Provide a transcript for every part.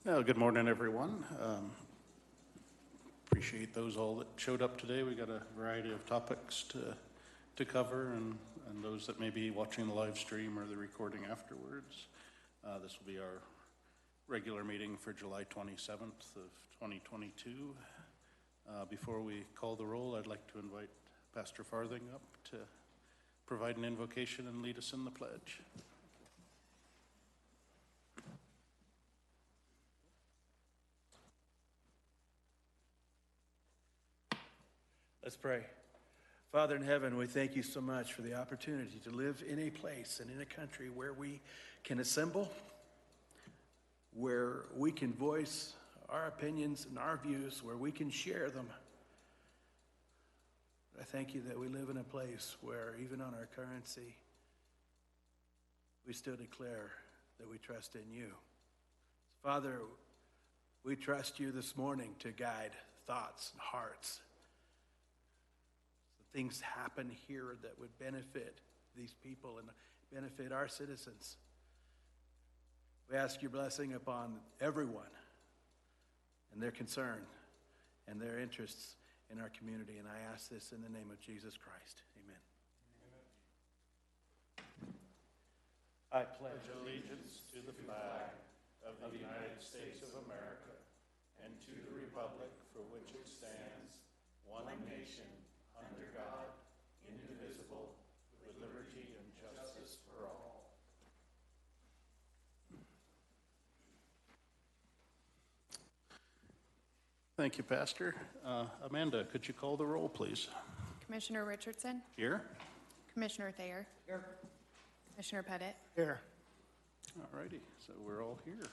Well, good morning, everyone. Appreciate those all that showed up today. We got a variety of topics to cover, and those that may be watching the live stream or the recording afterwards. This will be our regular meeting for July 27th of 2022. Before we call the roll, I'd like to invite Pastor Farthing up to provide an invocation and lead us in the pledge. Let's pray. Father in heaven, we thank you so much for the opportunity to live in a place and in a country where we can assemble, where we can voice our opinions and our views, where we can share them. I thank you that we live in a place where even on our currency, we still declare that we trust in you. Father, we trust you this morning to guide thoughts and hearts. Things happen here that would benefit these people and benefit our citizens. We ask your blessing upon everyone and their concern and their interests in our community. And I ask this in the name of Jesus Christ. Amen. I pledge Allegiance to the flag of the United States of America and to the republic for which it stands, one nation, under God, indivisible, with liberty and justice for all. Thank you, Pastor. Amanda, could you call the roll, please? Commissioner Richardson? Here. Commissioner Thayer? Here. Commissioner Pettit? Here. All righty, so we're all here.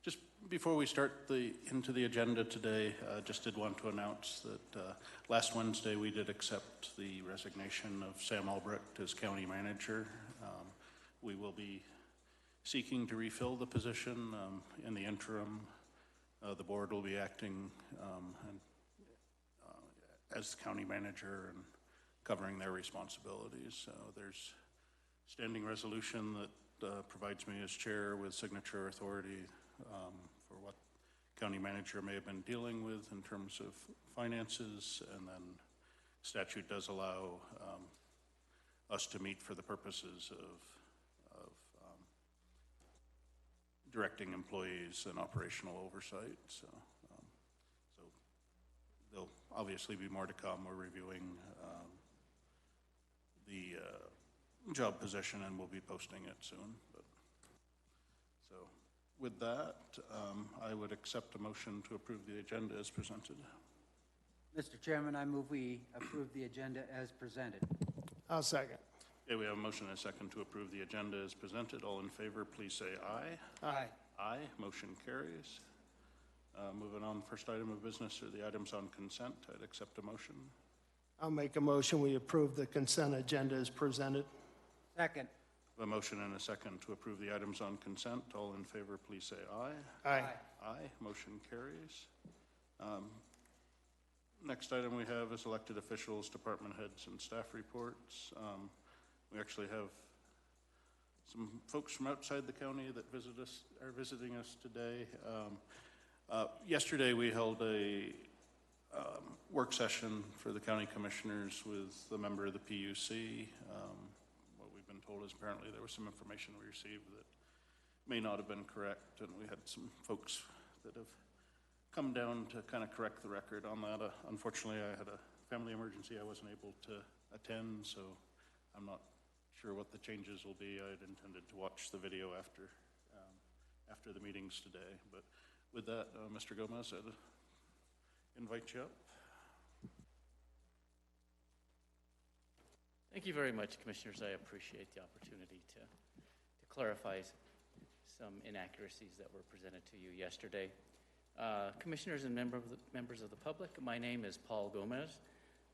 Just before we start into the agenda today, just did want to announce that last Wednesday we did accept the resignation of Sam Elbert as county manager. We will be seeking to refill the position in the interim. The board will be acting as the county manager and covering their responsibilities. So there's standing resolution that provides me as chair with signature authority for what county manager may have been dealing with in terms of finances, and then statute does allow us to meet for the purposes of directing employees and operational oversight. So there'll obviously be more to come. We're reviewing the job position, and we'll be posting it soon. So with that, I would accept a motion to approve the agenda as presented. Mr. Chairman, I move we approve the agenda as presented. I'll second. Okay, we have a motion and a second to approve the agenda as presented. All in favor, please say aye. Aye. Aye. Motion carries. Moving on, first item of business are the items on consent. I'd accept a motion. I'll make a motion we approve the consent agenda as presented. Second. A motion and a second to approve the items on consent. All in favor, please say aye. Aye. Aye. Motion carries. Next item we have is elected officials, department heads, and staff reports. We actually have some folks from outside the county that are visiting us today. Yesterday we held a work session for the county commissioners with a member of the PUC. What we've been told is apparently there was some information we received that may not have been correct, and we had some folks that have come down to kind of correct the record on that. Unfortunately, I had a family emergency. I wasn't able to attend, so I'm not sure what the changes will be. I had intended to watch the video after the meetings today. But with that, Mr. Gomez, I'd invite you up. Thank you very much, Commissioners. I appreciate the opportunity to clarify some inaccuracies that were presented to you yesterday. Commissioners and members of the public, my name is Paul Gomez.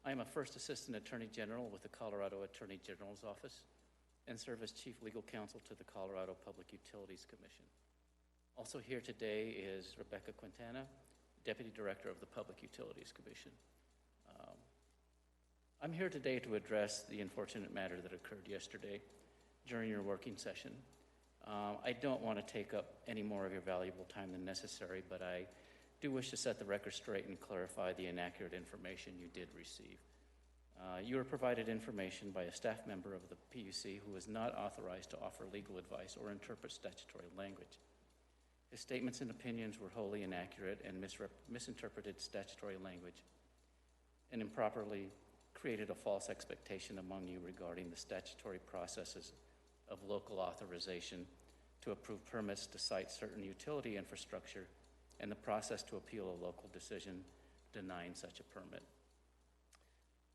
I am a First Assistant Attorney General with the Colorado Attorney General's Office and serve as Chief Legal Counsel to the Colorado Public Utilities Commission. Also here today is Rebecca Quintana, Deputy Director of the Public Utilities Commission. I'm here today to address the unfortunate matter that occurred yesterday during your working session. I don't want to take up any more of your valuable time than necessary, but I do wish to set the record straight and clarify the inaccurate information you did receive. You were provided information by a staff member of the PUC who is not authorized to offer legal advice or interpret statutory language. His statements and opinions were wholly inaccurate and misinterpreted statutory language and improperly created a false expectation among you regarding the statutory processes of local authorization to approve permits to site certain utility infrastructure and the process to appeal a local decision denying such a permit.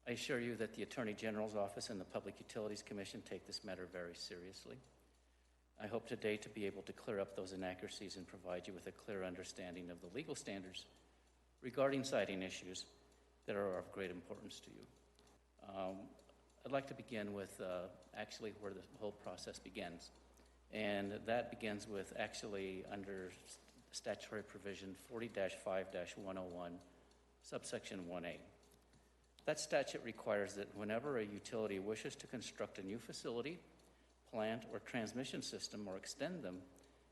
I assure you that the Attorney General's Office and the Public Utilities Commission take this matter very seriously. I hope today to be able to clear up those inaccuracies and provide you with a clear understanding of the legal standards regarding siting issues that are of great importance to you. I'd like to begin with actually where the whole process begins. And that begins with actually under statutory provision 40-5-101, subsection 1A. That statute requires that whenever a utility wishes to construct a new facility, plant, or transmission system or extend them,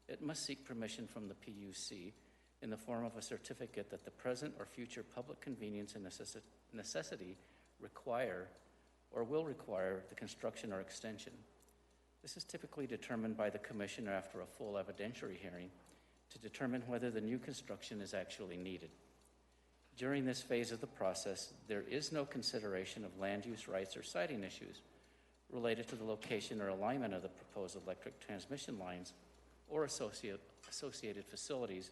it must seek permission from the PUC in the form of a certificate that the present or future public convenience and necessity require or will require the construction or extension. This is typically determined by the commissioner after a full evidentiary hearing to determine whether the new construction is actually needed. During this phase of the process, there is no consideration of land use rights or siting issues related to the location or alignment of the proposed electric transmission lines or associated facilities,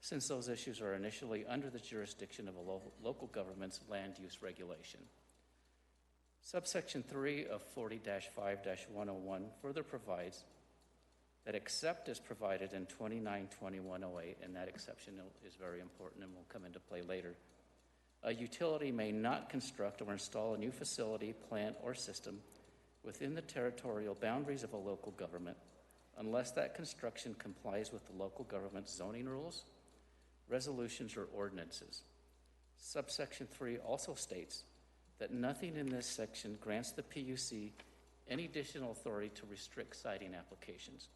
since those issues are initially under the jurisdiction of a local government's land use regulation. Subsection 3 of 40-5-101 further provides that except as provided in 292108, and that exception is very important and will come into play later, a utility may not construct or install a new facility, plant, or system within the territorial boundaries of a local government unless that construction complies with the local government's zoning rules, resolutions, or ordinances. Subsection 3 also states that nothing in this section grants the PUC any additional authority to restrict siting applications.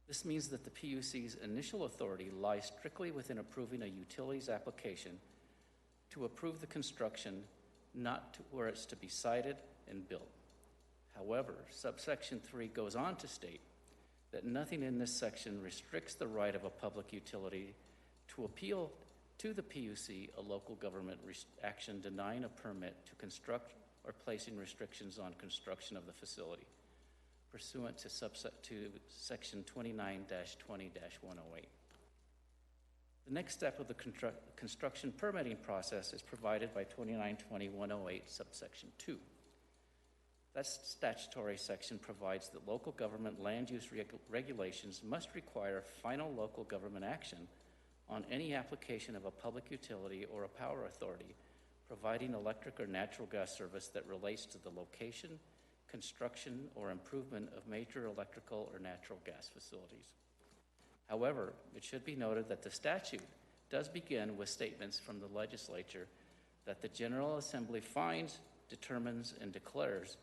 This means that the PUC's initial authority lies strictly within approving a utilities application to approve the construction, not to where it's to be sited and built. However, subsection 3 goes on to state that nothing in this section restricts the right of a public utility to appeal to the PUC a local government action denying a permit to construct or placing restrictions on construction of the facility, pursuant to section 29-20-108. The next step of the construction permitting process is provided by 29-20-108, subsection 2. That statutory section provides that local government land use regulations must require final local government action on any application of a public utility or a power authority providing electric or natural gas service that relates to the location, construction, or improvement of major electrical or natural gas facilities. However, it should be noted that the statute does begin with statements from the legislature that the General Assembly finds, determines, and declares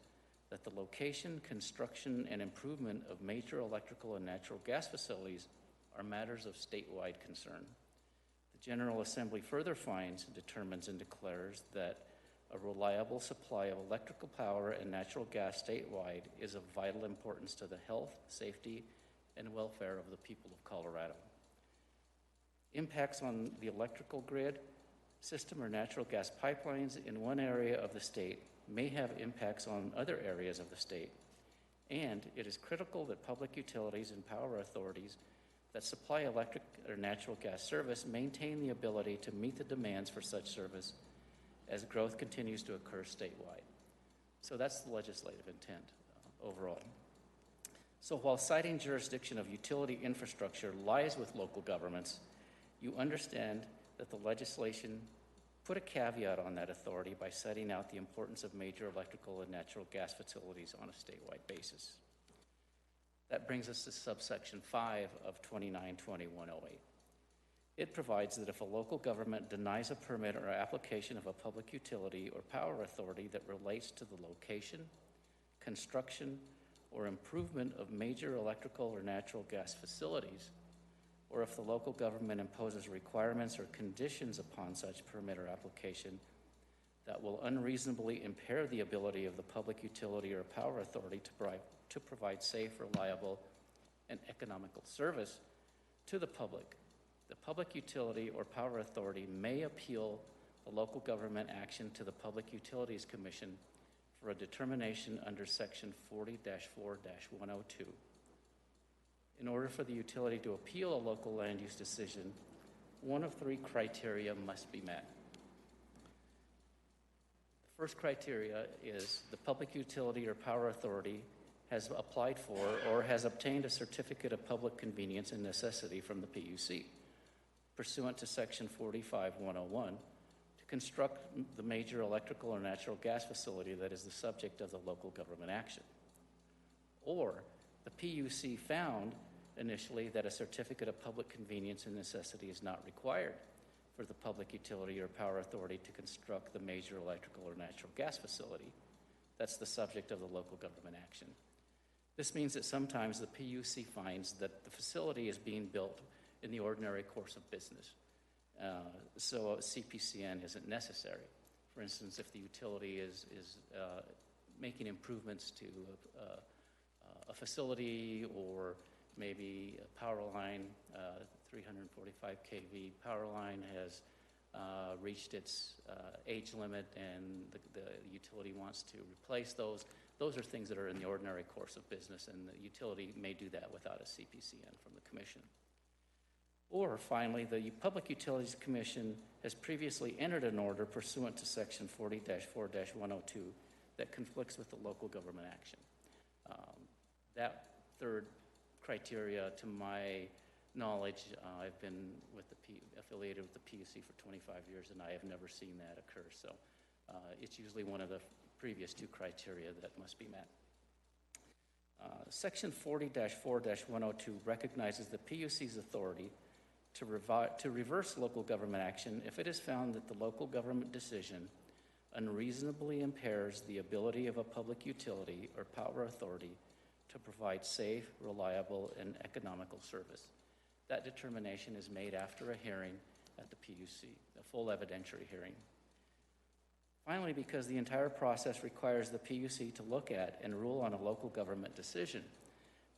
that the location, construction, and improvement of major electrical and natural gas facilities are matters of statewide concern. The General Assembly further finds, determines, and declares that a reliable supply of electrical power and natural gas statewide is of vital importance to the health, safety, and welfare of the people of Colorado. Impacts on the electrical grid system or natural gas pipelines in one area of the state may have impacts on other areas of the state, and it is critical that public utilities and power authorities that supply electric or natural gas service maintain the ability to meet the demands for such service as growth continues to occur statewide. So that's the legislative intent overall. So while citing jurisdiction of utility infrastructure lies with local governments, you understand that the legislation put a caveat on that authority by setting out the importance of major electrical and natural gas facilities on a statewide basis. That brings us to subsection 5 of 29-20-108. It provides that if a local government denies a permit or application of a public utility or power authority that relates to the location, construction, or improvement of major electrical or natural gas facilities, or if the local government imposes requirements or conditions upon such permit or application that will unreasonably impair the ability of the public utility or power authority to provide safe, reliable, and economical service to the public utility or power authority may appeal the local government action to the Public Utilities Commission for a determination under Section 40-4-102. In order for the utility to appeal a local land use decision, one of three criteria must be met. The first criteria is the public utility or power authority has applied for or has obtained a certificate of public convenience and necessity from the PUC pursuant to Section 45-101 to construct the major electrical or natural gas facility that is the subject of the local government action. Or the PUC found initially that a certificate of public convenience and necessity is not required for the public utility or power authority to construct the major electrical or natural gas facility that's the subject of the local government action. This means that sometimes the PUC finds that the facility is being built in the ordinary course of business, so a CPCN isn't necessary. For instance, if the utility is making improvements to a facility, or maybe a power line, 345 kV power line has reached its age limit and the utility wants to replace those. Those are things that are in the ordinary course of business, and the utility may do that without a CPCN from the commission. Or finally, the Public Utilities Commission has previously entered an order pursuant to Section 40-4-102 that conflicts with the local government action. That third criteria, to my knowledge, I've been affiliated with the PUC for 25 years, and I have never seen that occur. So it's usually one of the previous two criteria that must be met. Section 40-4-102 recognizes the PUC's authority to reverse local government action if it is found that the local government decision unreasonably impairs the ability of a public utility or power authority to provide safe, reliable, and economical service. That determination is made after a hearing at the PUC, a full evidentiary hearing. Finally, because the entire process requires the PUC to look at and rule on a local government decision,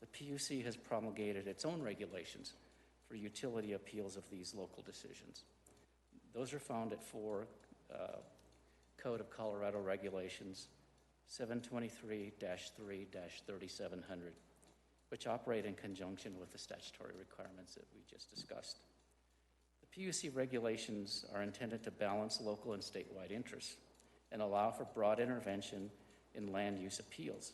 the PUC has promulgated its own regulations for utility appeals of these local decisions. Those are found at 4 Code of Colorado Regulations 723-3-3700, which operate in conjunction with the statutory requirements that we just discussed. The PUC regulations are intended to balance local and statewide interests and allow for broad intervention in land use appeals.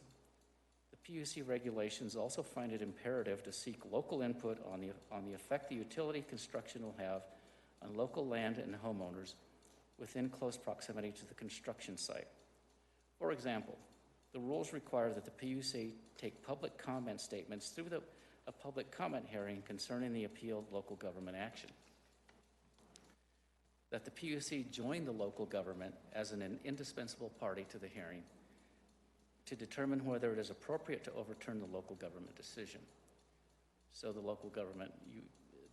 The PUC regulations also find it imperative to seek local input on the effect the utility construction will have on local land and homeowners within close proximity to the construction site. For example, the rules require that the PUC take public comment statements through a public comment hearing concerning the appealed local government action. That the PUC join the local government as an indispensable party to the hearing to determine whether it is appropriate to overturn the local government decision. So the local government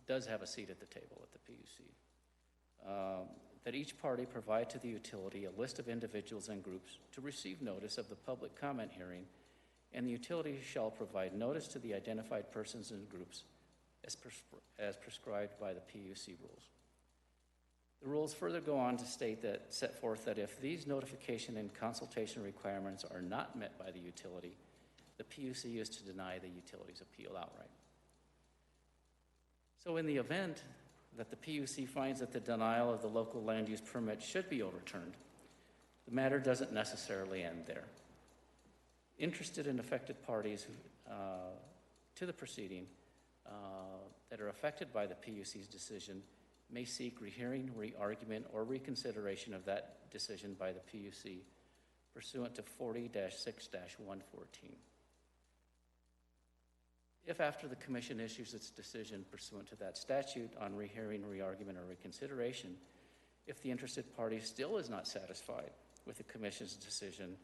does have a seat at the table at the PUC. That each party provide to the utility a list of individuals and groups to receive notice of the public comment hearing, and the utility shall provide notice to the identified persons and groups as prescribed by the PUC rules. The rules further go on to set forth that if these notification and consultation requirements are not met by the utility, the PUC is to deny the utility's appeal outright. So in the event that the PUC finds that the denial of the local land use permit should be overturned, the matter doesn't necessarily end there. Interested and affected parties to the proceeding that are affected by the PUC's decision may seek rehearing, re-argument, or reconsideration of that decision by the PUC pursuant to 40-6-114. If after the Commission issues its decision pursuant to that statute on rehearing, re-argument, or reconsideration, if the interested party still is not satisfied with the Commission's decision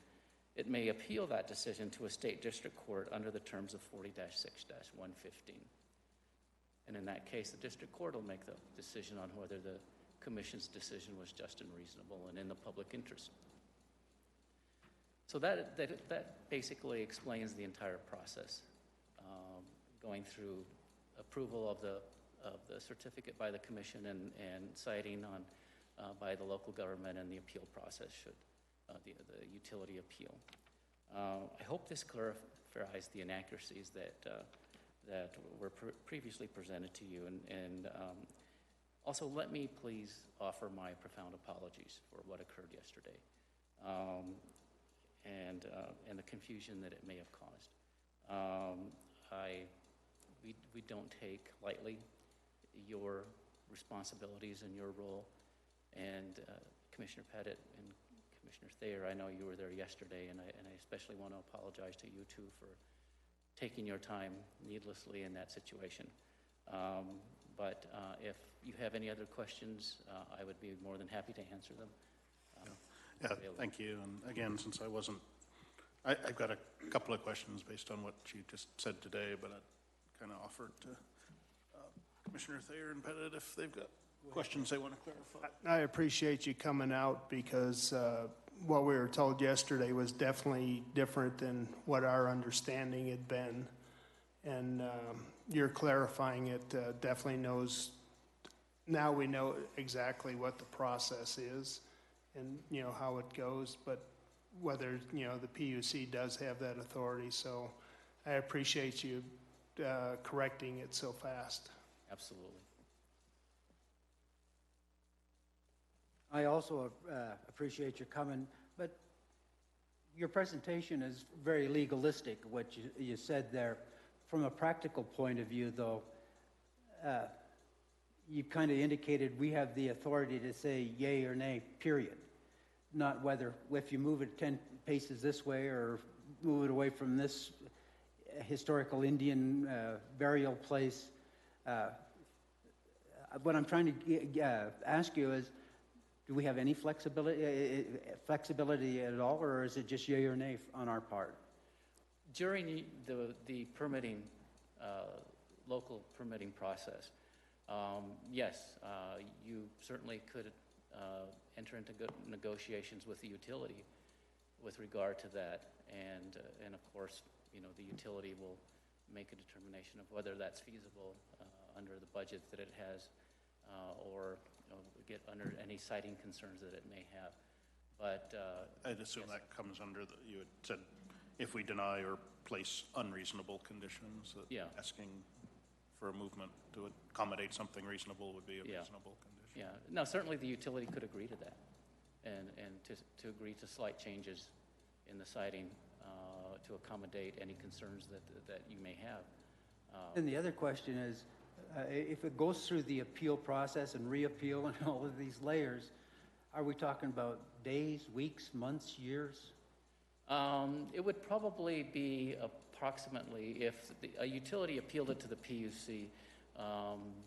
it may appeal that decision to a state district court under the terms of 40-6-115. And in that case, the district court will make the decision on whether the commission's decision was just and reasonable and in the public interest. So that basically explains the entire process, going through approval of the certificate by the commission and citing on by the local government and the appeal process should the utility appeal. I hope this clarifies the inaccuracies that were previously presented to you, and also let me please offer my profound apologies for what occurred yesterday, and the confusion that it may have caused. We don't take lightly your responsibilities and your role, and Commissioner Pettit and Commissioner Thayer, I know you were there yesterday, and I especially want to apologize to you two for taking your time needlessly in that situation. But if you have any other questions, I would be more than happy to answer them. Yeah, thank you. And again, since I wasn't, I've got a couple of questions based on what you just said today, but I kind of offered to Commissioner Thayer and Pettit if they've got questions they want to clarify. I appreciate you coming out because what we were told yesterday was definitely different than what our understanding had been. And you're clarifying it, definitely knows, now we know exactly what the process is and, you know, how it goes, but whether, you know, the PUC does have that authority. So I appreciate you correcting it so fast. Absolutely. I also appreciate your coming, but your presentation is very legalistic, what you said there. From a practical point of view, though, you kind of indicated we have the authority to say yay or nay, period. Not whether, if you move it 10 paces this way or move it away from this historical Indian burial place. What I'm trying to ask you is, do we have any flexibility at all, or is it just yay or nay on our part? During the permitting, local permitting process, yes, you certainly could enter into good negotiations with the utility with regard to that, and of course, you know, the utility will make a determination of whether that's feasible under the budget that it has, or you know, get under any siting concerns that it may have. But I'd assume yes. that comes under the, you had said, if we deny or place unreasonable conditions, that Yeah. asking for a movement to accommodate something reasonable would be a Yeah. reasonable condition. Yeah, no, certainly the utility could agree to that, and to agree to slight changes in the siting to accommodate any concerns that you may have. And the other question is, if it goes through the appeal process and reappeal and all of these layers, are we talking about days, weeks, months, years? It would probably be approximately, if a utility appealed it to the PUC,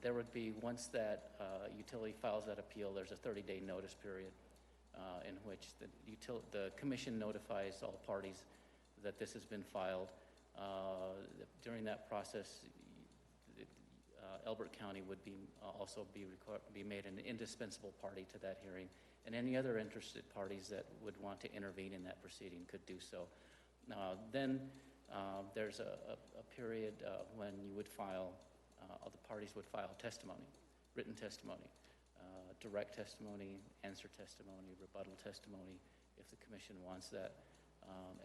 there would be, once that utility files that appeal, there's a 30-day notice period in which the commission notifies all parties that this has been filed. During that process, Elbert County would also be made an indispensable party to that hearing, and any other interested parties that would want to intervene in that proceeding could do so. Then there's a period when you would file, the parties would file testimony, written testimony, direct testimony, answer testimony, rebuttal testimony, if the commission wants that.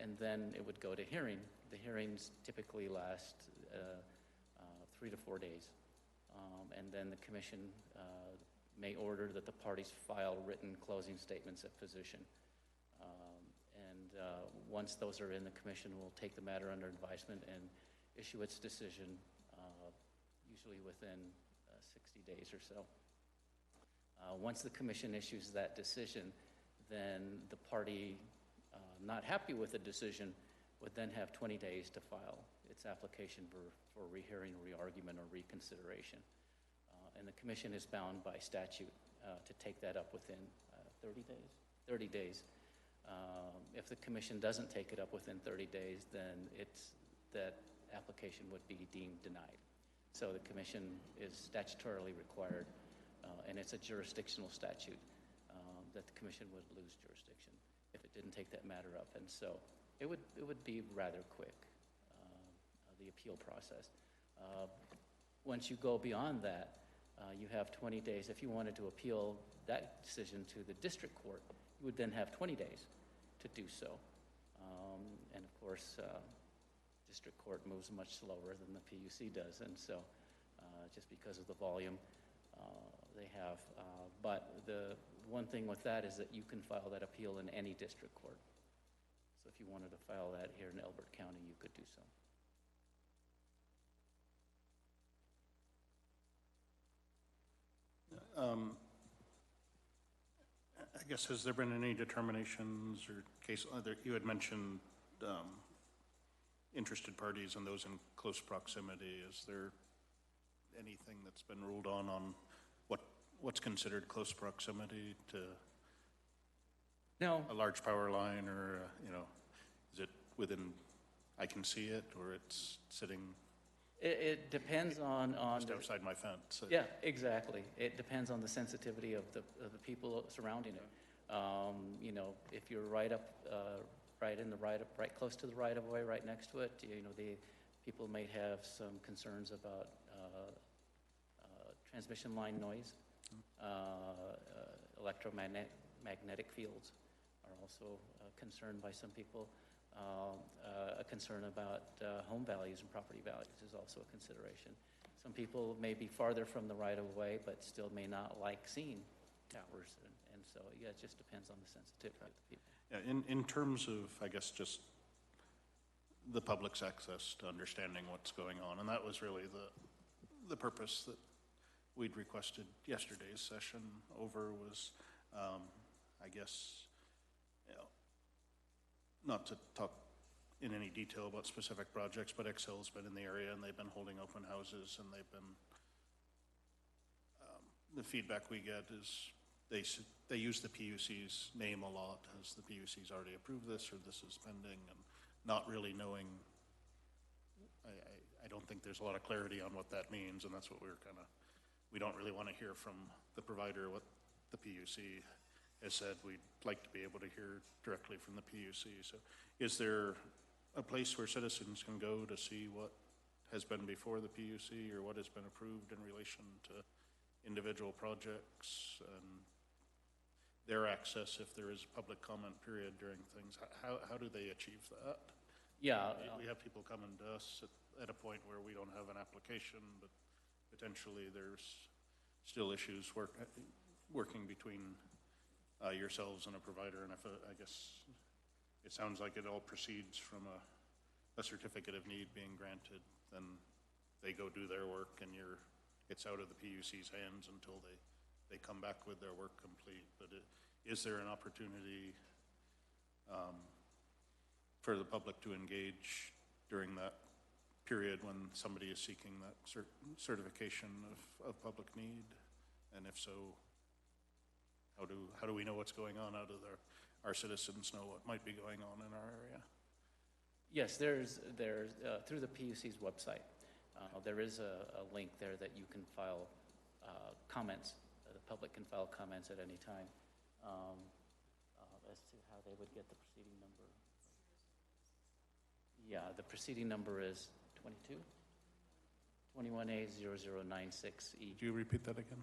And then it would go to hearing. The hearings typically last 3 to 4 days. And then the commission may order that the parties file written closing statements of position. Once those are in, the commission will take the matter under advisement and issue its decision, usually within 60 days or so. Once the commission issues that decision, then the party not happy with the decision would then have 20 days to file its application for rehearing, re-argument, or reconsideration. And the commission is bound by statute to take that up within 30 days. If the commission doesn't take it up within 30 days, then that application would be deemed denied. So the commission is statutorily required, and it's a jurisdictional statute, that the commission would lose jurisdiction if it didn't take that matter up. And so it would be rather quick, the appeal process. Once you go beyond that, you have 20 days. If you wanted to appeal that decision to the district court, you would then have 20 days to do so. And of course, district court moves much slower than the PUC does, and so just because of the volume they have. But the one thing with that is that you can file that appeal in any district court. So if you wanted to file that here in Elbert County, you could do so. I guess, has there been any determinations or case, you had mentioned interested parties and those in close proximity. Is there anything that's been ruled on what's considered close proximity to No. a large power line, or, is it within, I can see it, or it's sitting It depends on just outside my fence? Yeah, exactly. It depends on the sensitivity of the people surrounding it. If you're right close to the right of way, right next to it, the people may have some concerns about transmission line noise. Electromagnetic fields are also concerned by some people. A concern about home values and property values is also a consideration. Some people may be farther from the right-of-way, but still may not like seeing towers, and so, yeah, it just depends on the sensitivity of the people. Yeah, in terms of, I guess, just the public's access to understanding what's going on, and that was really the purpose that we'd requested yesterday's session over was, I guess, not to talk in any detail about specific projects, but Excel's been in the area and they've been holding open houses, and they've been, the feedback we get is they use the PUC's name a lot, as the PUC's already approved this, or this is pending, and not really knowing, I don't think there's a lot of clarity on what that means, and that's what we don't really want to hear from the provider what the PUC has said. We'd like to be able to hear directly from the PUC. So is there a place where citizens can go to see what has been before the PUC, or what has been approved in relation to individual projects and their access if there is a public comment period during things? How do they achieve that? Yeah. We have people coming to us at a point where we don't have an application, but potentially there's still issues working between yourselves and a provider, and I guess it sounds like it all proceeds from a certificate of need being granted, then they go do their work, and it's out of the PUC's hands until they come back with their work complete. But is there an opportunity for the public to engage during that period when somebody is seeking that certification of public need? And if so, how do we know what's going on? How do our citizens know what might be going on in our area? Yes, there's through the PUC's website, there is a link there that you can file comments. The public can file comments at any time as to how they would get the proceeding number. Yeah, the proceeding number is 21A0096E. Do you repeat that again?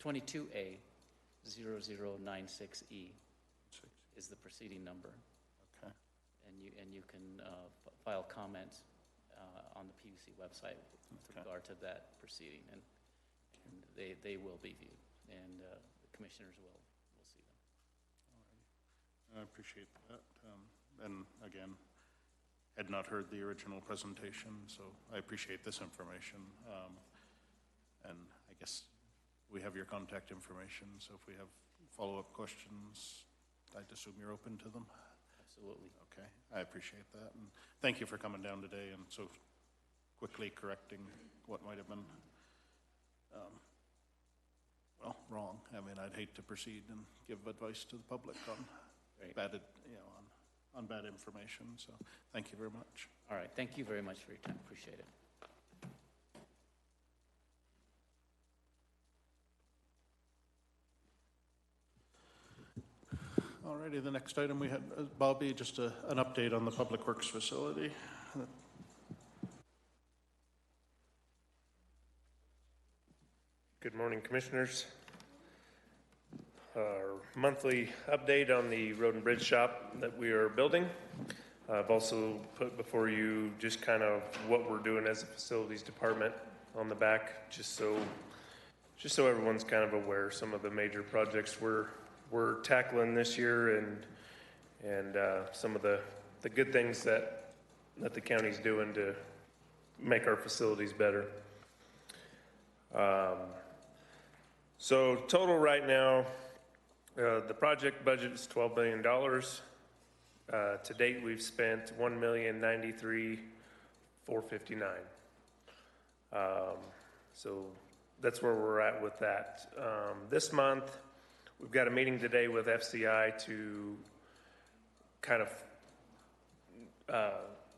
22A0096E is the proceeding number. Okay. And you can file comments on the PUC website with regard to that proceeding, and they will be viewed, and the commissioners will see them. All right. I appreciate that. And again, had not heard the original presentation, so I appreciate this information. And I guess we have your contact information, so if we have follow-up questions, I'd assume you're open to them. Absolutely. Okay, I appreciate that. And thank you for coming down today and so quickly correcting what might have been, wrong. I mean, I'd hate to proceed and give advice to the public on Great. bad, on bad information. So thank you very much. All right, thank you very much for your time, appreciate it. All righty, the next item we had, Bobby, just an update on the Public Works facility. Good morning, Commissioners. Our monthly update on the road and bridge shop that we are building. I've also put before you just kind of what we're doing as a facilities department on the back, just so everyone's kind of aware some of the major projects we're tackling this year and some of the good things that the county's doing to make our facilities better. So total right now, the project budget is $12 billion. To date, we've spent $1,093,459. So that's where we're at with that. This month, we've got a meeting today with FCI to kind of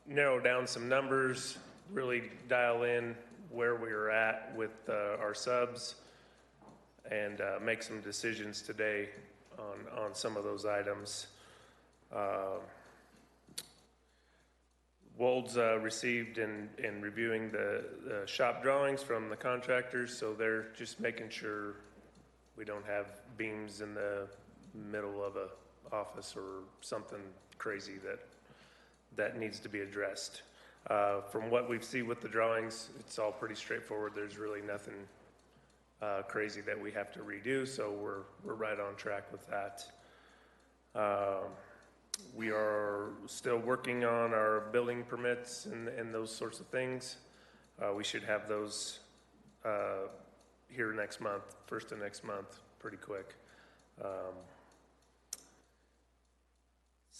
narrow down some numbers, really dial in where we are at with our subs, and make some decisions today on some of those items. Wold's received and reviewing the shop drawings from the contractors, so they're just making sure we don't have beams in the middle of a office or something crazy that needs to be addressed. From what we've seen with the drawings, it's all pretty straightforward. There's really nothing crazy that we have to redo, so we're right on track with that. We are still working on our building permits and those sorts of things. We should have those here next month, first of next month, pretty quick.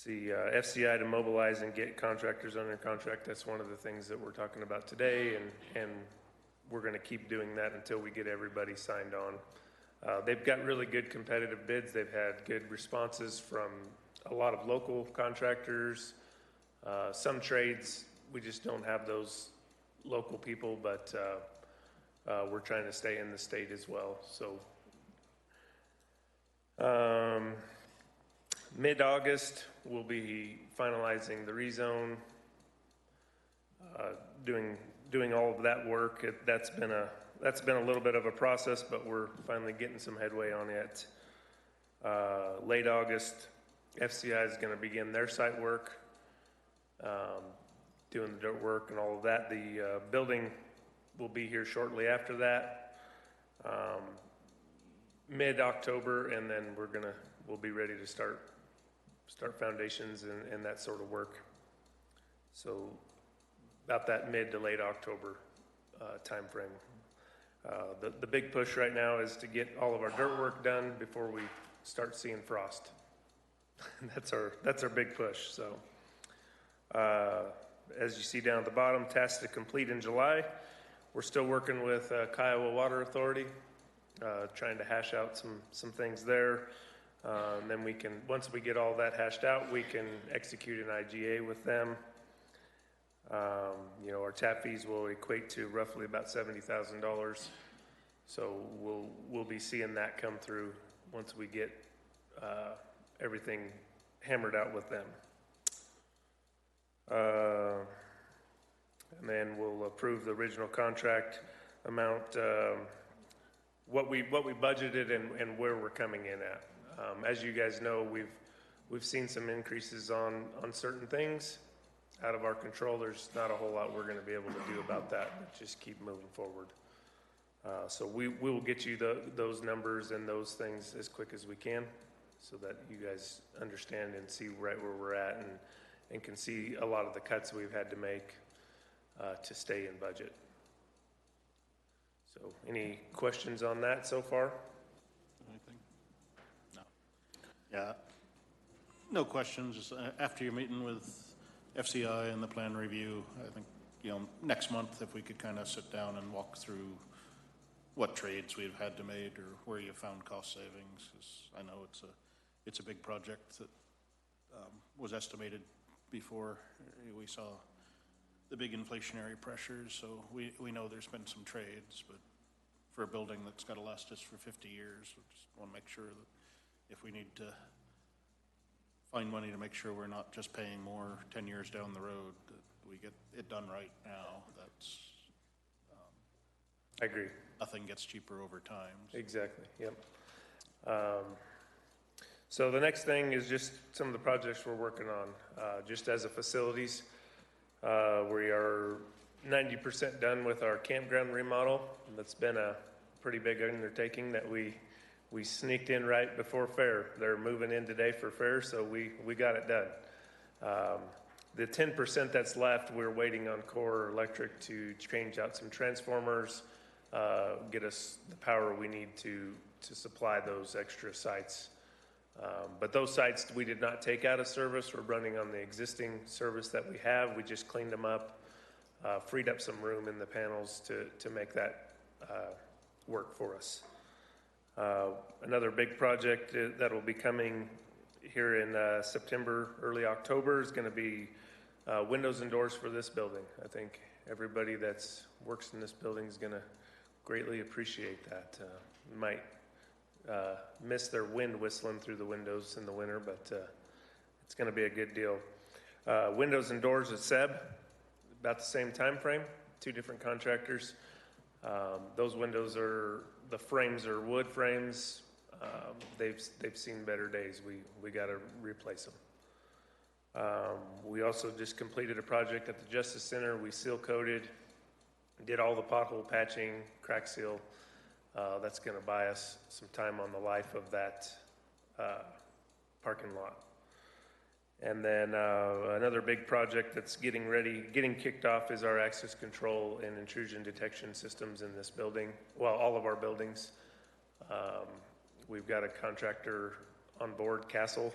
FCI to mobilize and get contractors under contract. That's one of the things that we're talking about today, and we're going to keep doing that until we get everybody signed on. They've got really good competitive bids. They've had good responses from a lot of local contractors, some trades. We just don't have those local people, but we're trying to stay in the state as well. So mid-August, we'll be finalizing the rezone, doing all of that work. That's been a little bit of a process, but we're finally getting some headway on it. Late August, FCI is going to begin their site work, doing the dirt work and all of that. The building will be here shortly after that, mid-October, and then we'll be ready to start foundations and that sort of work. So about that mid to late October time frame. The big push right now is to get all of our dirt work done before we start seeing frost. That's our big push. So as you see down at the bottom, tasks to complete in July. We're still working with Kiowa Water Authority, trying to hash out some things there. And then once we get all that hashed out, we can execute an IGA with them. Our tap fees will equate to roughly about $70,000. So we'll be seeing that come through once we get everything hammered out with them. And then we'll approve the original contract amount, what we budgeted and where we're coming in at. As you guys know, we've seen some increases on certain things out of our control. There's not a whole lot we're going to be able to do about that, but just keep moving forward. So we will get you those numbers and those things as quick as we can, so that you guys understand and see right where we're at and can see a lot of the cuts we've had to make to stay in budget. So any questions on that so far? Anything? No. Yeah. No questions. Just after your meeting with FCI and the plan review, I think, next month, if we could kind of sit down and walk through what trades we've had to make or where you found cost savings, because I know it's a big project that was estimated before we saw the big inflationary pressures. So we know there's been some trades, but for a building that's got to last us for 50 years, we just want to make sure that if we need to find money to make sure we're not just paying more 10 years down the road, that we get it done right now. That's, I agree. nothing gets cheaper over time. Exactly, yep. So the next thing is just some of the projects we're working on. Just as a facilities, we are 90% done with our campground remodel. That's been a pretty big undertaking that we sneaked in right before fair. They're moving in today for fair, so we got it done. The 10% that's left, we're waiting on Core Electric to change out some transformers, get us the power we need to supply those extra sites. But those sites we did not take out of service. We're running on the existing service that we have. We just cleaned them up, freed up some room in the panels to make that work for us. Another big project that will be coming here in September, early October is going to be windows and doors for this building. I think everybody that's works in this building is going to greatly appreciate that. Might miss their wind whistling through the windows in the winter, but it's going to be a good deal. Windows and doors at Seb, about the same time frame, 2 different contractors. Those windows the frames are wood frames. They've seen better days. We got to replace them. We also just completed a project at the Justice Center. We seal coated, did all the pothole patching, crack seal. That's going to buy us some time on the life of that parking lot. And then another big project that's getting kicked off is our access control and intrusion detection systems in this building. Well, all of our buildings. We've got a contractor on board, Castle,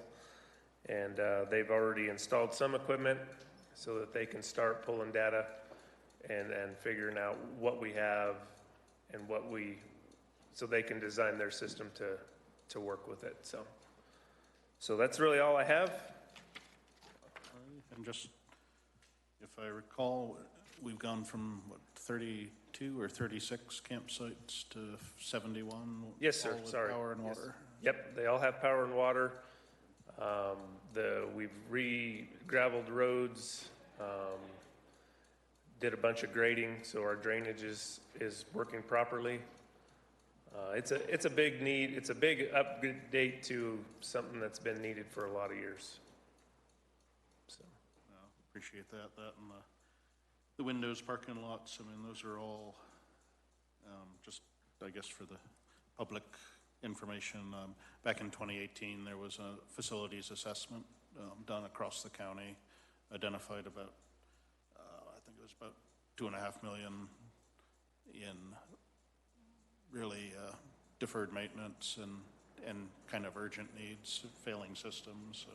and they've already installed some equipment so that they can start pulling data and figuring out what we have and so they can design their system to work with it. So that's really all I have. And just, if I recall, we've gone from, 32 or 36 campsites to 71? Yes, sir. All with Sorry. power and Yes. water? Yep, they all have power and water. We've re-gravelled roads, did a bunch of grading, so our drainage is working properly. It's a big need. It's a big update to something that's been needed for a lot of years. So. Appreciate that. That and the windows, parking lots, I mean, those are all just, I guess, for the public information. Back in 2018, there was a facilities assessment done across the county, identified about, I think it was about $2.5 million in really deferred maintenance and kind of urgent needs, failing systems. So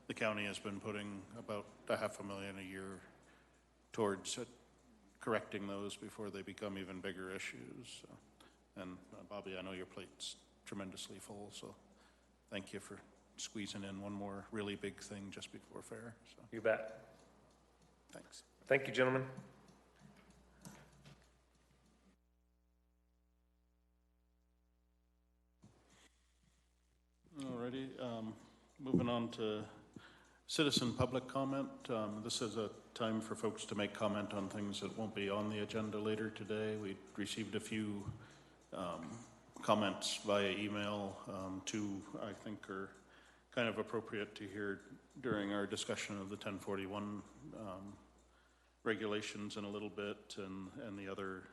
the county has been putting about $500,000 a year towards correcting those before they become even bigger issues. So, and Bobby, I know your plate's tremendously full, so thank you for squeezing in one more really big thing just before fair. So. You bet. Thanks. Thank you, gentlemen. Alrighty, moving on to citizen public comment. This is a time for folks to make comment on things that won't be on the agenda later today. We received a few comments via email. 2, I think, are kind of appropriate to hear during our discussion of the 1041 regulations in a little bit, and the other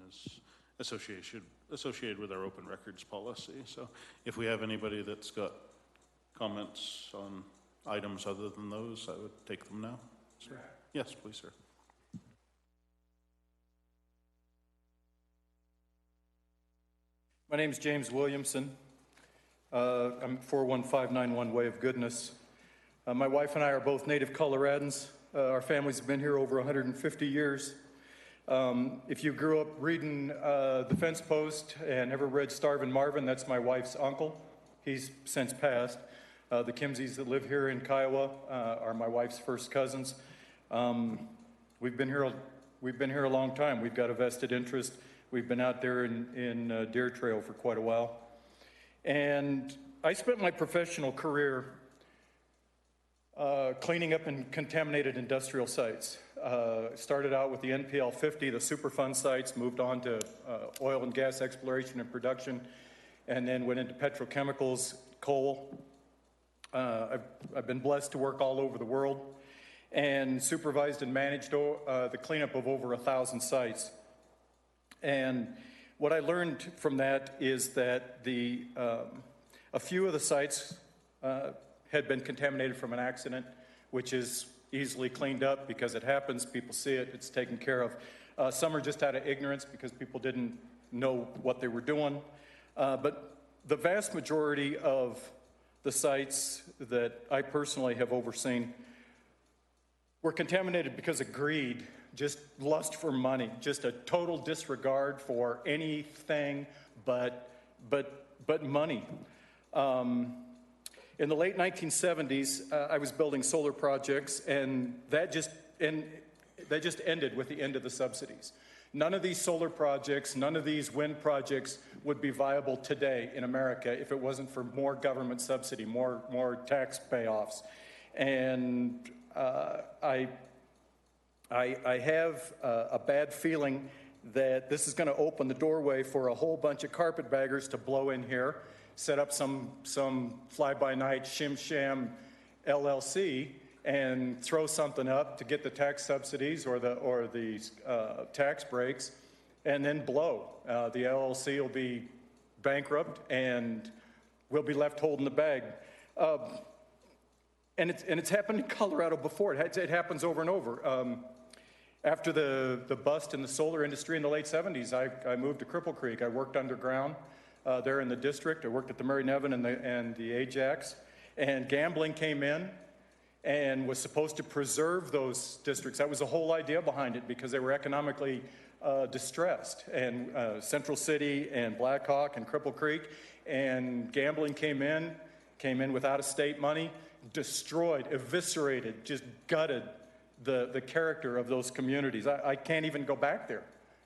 is associated with our open records policy. So if we have anybody that's got comments on items other than those, I would take them now. Sir? Yes, please, sir. My name is James Williamson. I'm 41591 Way of Goodness. My wife and I are both native Coloradans. Our families have been here over 150 years. If you grew up reading The Fence Post and ever read Starvin' Marvin, that's my wife's uncle. He's since passed. The Kimseys that live here in Kiowa are my wife's first cousins. We've been here a long time. We've got a vested interest. We've been out there in Deer Trail for quite a while. And I spent my professional career cleaning up in contaminated industrial sites. Started out with the NPL 50, the Superfund sites, moved on to oil and gas exploration and production, and then went into petrochemicals, coal. I've been blessed to work all over the world and supervised and managed the cleanup of over 1,000 sites. And what I learned from that is that a few of the sites had been contaminated from an accident, which is easily cleaned up because it happens, people see it, it's taken care of. Some are just out of ignorance because people didn't know what they were doing. But the vast majority of the sites that I personally have overseen were contaminated because of greed, just lust for money, just a total disregard for anything but money. In the late 1970s, I was building solar projects, and that just ended with the end of the subsidies. None of these solar projects, none of these wind projects would be viable today in America if it wasn't for more government subsidy, more tax payoffs. And I have a bad feeling that this is going to open the doorway for a whole bunch of carpetbaggers to blow in here, set up some fly-by-night shim-sham LLC and throw something up to get the tax subsidies or the tax breaks, and then blow. The LLC will be bankrupt, and we'll be left holding the bag. And it's happened in Colorado before. It happens over and over. After the bust in the solar industry in the late 70s, I moved to Cripple Creek. I worked underground there in the district. I worked at the Mary Nevin and the Ajax. And gambling came in and was supposed to preserve those districts. That was the whole idea behind it, because they were economically distressed. And Central City and Black Hawk and Cripple Creek, and gambling came in with out-of-state money, destroyed, eviscerated, just gutted the character of those communities. I can't even go back there.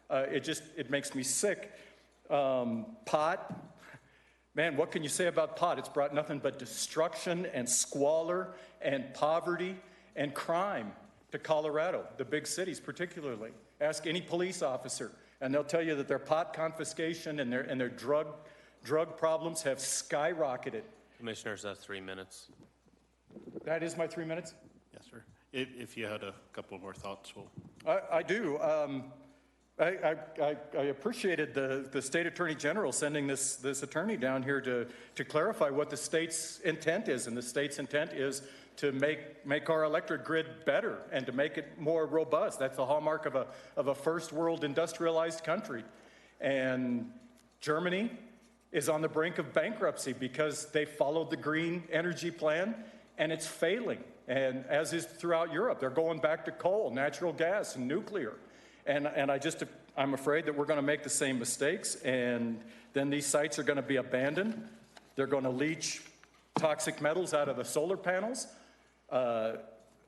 It makes me sick. Pot, man, what can you say about pot? It's brought nothing but destruction and squalor and poverty and crime to Colorado, the big cities particularly. Ask any police officer, and they'll tell you that their pot confiscation and their drug problems have skyrocketed. Commissioners, that's 3 minutes. That is my 3 minutes? Yes, sir. If you had a couple more thoughts, we'll... I do. I appreciated the state attorney general sending this attorney down here to clarify what the state's intent is, and the state's intent is to make our electric grid better and to make it more robust. That's the hallmark of a first world industrialized country. And Germany is on the brink of bankruptcy because they followed the green energy plan, and it's failing. And as is throughout Europe, they're going back to coal, natural gas, and nuclear. And I'm afraid that we're going to make the same mistakes, and then these sites are going to be abandoned. They're going to leach toxic metals out of the solar panels. A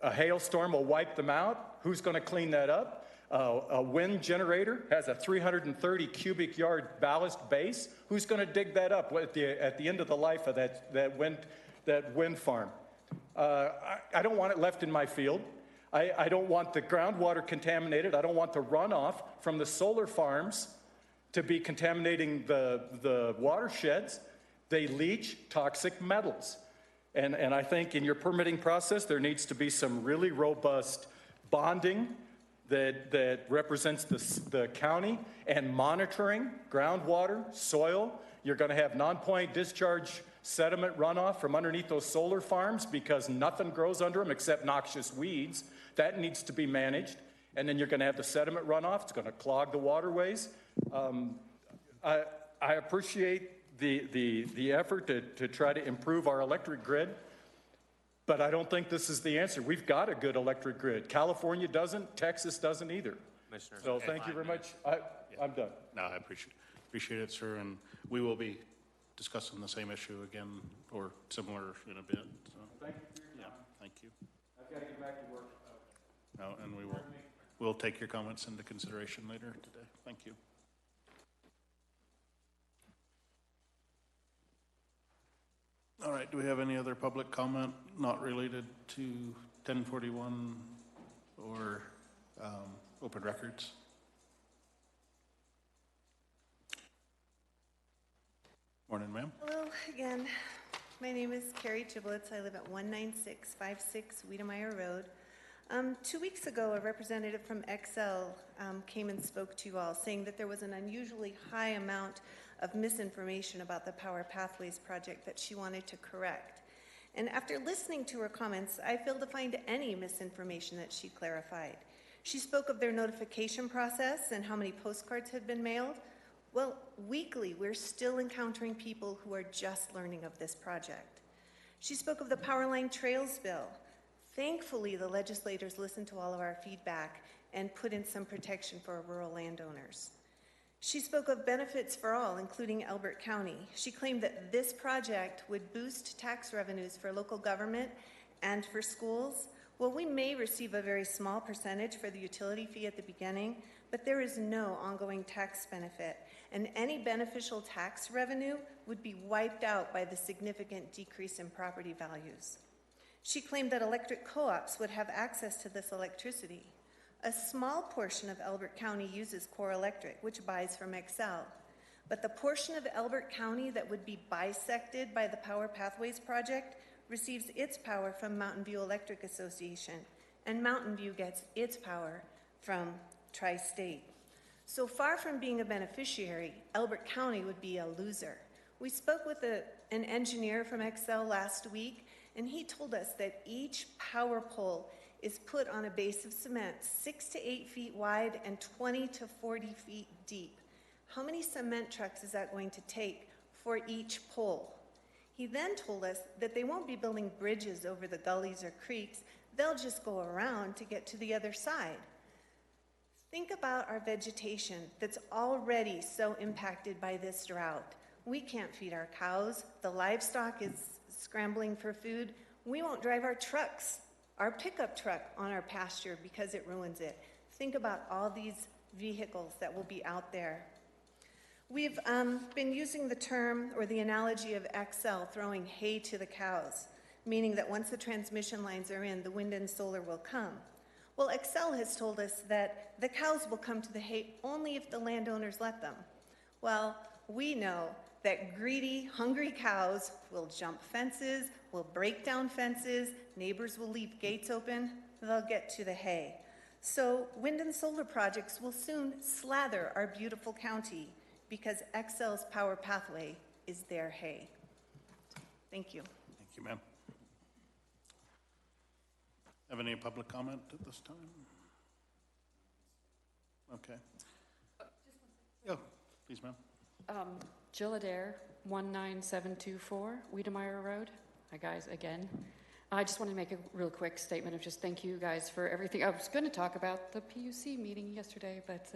hailstorm will wipe them out. Who's going to clean that up? A wind generator has a 330 cubic yard ballast base. Who's going to dig that up at the end of the life of that wind farm? I don't want it left in my field. I don't want the groundwater contaminated. I don't want the runoff from the solar farms to be contaminating the watersheds. They leach toxic metals. And I think in your permitting process, there needs to be some really robust bonding that represents the county, and monitoring groundwater, soil. You're going to have non-point discharge sediment runoff from underneath those solar farms because nothing grows under them except noxious weeds. That needs to be managed. And then you're going to have the sediment runoff. It's going to clog the waterways. I appreciate the effort to try to improve our electric grid, but I don't think this is the answer. We've got a good electric grid. California doesn't. Texas doesn't either. So thank you very much. I'm done. No, I appreciate it, sir, and we will be discussing the same issue again or similar in a bit. So, Thank you for your yeah, time. thank you. I've got to get back to work. No, and we'll take your comments into consideration later today. Thank you. All right, do we have any other public comment not related to 1041 or open records? Morning, ma'am. Hello again. My name is Carrie Giblets. I live at 19656 Wiedemeyer Road. 2 weeks ago, a representative from Excel came and spoke to you all, saying that there was an unusually high amount of misinformation about the Power Pathways project that she wanted to correct. And after listening to her comments, I failed to find any misinformation that she clarified. She spoke of their notification process and how many postcards had been mailed. Well, weekly, we're still encountering people who are just learning of this project. She spoke of the Powerline Trails bill. Thankfully, the legislators listened to all of our feedback and put in some protection for rural landowners. She spoke of benefits for all, including Elbert County. She claimed that this project would boost tax revenues for local government and for schools. Well, we may receive a very small percentage for the utility fee at the beginning, but there is no ongoing tax benefit, and any beneficial tax revenue would be wiped out by the significant decrease in property values. She claimed that electric co-ops would have access to this electricity. A small portion of Elbert County uses Core Electric, which buys from Excel. But the portion of Elbert County that would be bisected by the Power Pathways project receives its power from Mountain View Electric Association, and Mountain View gets its power from Tri-State. So far from being a beneficiary, Elbert County would be a loser. We spoke with an engineer from Excel last week, and he told us that each power pole is put on a base of cement 6 to 8 feet wide and 20 to 40 feet deep. How many cement trucks is that going to take for each pole? He then told us that they won't be building bridges over the gullies or creeks. They'll just go around to get to the other side. Think about our vegetation that's already so impacted by this drought. We can't feed our cows. The livestock is scrambling for food. We won't drive our trucks, our pickup truck, on our pasture because it ruins it. Think about all these vehicles that will be out there. We've been using the term or the analogy of Excel throwing hay to the cows, meaning that once the transmission lines are in, the wind and solar will come. Well, Excel has told us that the cows will come to the hay only if the landowners let them. Well, we know that greedy, hungry cows will jump fences, will break down fences, neighbors will leave gates open, they'll get to the hay. So wind and solar projects will soon slather our beautiful county because Excel's Power Pathway is their hay. Thank you. Thank you, ma'am. Have any public comment at this time? Okay. Yeah, please, ma'am. Jill Adair, 19724 Wiedemeyer Road. Hi, guys, again. I just wanted to make a real quick statement of just thank you guys for everything. I was going to talk about the PUC meeting yesterday, but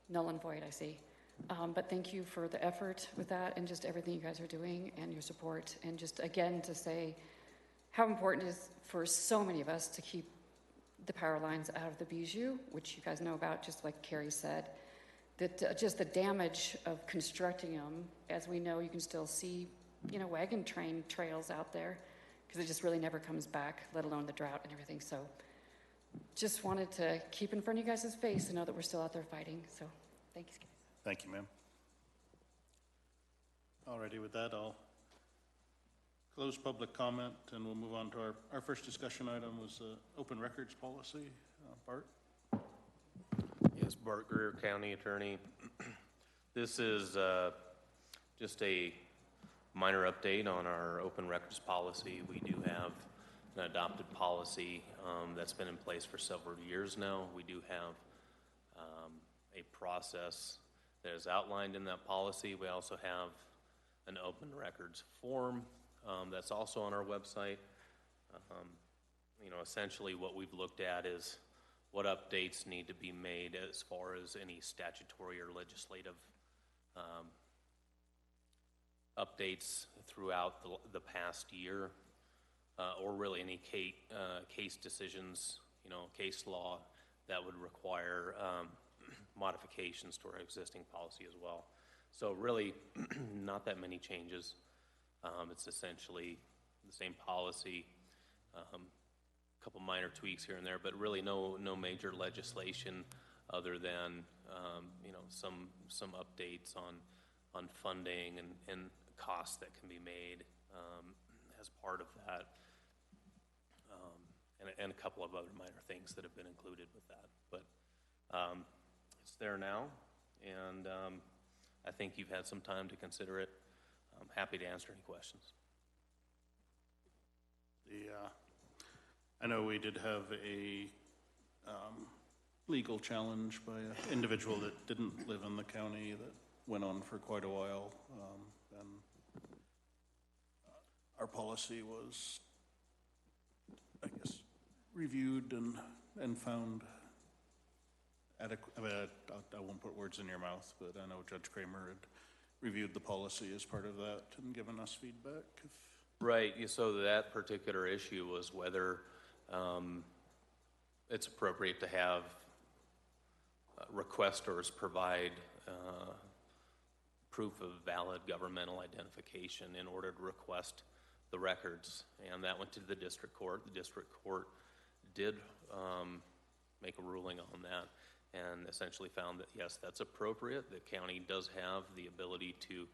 null and void, I see. But thank you for the effort with that and just everything you guys are doing and your support. And just, again, to say how important it is for so many of us to keep the power lines out of the Bijou, which you guys know about, just like Carrie said. That just the damage of constructing them, as we know, you can still see, you know, wagon train trails out there because it just really never comes back, let alone the drought and everything. So just wanted to keep in front of you guys' face and know that we're still out there fighting. So thank you, guys. Thank you, ma'am. Alrighty, with that, I'll close public comment and we'll move on to our first discussion item was open records policy. Bart? Yes, Bart Greer, County Attorney. This is just a minor update on our open records policy. We do have an adopted policy that's been in place for several years now. We do have a process that is outlined in that policy. We also have an open records form that's also on our website. You know, essentially what we've looked at is what updates need to be made as far as any statutory or legislative updates throughout the past year, or really any case decisions, case law that would require modifications to our existing policy as well. So really, not that many changes. It's essentially the same policy, a couple minor tweaks here and there, but really no major legislation other than some updates on funding and costs that can be made as part of that, and a couple of other minor things that have been included with that. But it's there now, and I think you've had some time to consider it. I'm happy to answer any questions. I know we did have a legal challenge by an individual that didn't live in the county that went on for quite a while, and our policy was, I guess, reviewed and found adequate. I won't put words in your mouth, but I know Judge Kramer had reviewed the policy as part of that and given us feedback. Right, so that particular issue was whether it's appropriate to have requesters provide proof of valid governmental identification in order to request the records, and that went to the district court. The district court did make a ruling on that and essentially found that yes, that's appropriate. The county does have the ability to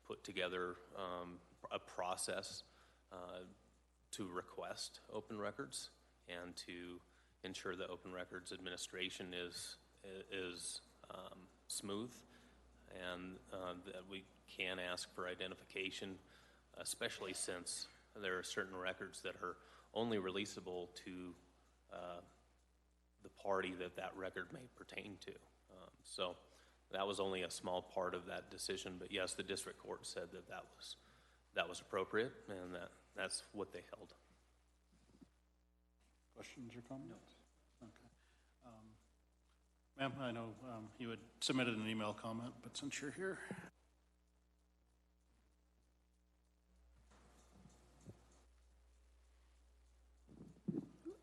put together a process to request open records and to ensure that open records administration is smooth, and that we can ask for identification, especially since there are certain records that are only releasable to the party that record may pertain to. So that was only a small part of that decision, but yes, the district court said that was appropriate, and that's what they held. Questions or comments? No. Okay. Ma'am, I know you had submitted an email comment, but since you're here.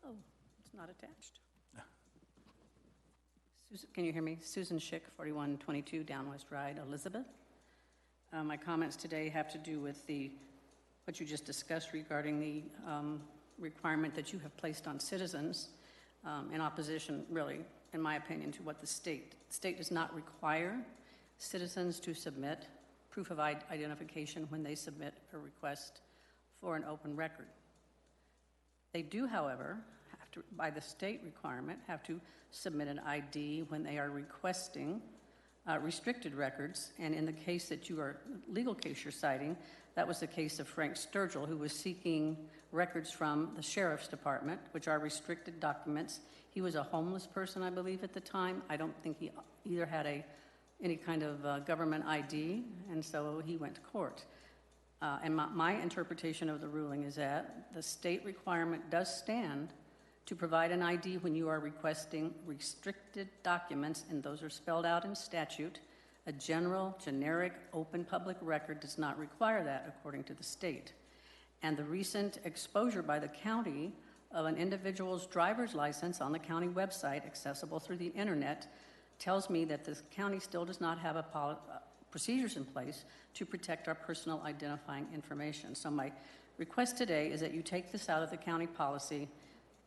Oh, it's not attached. Can you hear me? Susan Schick, 4122 Down West Ride, Elizabeth. My comments today have to do with what you just discussed regarding the requirement that you have placed on citizens in opposition, really, in my opinion, to what the state does not require citizens to submit proof of identification when they submit a request for an open record. They do, however, have to, by the state requirement, have to submit an ID when they are requesting restricted records. And in the legal case you're citing, that was the case of Frank Sturgill, who was seeking records from the sheriff's department, which are restricted documents. He was a homeless person, I believe, at the time. I don't think he either had any kind of government ID, and so he went to court. And my interpretation of the ruling is that the state requirement does stand to provide an ID when you are requesting restricted documents, and those are spelled out in statute. A generic, open public record does not require that, according to the state. And the recent exposure by the county of an individual's driver's license on the county website, accessible through the internet, tells me that the county still does not have procedures in place to protect our personal identifying information. So my request today is that you take this out of the county policy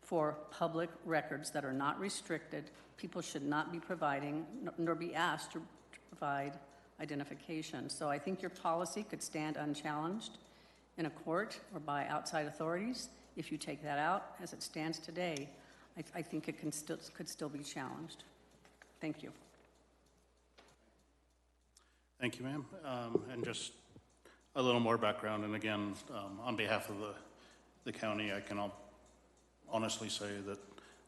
for public records that are not restricted. People should not be providing, nor be asked to provide identification. So I think your policy could stand unchallenged in a court or by outside authorities. If you take that out as it stands today, I think it could still be challenged. Thank you. Thank you, ma'am. And just a little more background, and again, on behalf of the county, I can honestly say that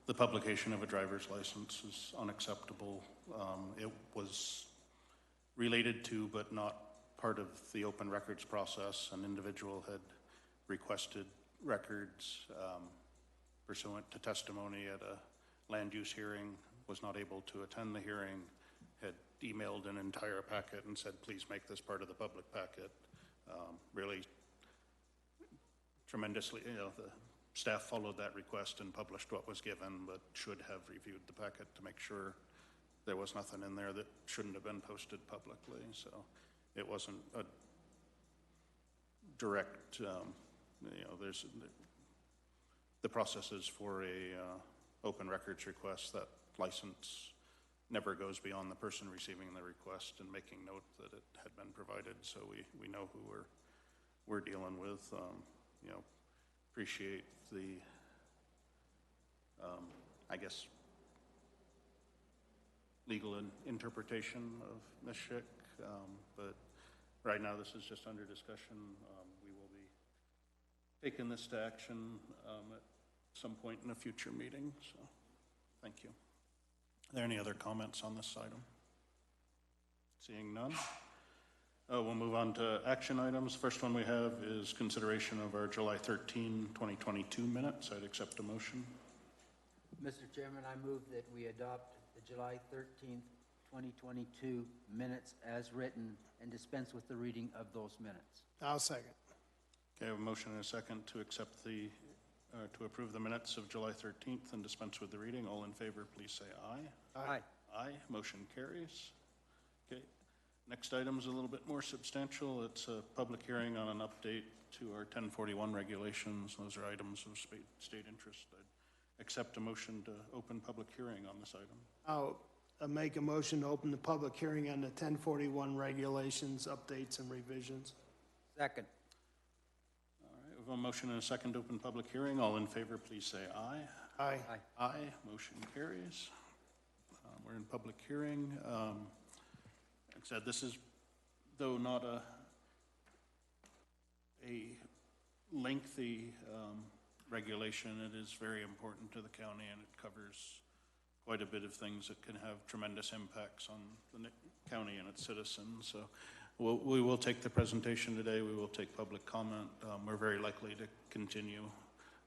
the publication of a driver's license is unacceptable. It was related to, but not part of the open records process. An individual had requested records pursuant to testimony at a land use hearing, was not able to attend the hearing, had emailed an entire packet and said, please make this part of the public packet. Really tremendously, the staff followed that request and published what was given, but should have reviewed the packet to make sure there was nothing in there that shouldn't have been posted publicly. So it wasn't a direct, there's the processes for a open records request. That license never goes beyond the person receiving the request and making note that it had been provided, so we know who we're dealing with. Appreciate the, I guess, legal interpretation of Ms. Schick, but right now this is just under discussion. We will be taking this to action at some point in a future meeting, so thank you. Are there any other comments on this item? Seeing none. We'll move on to action items. First one we have is consideration of our July 13, 2022 minutes. I'd accept a motion. Mr. Chairman, I move that we adopt the July 13th, 2022 minutes as written and dispense with the reading of those minutes. I'll second. Okay, I have a motion and a second to accept the, to approve the minutes of July 13th and dispense with the reading. All in favor, please say aye. Aye. Aye. Motion carries. Okay. Next item is a little bit more substantial. It's a public hearing on an update to our 1041 regulations. Those are items of state interest. I'd accept a motion to open public hearing on this item. I'll make a motion to open the public hearing on the 1041 regulations, updates, and revisions. Second. All right, we have a motion and a second to open public hearing. All in favor, please say aye. Aye. Aye. Aye. Motion carries. We're in public hearing. Like I said, this is, though not a lengthy regulation, it is very important to the county, and it covers quite a bit of things that can have tremendous impacts on the county and its citizens. So we will take the presentation today. We will take public comment. We're very likely to continue,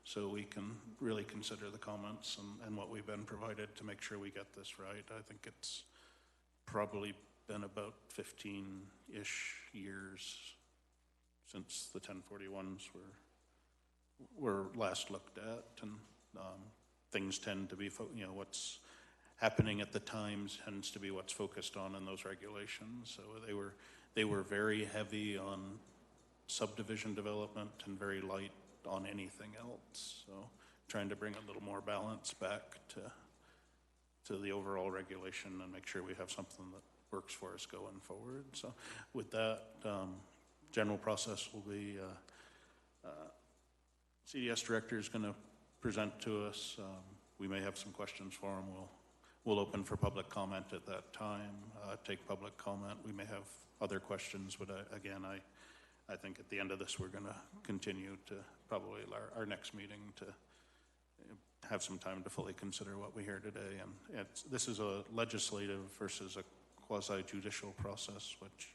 so we can really consider the comments and what we've been provided to make sure we get this right. I think it's probably been about 15-ish years since the 1041s were last looked at, and things tend to be, what's happening at the times tends to be what's focused on in those regulations. So they were very heavy on subdivision development and very light on anything else. So trying to bring a little more balance back to the overall regulation and make sure we have something that works for us going forward. So with that, general process will be CDS director is going to present to us. We may have some questions for him. We'll open for public comment at that time, take public comment. We may have other questions, but again, I think at the end of this, we're going to continue to probably our next meeting to have some time to fully consider what we hear today. And this is a legislative versus a quasi-judicial process, which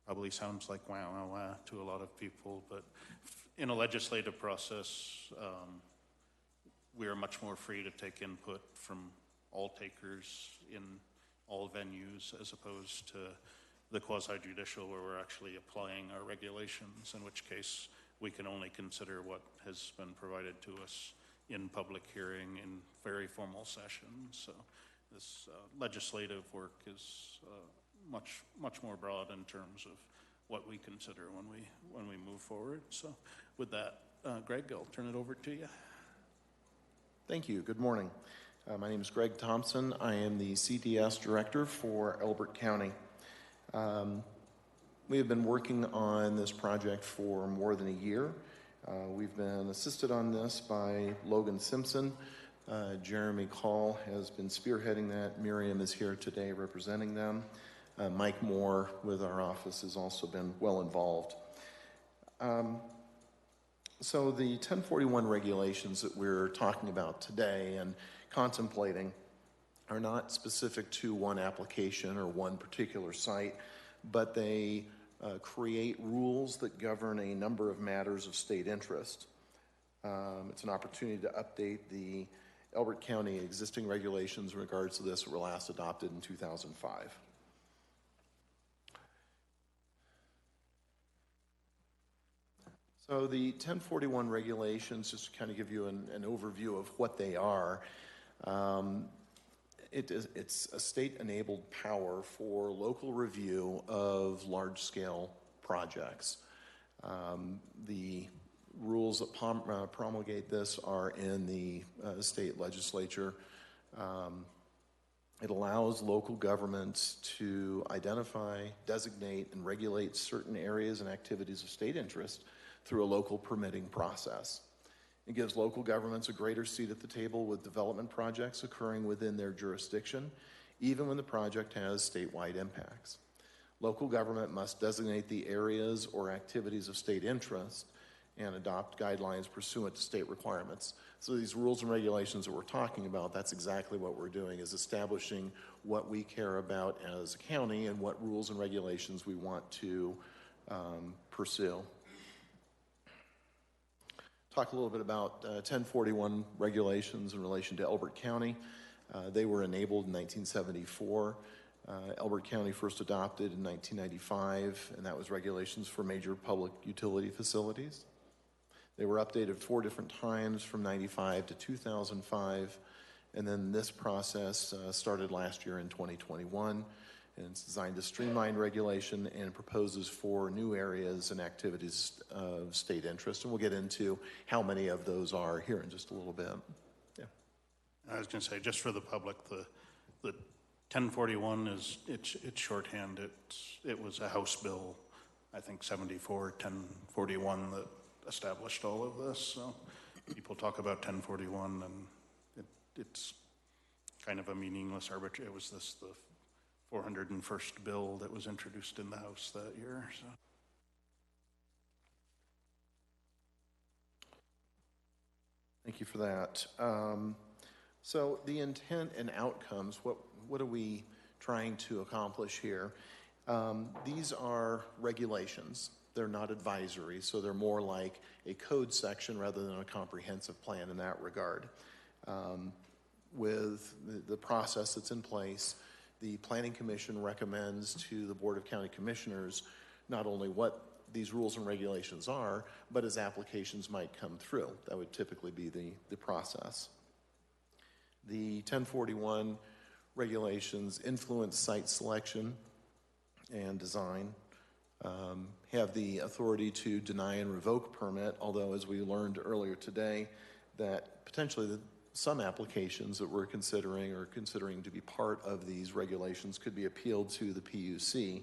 probably sounds like wow, wow, wow to a lot of people, but in a legislative process, we are much more free to take input from all takers in all venues, as opposed to the quasi-judicial where we're actually applying our regulations, in which case we can only consider what has been provided to us in public hearing in very formal sessions. So this legislative work is much more broad in terms of what we consider when we move forward. So with that, Greg, I'll turn it over to you. Thank you. Good morning. My name is Greg Thompson. I am the CDS director for Elbert County. We have been working on this project for more than a year. We've been assisted on this by Logan Simpson. Jeremy Call has been spearheading that. Miriam is here today representing them. Mike Moore with our office has also been well involved. So the 1041 regulations that we're talking about today and contemplating are not specific to one application or one particular site, but they create rules that govern a number of matters of state interest. It's an opportunity to update the Elbert County existing regulations in regards to this that were last adopted in 2005. So the 1041 regulations, just to kind of give you an overview of what they are, it's a state-enabled power for local review of large-scale projects. The rules that promulgate this are in the state legislature. It allows local governments to identify, designate, and regulate certain areas and activities of state interest through a local permitting process. It gives local governments a greater seat at the table with development projects occurring within their jurisdiction, even when the project has statewide impacts. Local government must designate the areas or activities of state interest and adopt guidelines pursuant to state requirements. So these rules and regulations that we're talking about, that's exactly what we're doing, is establishing what we care about as a county and what rules and regulations we want to pursue. Talk a little bit about 1041 regulations in relation to Elbert County. They were enabled in 1974. Elbert County first adopted in 1995, and that was regulations for major public utility facilities. They were updated 4 different times from 95 to 2005, and then this process started last year in 2021, and it's designed to streamline regulation and proposes 4 new areas and activities of state interest, and we'll get into how many of those are here in just a little bit. Yeah. I was going to say, just for the public, the 1041 is, it's shorthand. It was a House bill, I think 1041 that established all of this. So people talk about 1041 and it's kind of a meaningless arbitrary. It was the 401st bill that was introduced in the House that year. So. Thank you for that. So the intent and outcomes, what are we trying to accomplish here? These are regulations. They're not advisory, so they're more like a code section rather than a comprehensive plan in that regard. With the process that's in place, the Planning Commission recommends to the Board of County Commissioners not only what these rules and regulations are, but as applications might come through. That would typically be the process. The 1041 regulations influence site selection and design, have the authority to deny and revoke permit, although as we learned earlier today, that potentially some applications that we're considering or considering to be part of these regulations could be appealed to the PUC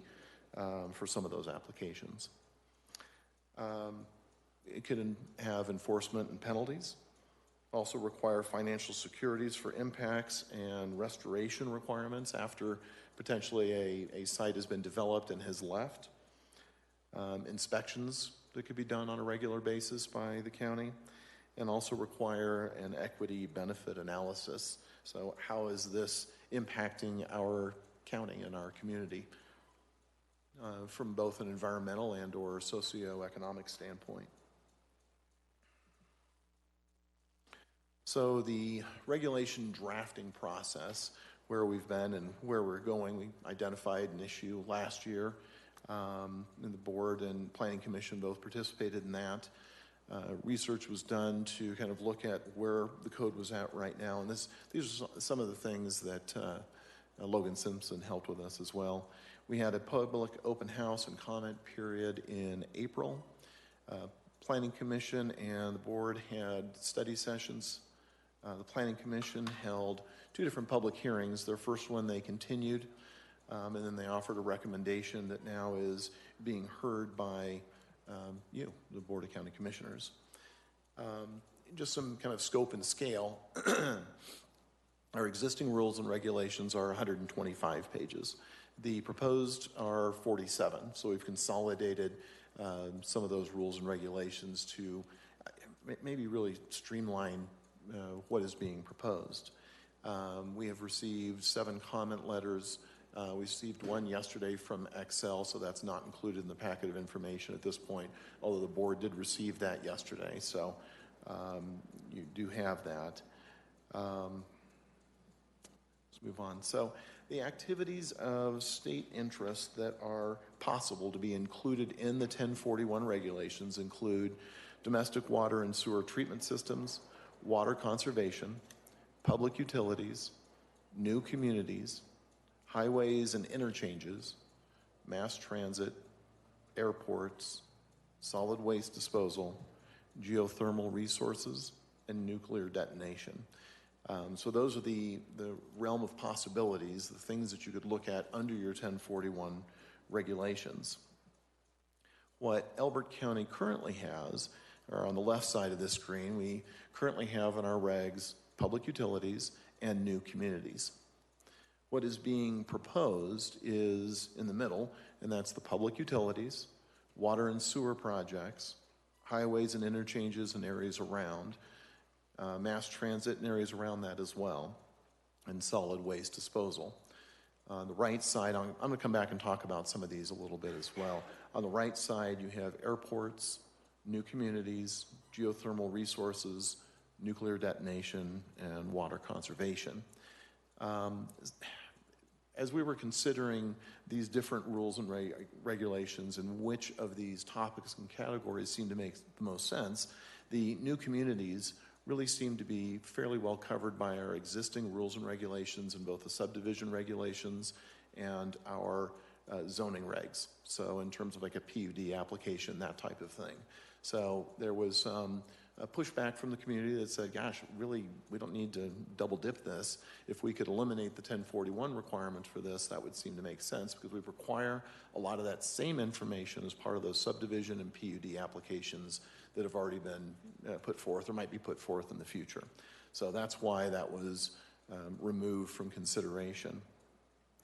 for some of those applications. It could have enforcement and penalties, also require financial securities for impacts and restoration requirements after potentially a site has been developed and has left. Inspections that could be done on a regular basis by the county, and also require an equity benefit analysis. So how is this impacting our county and our community from both an environmental and or socioeconomic standpoint? So the regulation drafting process, where we've been and where we're going, we identified an issue last year, and the board and planning commission both participated in that. Research was done to kind of look at where the code was at right now, and these are some of the things that Logan Simpson helped with us as well. We had a public open house and comment period in April. Planning Commission and the board had study sessions. The Planning Commission held 2 different public hearings. Their first one they continued, and then they offered a recommendation that now is being heard by you, the Board of County Commissioners. Just some kind of scope and scale. Our existing rules and regulations are 125 pages. The proposed are 47, so we've consolidated some of those rules and regulations to maybe really streamline what is being proposed. We have received 7 comment letters. We received 1 yesterday from Excel, so that's not included in the packet of information at this point, although the board did receive that yesterday, so you do have that. move on. So the activities of state interest that are possible to be included in the 1041 regulations include domestic water and sewer treatment systems, water conservation, public utilities, new communities, highways and interchanges, mass transit, airports, solid waste disposal, geothermal resources, and nuclear detonation. So those are the realm of possibilities, the things that you could look at under your 1041 regulations. What Elbert County currently has, or on the left side of this screen, we currently have in our regs public utilities and new communities. What is being proposed is in the middle, and that's the public utilities, water and sewer projects, highways and interchanges and areas around, mass transit and areas around that as well, and solid waste disposal. On the right side, I'm going to come back and talk about some of these a little bit as well. On the right side, you have airports, new communities, geothermal resources, nuclear detonation, and water conservation. As we were considering these different rules and regulations and which of these topics and categories seem to make the most sense, the new communities really seem to be fairly well covered by our existing rules and regulations in both the subdivision regulations and our zoning regs. So in terms of like a PUD application, that type of thing. So there was a pushback from the community that said, gosh, really, we don't need to double dip this. If we could eliminate the 1041 requirement for this, that would seem to make sense because we require a lot of that same information as part of those subdivision and PUD applications that have already been put forth or might be put forth in the future. So that's why that was removed from consideration.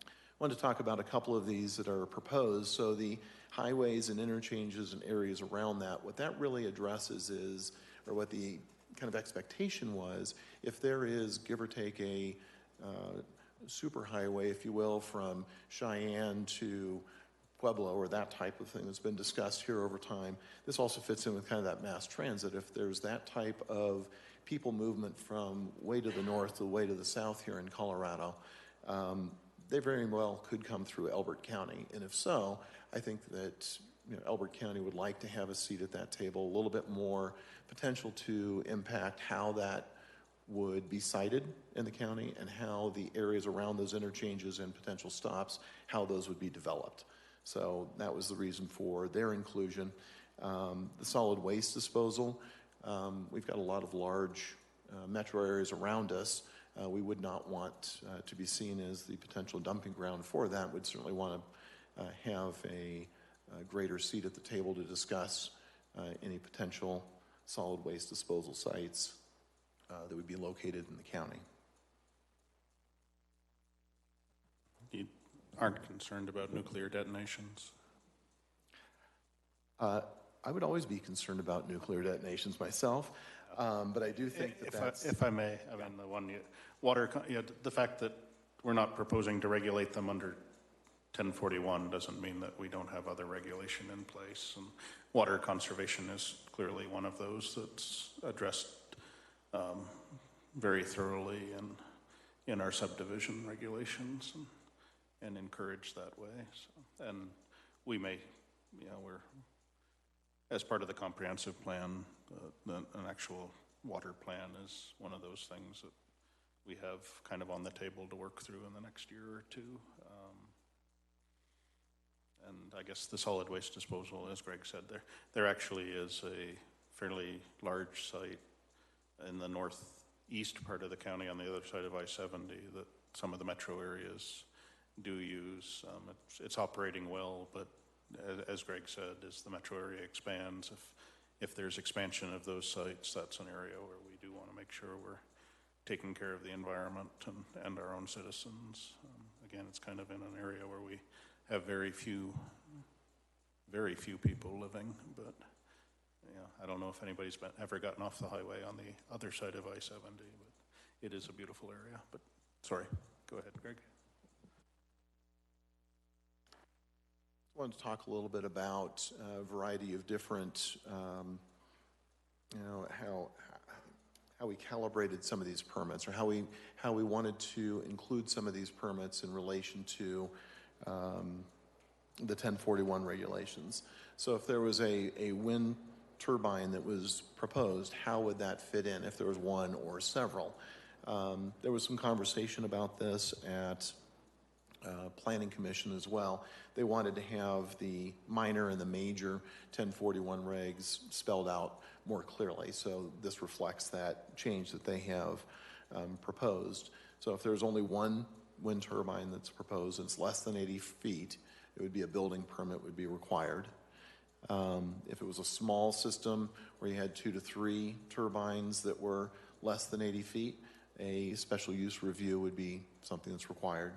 I wanted to talk about a couple of these that are proposed. So the highways and interchanges and areas around that, what that really addresses is, or what the kind of expectation was, if there is, give or take, a superhighway, if you will, from Cheyenne to Pueblo or that type of thing that's been discussed here over time. This also fits in with kind of that mass transit. If there's that type of people movement from way to the north to way to the south here in Colorado, they very well could come through Elbert County. And if so, I think that Elbert County would like to have a seat at that table, a little bit more potential to impact how that would be sited in the county and how the areas around those interchanges and potential stops, how those would be developed. So that was the reason for their inclusion. The solid waste disposal, we've got a lot of large metro areas around us. We would not want to be seen as the potential dumping ground for that. We'd certainly want to have a greater seat at the table to discuss any potential solid waste disposal sites that would be located in the county. You aren't concerned about nuclear detonations? I would always be concerned about nuclear detonations myself, but I do think that that's... If I may, I mean, the fact that we're not proposing to regulate them under 1041 doesn't mean that we don't have other regulation in place. And water conservation is clearly one of those that's addressed very thoroughly in our subdivision regulations and encouraged that way. So, and we may, we're, as part of the comprehensive plan, an actual water plan is one of those things that we have kind of on the table to work through in the next year or two. And I guess the solid waste disposal, as Greg said, there actually is a fairly large site in the northeast part of the county on the other side of I-70 that some of the metro areas do use. It's operating well, but as Greg said, as the metro area expands, if there's expansion of those sites, that's an area where we do want to make sure we're taking care of the environment and our own citizens. Again, it's kind of in an area where we have very few people living, but I don't know if anybody's ever gotten off the highway on the other side of I-70, but it is a beautiful area. But sorry, go ahead, Greg. I wanted to talk a little bit about a variety of different, we calibrated some of these permits, or how we wanted to include some of these permits in relation to the 1041 regulations. So if there was a wind turbine that was proposed, how would that fit in if there was one or several? There was some conversation about this at Planning Commission as well. They wanted to have the minor and the major 1041 regs spelled out more clearly. So this reflects that change that they have proposed. So if there's only one wind turbine that's proposed and it's less than 80 feet, it would be a building permit would be required. If it was a small system where you had 2 to 3 turbines that were less than 80 feet, a special use review would be something that's required.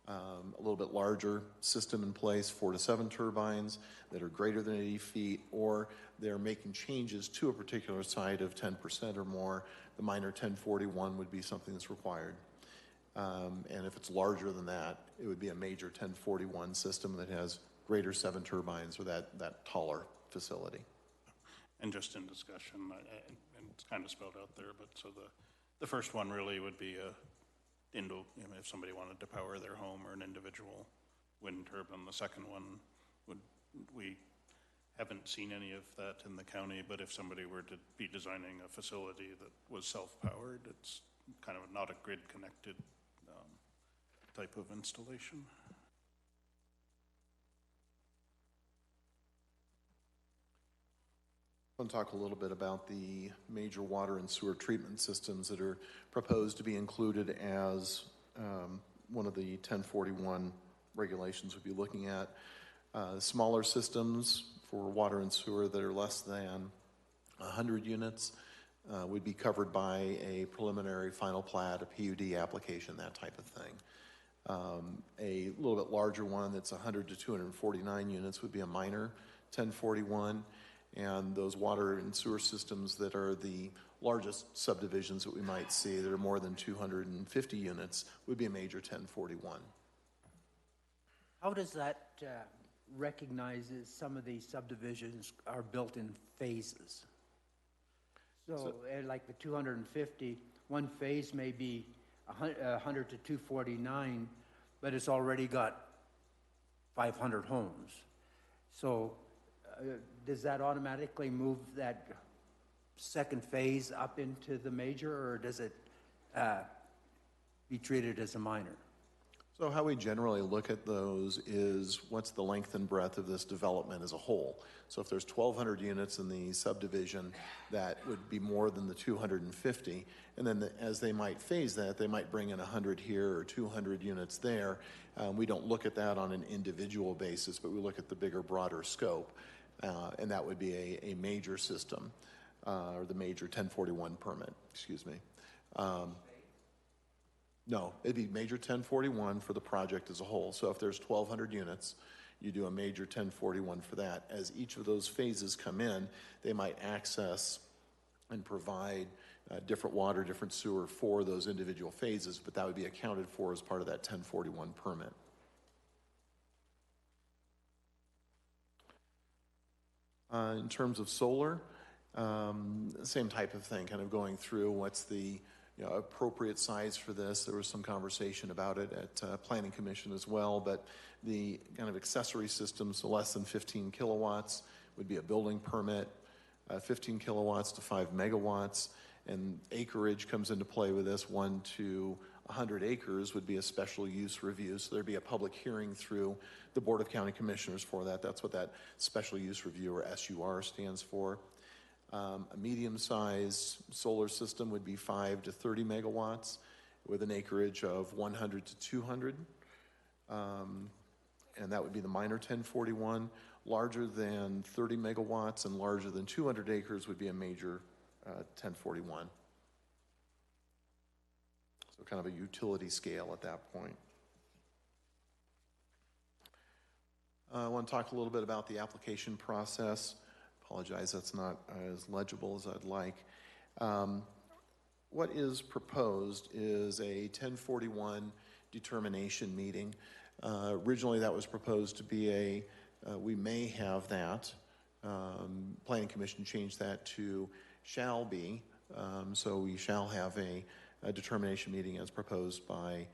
A little bit larger system in place, 4 to 7 turbines that are greater than 80 feet, or they're making changes to a particular site of 10% or more, the minor 1041 would be something that's required. And if it's larger than that, it would be a major 1041 system that has greater 7 turbines or that taller facility. And just in discussion, and it's kind of spelled out there, but so the first one really would be if somebody wanted to power their home or an individual wind turbine. The second one we haven't seen any of that in the county, but if somebody were to be designing a facility that was self-powered, it's kind of not a grid-connected type of installation. I want to talk a little bit about the major water and sewer treatment systems that are proposed to be included as one of the 1041 regulations we'd be looking at. Smaller systems for water and sewer that are less than 100 units would be covered by a preliminary final plat, a PUD application, that type of thing. A little bit larger one that's 100 to 249 units would be a minor 1041. And those water and sewer systems that are the largest subdivisions that we might see that are more than 250 units would be a major 1041. How does that recognize that some of these subdivisions are built in phases? So like the 250, one phase may be 100 to 249, but it's already got 500 homes. So does that automatically move that second phase up into the major, or does it be treated as a minor? So how we generally look at those is what's the length and breadth of this development as a whole. So if there's 1,200 units in the subdivision, that would be more than the 250. And then as they might phase that, they might bring in 100 here or 200 units there. We don't look at that on an individual basis, but we look at the bigger, broader scope. And that would be a major system, or the major 1041 permit, excuse me. No, it'd be major 1041 for the project as a whole. So if there's 1,200 units, you do a major 1041 for that. As each of those phases come in, they might access and provide different water, different sewer for those individual phases, but that would be accounted for as part of that 1041 permit. In terms of solar, same type of thing, kind of going through what's the appropriate size for this. There was some conversation about it at Planning Commission as well, but the kind of accessory systems, so less than 15 kilowatts, would be a building permit. 15 kilowatts to 5 megawatts, and acreage comes into play with this. 1 to 100 acres would be a special use review, so there'd be a public hearing through the Board of County Commissioners for that. That's what that special use review, or SUR, stands for. A medium-sized solar system would be 5 to 30 megawatts with an acreage of 100 to 200. And that would be the minor 1041. Larger than 30 megawatts and larger than 200 acres would be a major 1041. So kind of a utility scale at that point. I want to talk a little bit about the application process. Apologize, that's not as legible as I'd like. What is proposed is a 1041 determination meeting. Originally that was proposed to be we may have that. Planning Commission changed that to shall be So we shall have a determination meeting as proposed by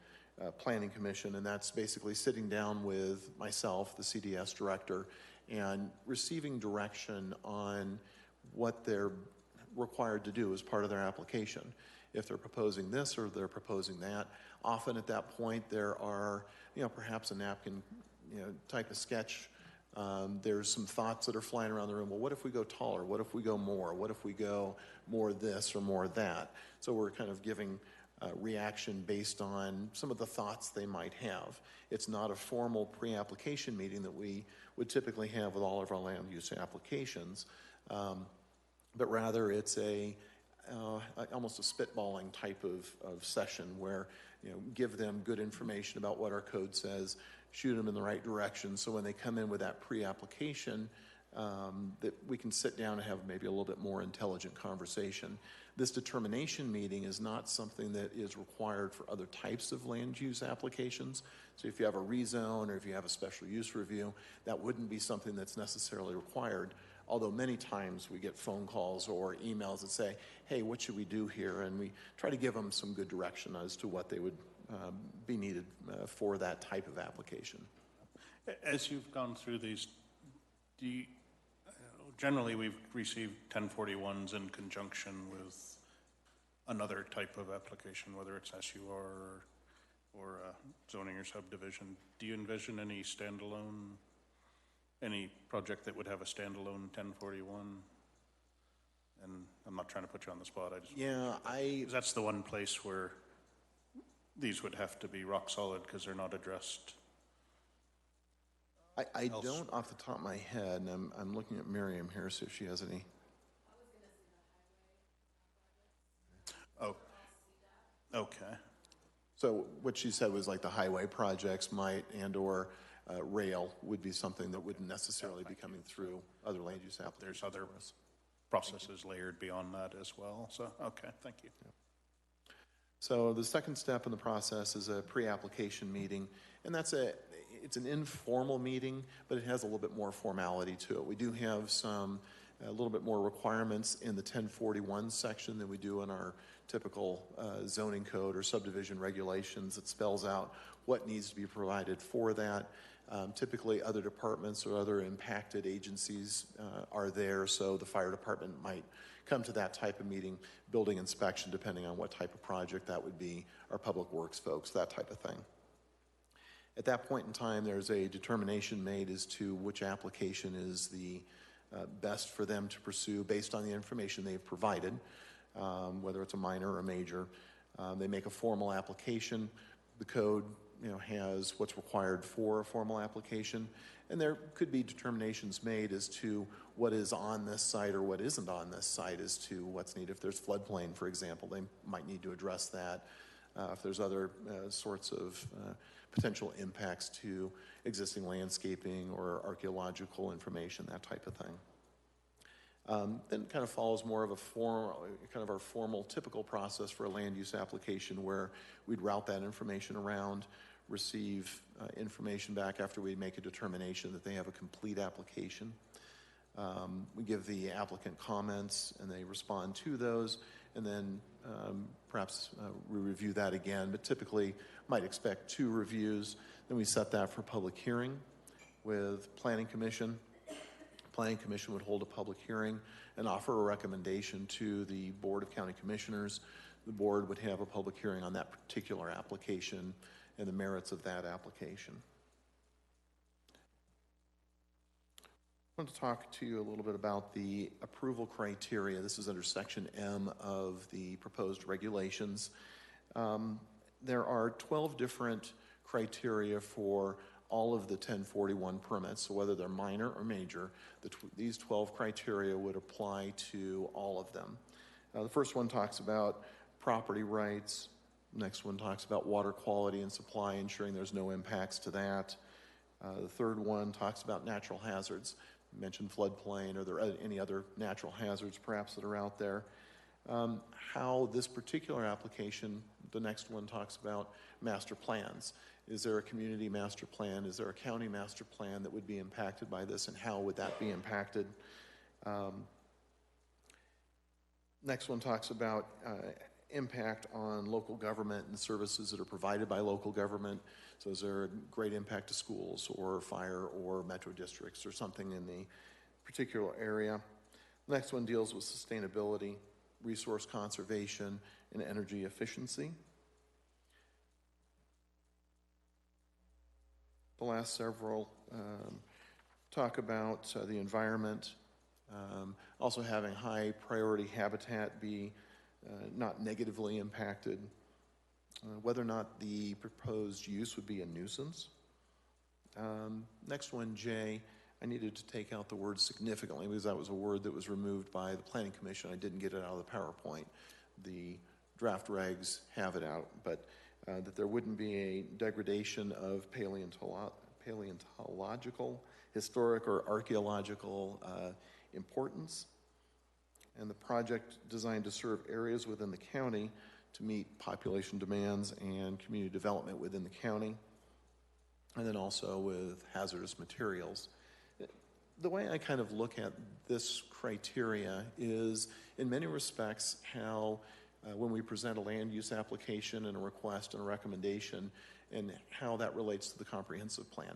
Planning Commission, and that's basically sitting down with myself, the CDS director, and receiving direction on what they're required to do as part of their application. If they're proposing this or they're proposing that, often at that point there are, perhaps a napkin, type of sketch. There's some thoughts that are flying around the room. Well, what if we go taller? What if we go more? What if we go more this or more that? So we're kind of giving reaction based on some of the thoughts they might have. It's not a formal pre-application meeting that we would typically have with all of our land use applications, but rather it's almost a spitballing type of session where, give them good information about what our code says, shoot them in the right direction, so when they come in with that pre-application, that we can sit down and have maybe a little bit more intelligent conversation. This determination meeting is not something that is required for other types of land use applications. So if you have a rezone or if you have a special use review, that wouldn't be something that's necessarily required. Although many times we get phone calls or emails that say, hey, what should we do here? And we try to give them some good direction as to what they would be needed for that type of application. As you've gone through these, generally we've received 1041s in conjunction with another type of application, whether it's SUR or zoning or subdivision. Do you envision any standalone, any project that would have a standalone 1041? And I'm not trying to put you on the spot. That's the one place where these would have to be rock solid because they're not addressed. I don't off the top of my head, and I'm looking at Miriam here, see if she has any. Oh, okay. So what she said was like the highway projects might or rail would be something that wouldn't necessarily be coming through other land use applications. There's other processes layered beyond that as well. So, okay, thank you. Yeah. So the second step in the process is a pre-application meeting, and it's an informal meeting, but it has a little bit more formality to it. We do have a little bit more requirements in the 1041 section than we do in our typical zoning code or subdivision regulations that spells out what needs to be provided for that. Typically other departments or other impacted agencies are there, so the fire department might come to that type of meeting, building inspection, depending on what type of project that would be, our public works folks, that type of thing. At that point in time, there's a determination made as to which application is the best for them to pursue based on the information they've provided, whether it's a minor or a major. They make a formal application. The code has what's required for a formal application, and there could be determinations made as to what is on this site or what isn't on this site as to what's needed. If there's floodplain, for example, they might need to address that. If there's other sorts of potential impacts to existing landscaping or archaeological information, that type of thing. Then kind of follows more of our formal typical process for a land use application where we'd route that information around, receive information back after we make a determination that they have a complete application. We give the applicant comments and they respond to those, and then perhaps we review that again, but typically might expect 2 reviews. Then we set that for public hearing with Planning Commission. Planning Commission would hold a public hearing and offer a recommendation to the Board of County Commissioners. The board would have a public hearing on that particular application and the merits of that application. I want to talk to you a little bit about the approval criteria. This is under Section M of the proposed regulations. There are 12 different criteria for all of the 1041 permits, so whether they're minor or major, these 12 criteria would apply to all of them. The first one talks about property rights. Next one talks about water quality and supply, ensuring there's no impacts to that. The third one talks about natural hazards. You mentioned floodplain. Are there any other natural hazards perhaps that are out there? How this particular application, the next one talks about master plans. Is there a community master plan? Is there a county master plan that would be impacted by this, and how would that be impacted? Next one talks about impact on local government and services that are provided by local government. So is there a great impact to schools or fire or metro districts or something in the particular area? Next one deals with sustainability, resource conservation, and energy efficiency. The last several talk about the environment, also having high priority habitat be not negatively impacted, whether or not the proposed use would be a nuisance. Next one, J, I needed to take out the word significantly because that was a word that was removed by the Planning Commission. I didn't get it out of the PowerPoint. The draft regs have it out, but that there wouldn't be a degradation of paleontological, historic, or archaeological importance. And the project designed to serve areas within the county to meet population demands and community development within the county, and then also with hazardous materials. The way I kind of look at this criteria is, in many respects, how when we present a land use application and a request and a recommendation, and how that relates to the comprehensive plan.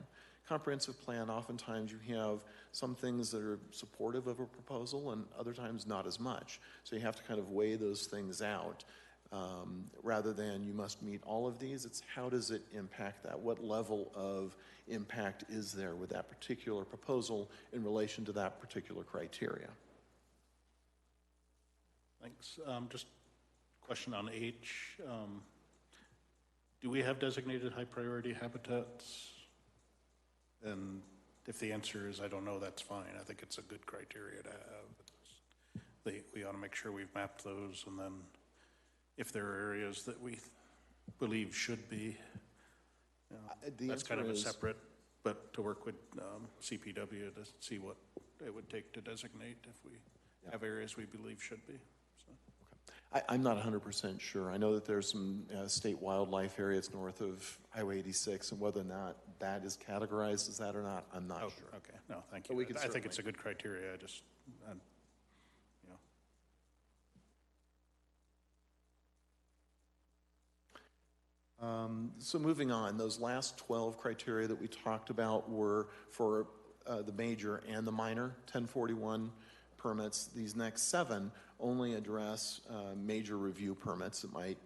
Comprehensive plan, oftentimes you have some things that are supportive of a proposal and other times not as much. So you have to kind of weigh those things out. Rather than you must meet all of these, it's how does it impact that? What level of impact is there with that particular proposal in relation to that particular criteria? Thanks. Just a question on H. Do we have designated high priority habitats? And if the answer is I don't know, that's fine. I think it's a good criteria to have. We ought to make sure we've mapped those, and then if there are areas that we believe should be, that's kind of a separate, but to work with CPW to see what it would take to designate if we have areas we believe should be. So. I'm not 100% sure. I know that there's some state wildlife areas north of Highway 86, and whether or not that is categorized as that or not, I'm not sure. Okay, no, thank you. I think it's a good criteria. So moving on, those last 12 criteria that we talked about were for the major and the minor 1041 permits. These next 7 only address major review permits that might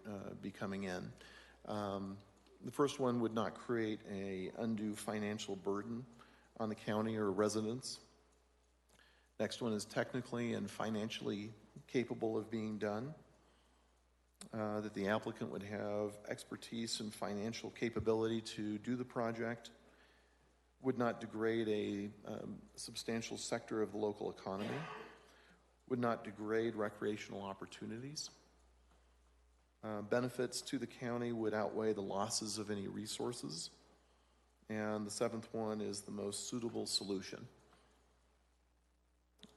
be coming in. The first one would not create an undue financial burden on the county or residents. Next one is technically and financially capable of being done. That the applicant would have expertise and financial capability to do the project, would not degrade a substantial sector of the local economy, would not degrade recreational opportunities. Benefits to the county would outweigh the losses of any resources. And the 7th one is the most suitable solution.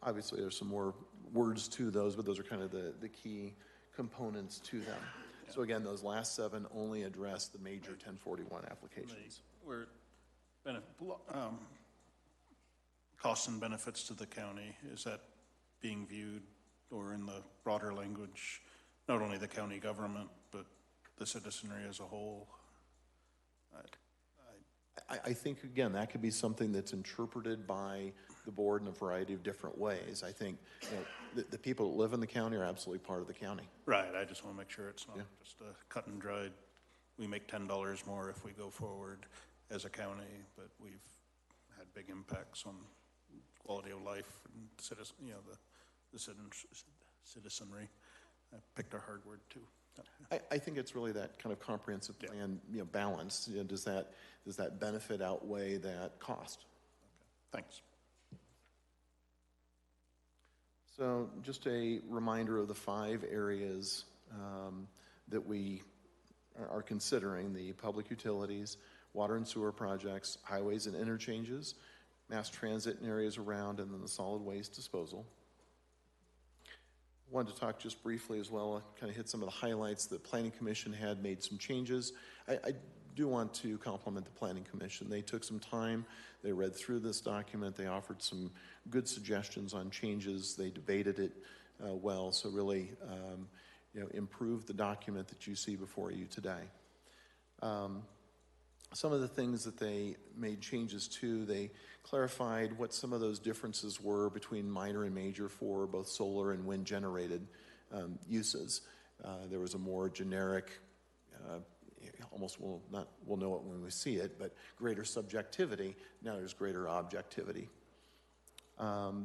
Obviously, there's some more words to those, but those are kind of the key components to them. Yeah. So again, those last 7 only address the major 1041 applications. Where costs and benefits to the county, is that being viewed, or in the broader language, not only the county government, but the citizenry as a whole? I think, again, that could be something that's interpreted by the board in a variety of different ways. I think the people that live in the county are absolutely part of the county. Right. I just want to make sure it's not just a cut and dried, we make $10 more if we go forward as a county, but we've had big impacts on quality of life and the citizenry. I picked a hard word too. I think it's really that kind of comprehensive plan, balance. Does that benefit outweigh that cost? Okay. Thanks. So just a reminder of the 5 areas that we are considering: the public utilities, water and sewer projects, highways and interchanges, mass transit and areas around, and then the solid waste disposal. Wanted to talk just briefly as well, kind of hit some of the highlights. The Planning Commission had made some changes. I do want to compliment the Planning Commission. They took some time, they read through this document, they offered some good suggestions on changes, they debated it, well. So really, improve the document that you see before you today. Some of the things that they made changes to, they clarified what some of those differences were between minor and major for both solar and wind generated uses. There was a more generic, almost we'll know it when we see it, but greater subjectivity. Now there's greater objectivity.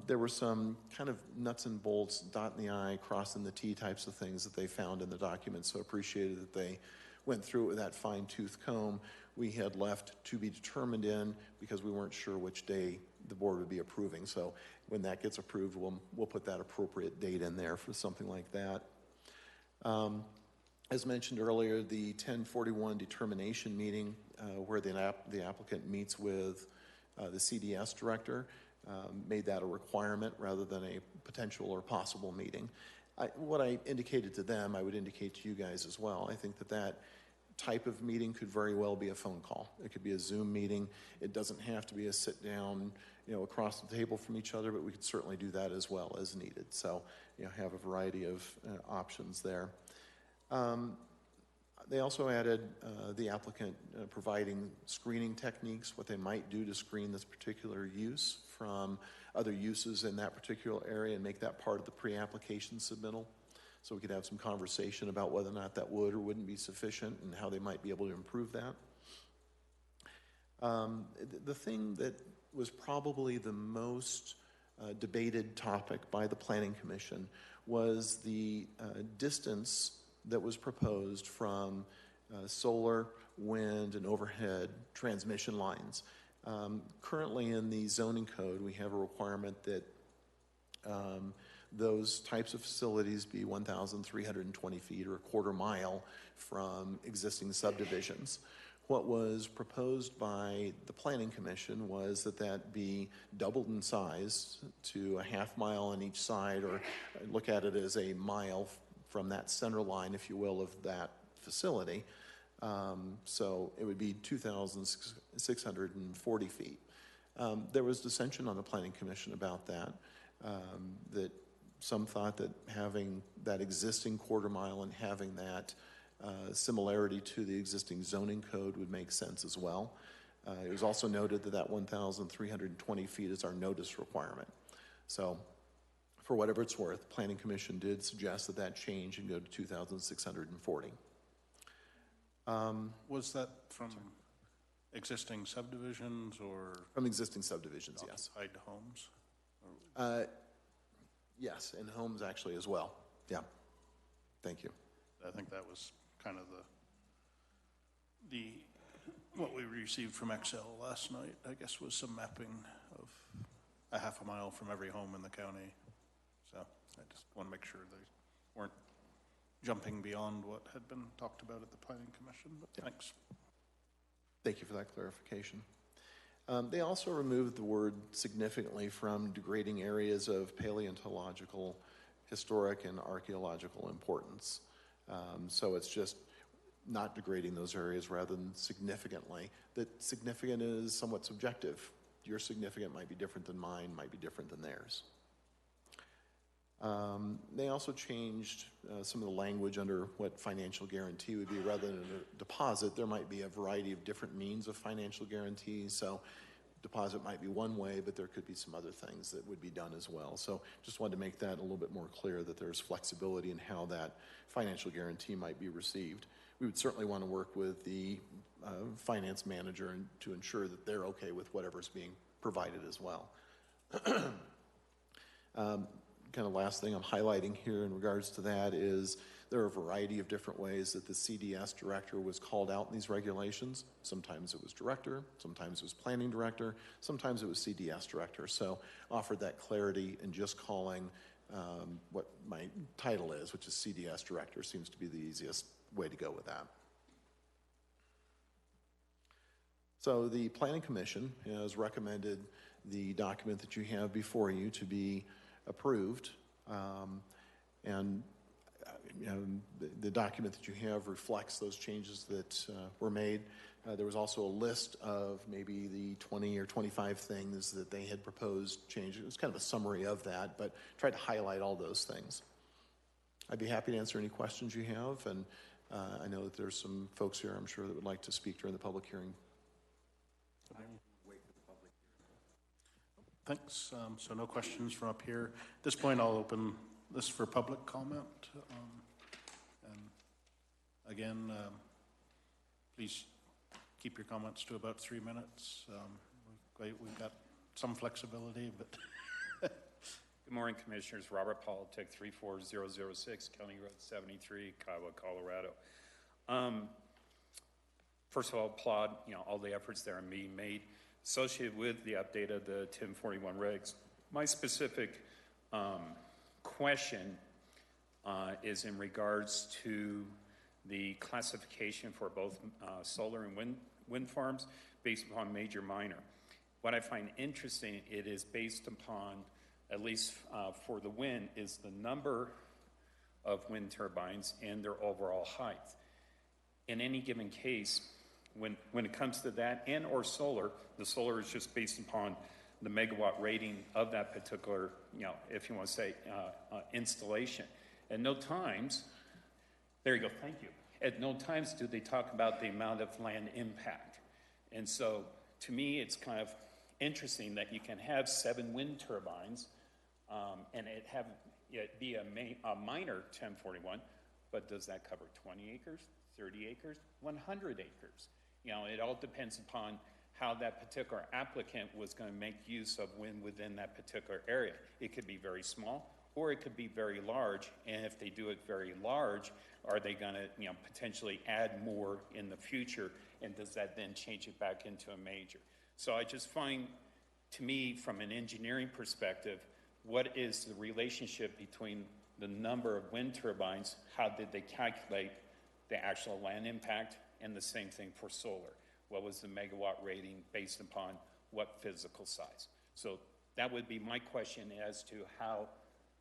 There were some kind of nuts and bolts, dotting the I, crossing the T types of things that they found in the document, so appreciated that they went through it with that fine-tooth comb. We had left to be determined in because we weren't sure which day the board would be approving. So when that gets approved, we'll put that appropriate date in there for something like that. As mentioned earlier, the 1041 determination meeting where the applicant meets with the CDS director made that a requirement rather than a potential or possible meeting. What I indicated to them, I would indicate to you guys as well. I think that type of meeting could very well be a phone call. It could be a Zoom meeting. It doesn't have to be a sit down, across the table from each other, but we could certainly do that as well as needed. So, have a variety of options there. They also added the applicant providing screening techniques, what they might do to screen this particular use from other uses in that particular area and make that part of the pre-application submittal. So we could have some conversation about whether or not that would or wouldn't be sufficient and how they might be able to improve that. The thing that was probably the most debated topic by the Planning Commission was the distance that was proposed from solar, wind, and overhead transmission lines. Currently in the zoning code, we have a requirement that those types of facilities be 1,320 feet or a quarter mile from existing subdivisions. What was proposed by the Planning Commission was that be doubled in size to a half mile on each side, or look at it as a mile from that center line, if you will, of that facility. So it would be 2,640 feet. There was dissension on the Planning Commission about that, that some thought that having that existing quarter mile and having that similarity to the existing zoning code would make sense as well. It was also noted that 1,320 feet is our notice requirement. So for whatever it's worth, Planning Commission did suggest that change and go to 2,640. Was that from existing subdivisions or? From existing subdivisions, yes. Occupied homes? Yes, and homes actually as well. Yeah. Thank you. I think that was kind of what we received from Excel last night, I guess, was some mapping of a half a mile from every home in the county. So I just want to make sure they weren't jumping beyond what had been talked about at the Planning Commission, but yeah. Thanks. Thank you for that clarification. They also removed the word significantly from degrading areas of paleontological, historic, and archaeological importance. So it's just not degrading those areas rather than significantly. That significant is somewhat subjective. Your significant might be different than mine, might be different than theirs. They also changed some of the language under what financial guarantee would be. Rather than a deposit, there might be a variety of different means of financial guarantees. So deposit might be one way, but there could be some other things that would be done as well. So just wanted to make that a little bit more clear that there's flexibility in how that financial guarantee might be received. We would certainly want to work with the finance manager to ensure that they're okay with whatever's being provided as well. Kind of last thing I'm highlighting here in regards to that is there are a variety of different ways that the CDS director was called out in these regulations. Sometimes it was director, sometimes it was planning director, sometimes it was CDS director. So offered that clarity in just calling what my title is, which is CDS director, seems to be the easiest way to go with that. So the Planning Commission has recommended the document that you have before you to be approved. And and the document that you have reflects those changes that were made. There was also a list of maybe the 20 or 25 things that they had proposed changes. It was kind of a summary of that, but tried to highlight all those things. I'd be happy to answer any questions you have, and I know that there's some folks here, I'm sure, that would like to speak during the public hearing. Thanks. So no questions from up here. At this point, I'll open this for public comment. And again, please keep your comments to about 3 minutes. We've got some flexibility, but Good morning, Commissioners. Robert Politic, 34006, County Road 73, Kiowa, Colorado. First of all, applaud all the efforts that are being made associated with the update of the 1041 regs. My specific question is in regards to the classification for both solar and wind farms based upon major minor. What I find interesting, it is based upon, at least for the wind, is the number of wind turbines and their overall height. In any given case, when it comes to that and or solar, the solar is just based upon the megawatt rating of that particular, if you want to say, installation. At no times, there you go, thank you. At no times do they talk about the amount of land impact. And so, to me, it's kind of interesting that you can have 7 wind turbines and it be a minor 1041, but does that cover 20 acres, 30 acres, 100 acres? It all depends upon how that particular applicant was going to make use of wind within that particular area. It could be very small, or it could be very large, and if they do it very large, are they going to potentially add more in the future, and does that then change it back into a major? So I just find, to me, from an engineering perspective, what is the relationship between the number of wind turbines, how did they calculate the actual land impact, and the same thing for solar? What was the megawatt rating based upon what physical size? So that would be my question as to how,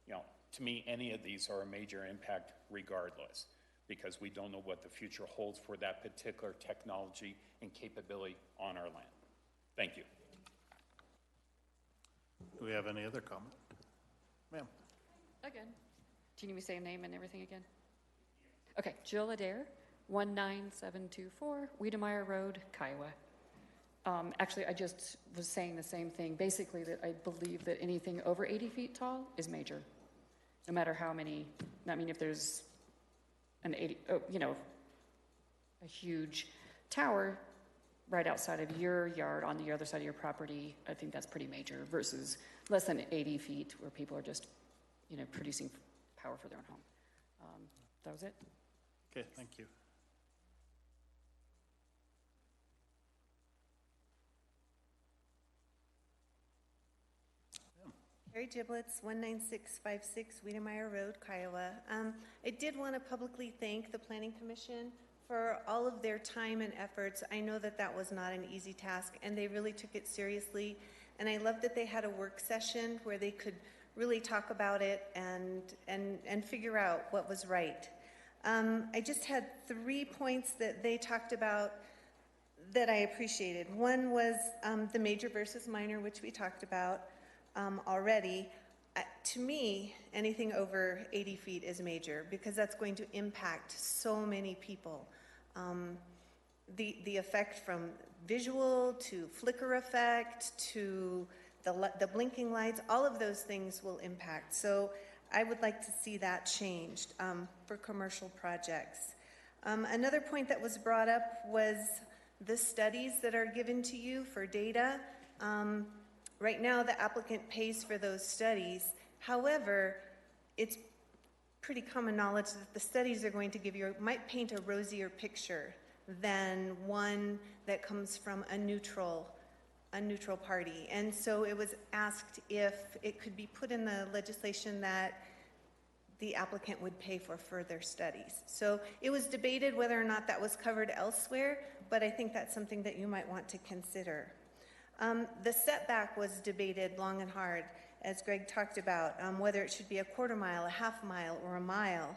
to me, any of these are a major impact regardless, because we don't know what the future holds for that particular technology and capability on our land. Thank you. do we have any other comment? Ma'am. Again. Do you need me to say your name and everything again? Okay, Jill Adair, 19724, Wiedemeyer Road, Kiowa. Actually, I just was saying the same thing. Basically, that I believe that anything over 80 feet tall is major. No matter how many, if there's an 80, a huge tower right outside of your yard on the other side of your property, I think that's pretty major versus less than 80 feet where people are just, producing power for their own home. That was it. Okay, thank you. Carrie Giblets, 19656 Wiedemeyer Road, Kiowa. I did want to publicly thank the Planning Commission for all of their time and efforts. I know that that was not an easy task, and they really took it seriously. And I love that they had a work session where they could really talk about it and figure out what was right. I just had 3 points that they talked about that I appreciated. One was the major versus minor, which we talked about already. To me, anything over 80 feet is major because that's going to impact so many people. The effect from visual to flicker effect to the blinking lights, all of those things will impact. So I would like to see that changed for commercial projects. Another point that was brought up was the studies that are given to you for data. Right now, the applicant pays for those studies. However, it's pretty common knowledge that the studies are going to give you, might paint a rosier picture than one that comes from a neutral party. And so it was asked if it could be put in the legislation that the applicant would pay for further studies. So it was debated whether or not that was covered elsewhere, but I think that's something that you might want to consider. The setback was debated long and hard, as Greg talked about, whether it should be a quarter mile, a half mile, or a mile.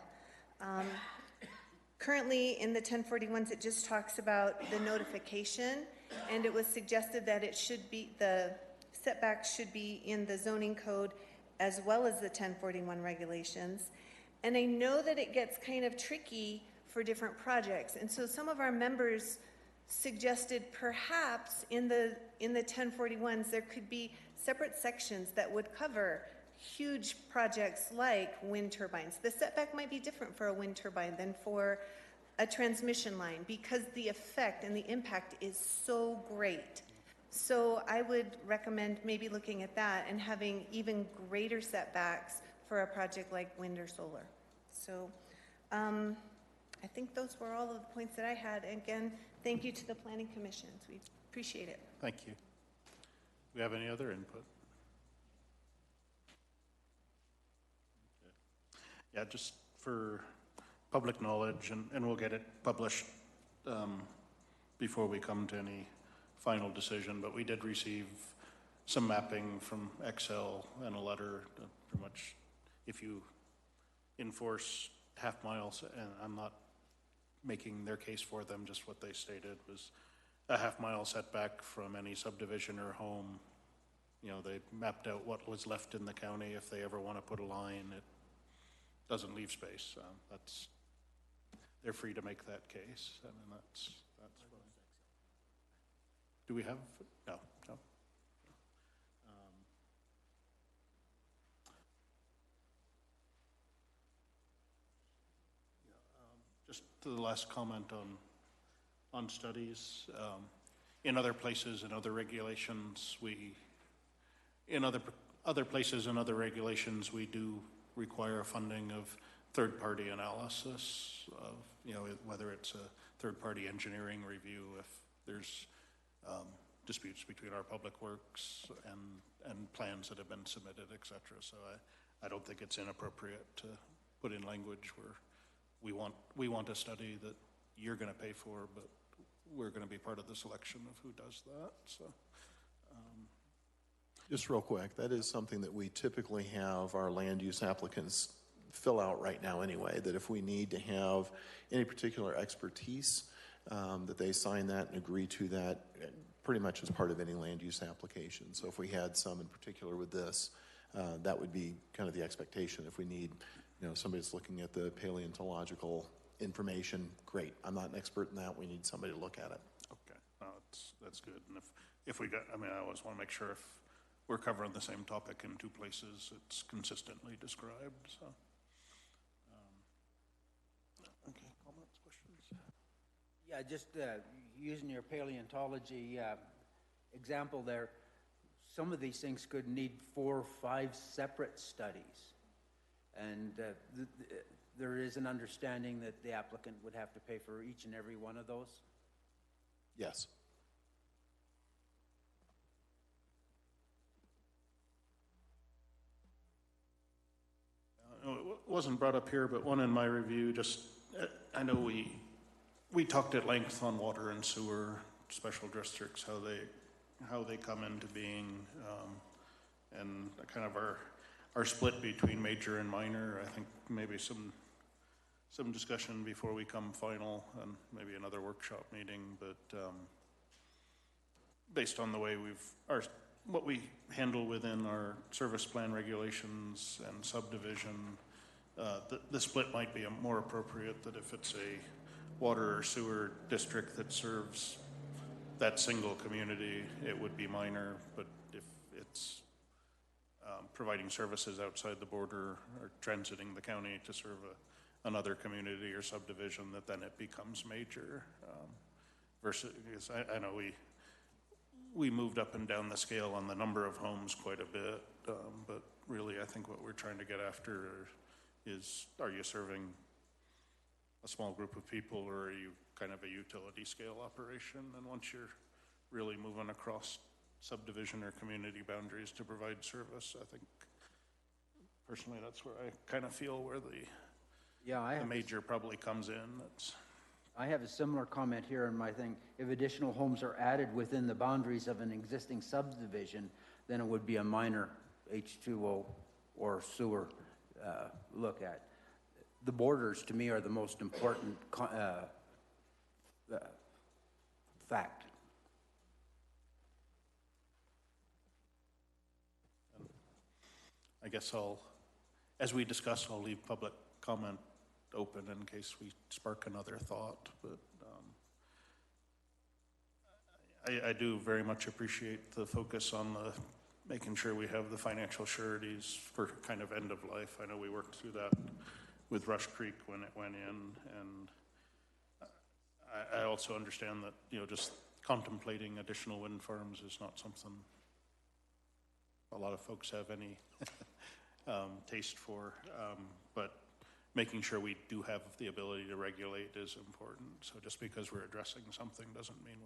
Currently, in the 1041s, it just talks about the notification, and it was suggested that it should be, the setbacks should be in the zoning code as well as the 1041 regulations. And I know that it gets kind of tricky for different projects, and so some of our members suggested perhaps in the 1041s, there could be separate sections that would cover huge projects like wind turbines. The setback might be different for a wind turbine than for a transmission line because the effect and the impact is so great. So I would recommend maybe looking at that and having even greater setbacks for a project like wind or solar. So I think those were all of the points that I had. Again, thank you to the Planning Commissions. We appreciate it. Thank you. Do we have any other input? Yeah, just for public knowledge, and we'll get it published before we come to any final decision, but we did receive some mapping from Excel and a letter that pretty much, if you enforce half miles, and I'm not making their case for them, just what they stated was a half-mile setback from any subdivision or home. You know, they mapped out what was left in the county if they ever want to put a line. It doesn't leave space. They're free to make that case. I mean, that's fine. Do we have? No. Just to the last comment on studies. In other places and other regulations, we do require funding of third-party analysis of, you know, whether it's a third-party engineering review if there's disputes between our public works and plans that have been submitted, et cetera. So I don't think it's inappropriate to put in language where we want a study that you're going to pay for, but we're going to be part of the selection of who does that. So. Just real quick, that is something that we typically have our land use applicants fill out right now anyway, that if we need to have any particular expertise, that they sign that and agree to that pretty much as part of any land use application. So if we had some in particular with this, that would be kind of the expectation. If we need, you know, somebody that's looking at the paleontological information, great. I'm not an expert in that. We need somebody to look at it. Okay, no, that's good. And if we got, I mean, I always want to make sure if we're covering the same topic in two places, it's consistently described, so. Okay, comments, questions? Yeah, just using your paleontology example there, some of these things could need 4 or 5 separate studies. And there is an understanding that the applicant would have to pay for each and every one of those? Yes. It wasn't brought up here, but one in my review, just, I know we talked at length on water and sewer special districts, how they come into being, and kind of our split between major and minor. I think maybe some discussion before we come final, and maybe another workshop meeting, but based on the way what we handle within our service plan regulations and subdivision, the split might be more appropriate, that if it's a water or sewer district that serves that single community, it would be minor, but if it's providing services outside the border or transiting the county to serve another community or subdivision, that then it becomes major. Versus, because I know we moved up and down the scale on the number of homes quite a bit, but really I think what we're trying to get after is, are you serving a small group of people, or are you kind of a utility scale operation? And once you're really moving across subdivision or community boundaries to provide service, I think personally that's where I kind of feel where the major probably comes in. I have a similar comment here in my thing. If additional homes are added within the boundaries of an existing subdivision, then it would be a minor H2O or sewer look at. the borders, to me, are the most important fact. I guess as we discuss, I'll leave public comment open in case we spark another thought, but I do very much appreciate the focus on making sure we have the financial sureties for kind of end of life. I know we worked through that with Rush Creek when it went in, and I also understand that, just contemplating additional wind farms is not something a lot of folks have any taste for, but making sure we do have the ability to regulate is important. So just because we're addressing something doesn't mean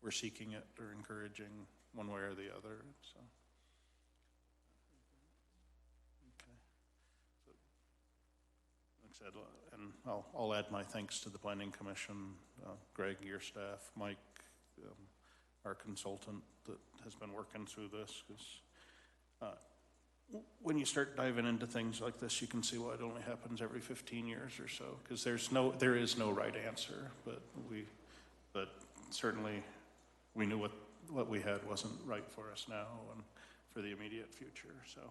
we're seeking it or encouraging one way or the other. So, okay. So, like I said, and I'll add my thanks to the Planning Commission, Greg, your staff, Mike, our consultant that has been working through this, because when you start diving into things like this, you can see why it only happens every 15 years or so, because there is no right answer, but certainly we knew what we had wasn't right for us now and for the immediate future. So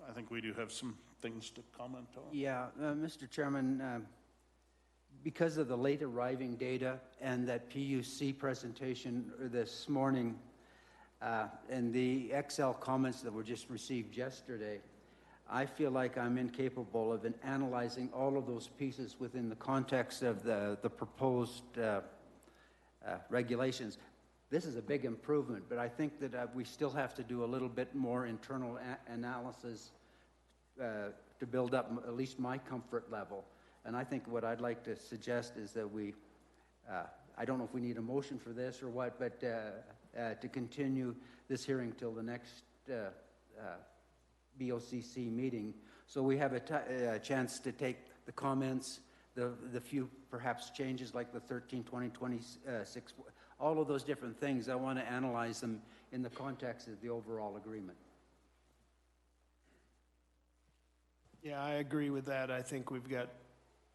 I think we do have some things to comment on. Yeah, Mr. Chairman, because of the late arriving data and that PUC presentation this morning, and the Excel comments that were just received yesterday, I feel like I'm incapable of analyzing all of those pieces within the context of the proposed regulations. This is a big improvement, but I think that we still have to do a little bit more internal analysis to build up at least my comfort level. And I think what I'd like to suggest is that we, I don't know if we need a motion for this or what, but to continue this hearing till the next BOCC meeting, so we have a chance to take the comments, the few perhaps changes like the 13, 20, 26, all of those different things. I want to analyze them in the context of the overall agreement. Yeah, I agree with that. I think we've got,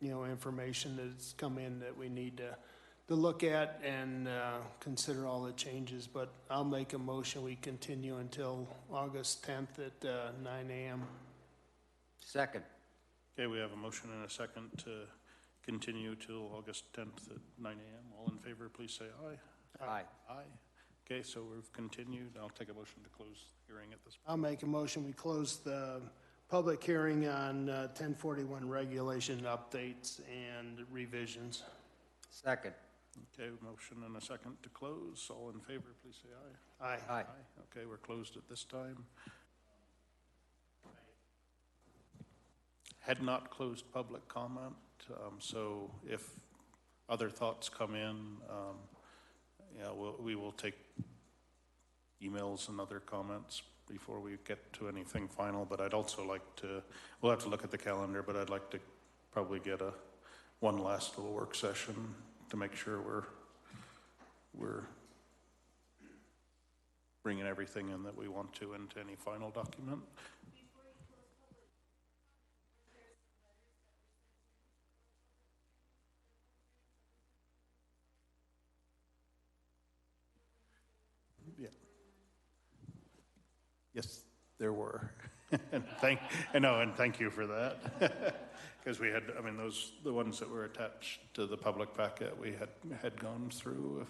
information that's come in that we need to look at and consider all the changes, but I'll make a motion we continue until August 10th at 9 a.m. Second. Okay, we have a motion and a second to continue till August 10th at 9 a.m. All in favor, please say aye. Aye. Aye. Okay, so we've continued. I'll take a motion to close the hearing at this point. I'll make a motion we close the public hearing on 1041 regulation updates and revisions. Second. Okay, motion and a second to close. All in favor, please say aye. Aye. Aye. Okay, we're closed at this time. Had not closed public comment, so if other thoughts come in, we will take emails and other comments before we get to anything final. But I'd also like to, we'll have to look at the calendar, but I'd like to probably get one last little work session to make sure we're bringing everything in that we want to into any final document. Yeah. Yes, there were. and thank you for that. Because we had, the ones that were attached to the public packet, we had gone through.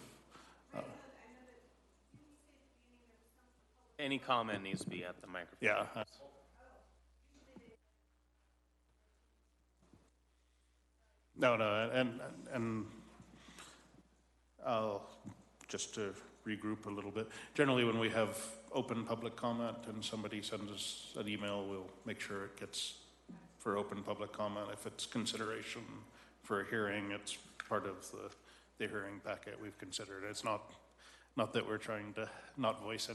Any comment needs to be at the microphone. Yeah. No, and just to regroup a little bit. Generally, when we have open public comment and somebody sends us an email, we'll make sure it gets for open public comment. If it's consideration for a hearing, it's part of the hearing packet we've considered. It's not that we're trying to not voice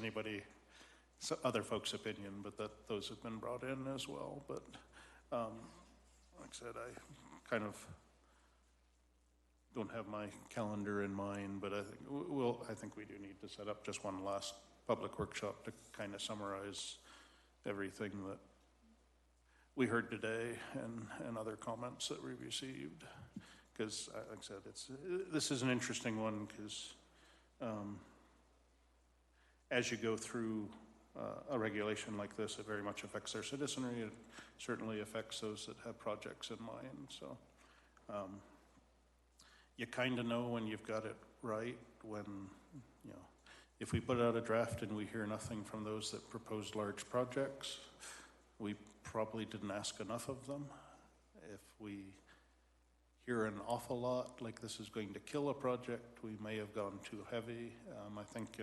other folks' opinion, but that those have been brought in as well. But like I said, I kind of don't have my calendar in mind, but I think we do need to set up just one last public workshop to kind of summarize everything that we heard today and other comments that we received. Because, like I said, this is an interesting one because as you go through a regulation like this, it very much affects their citizenry. It certainly affects those that have projects in mind. So you kind of know when you've got it right when, you know, if we put out a draft and we hear nothing from those that proposed large projects, we probably didn't ask enough of them. If we hear an awful lot, like this is going to kill a project, we may have gone too heavy. I think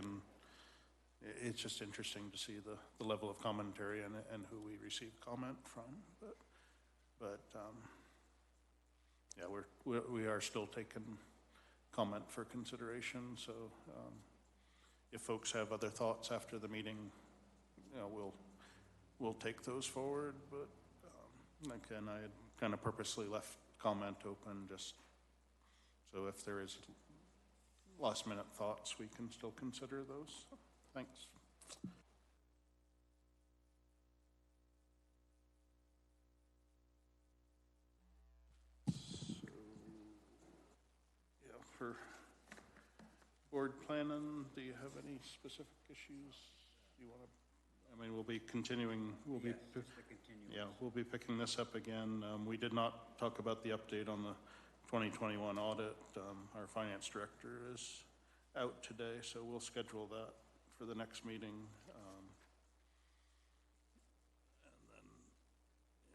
it's just interesting to see the level of commentary and who we receive comment from. But yeah, we are still taking comment for consideration. So if folks have other thoughts after the meeting, you know, we'll take those forward. But again, I had kind of purposely left comment open just so if there is last minute thoughts, we can still consider those. Thanks. So, yeah, for board planning, do you have any specific issues you want to? I mean, we'll be continuing. We'll be picking this up again. We did not talk about the update on the 2021 audit. Our finance director is out today, so we'll schedule that for the next meeting. And then,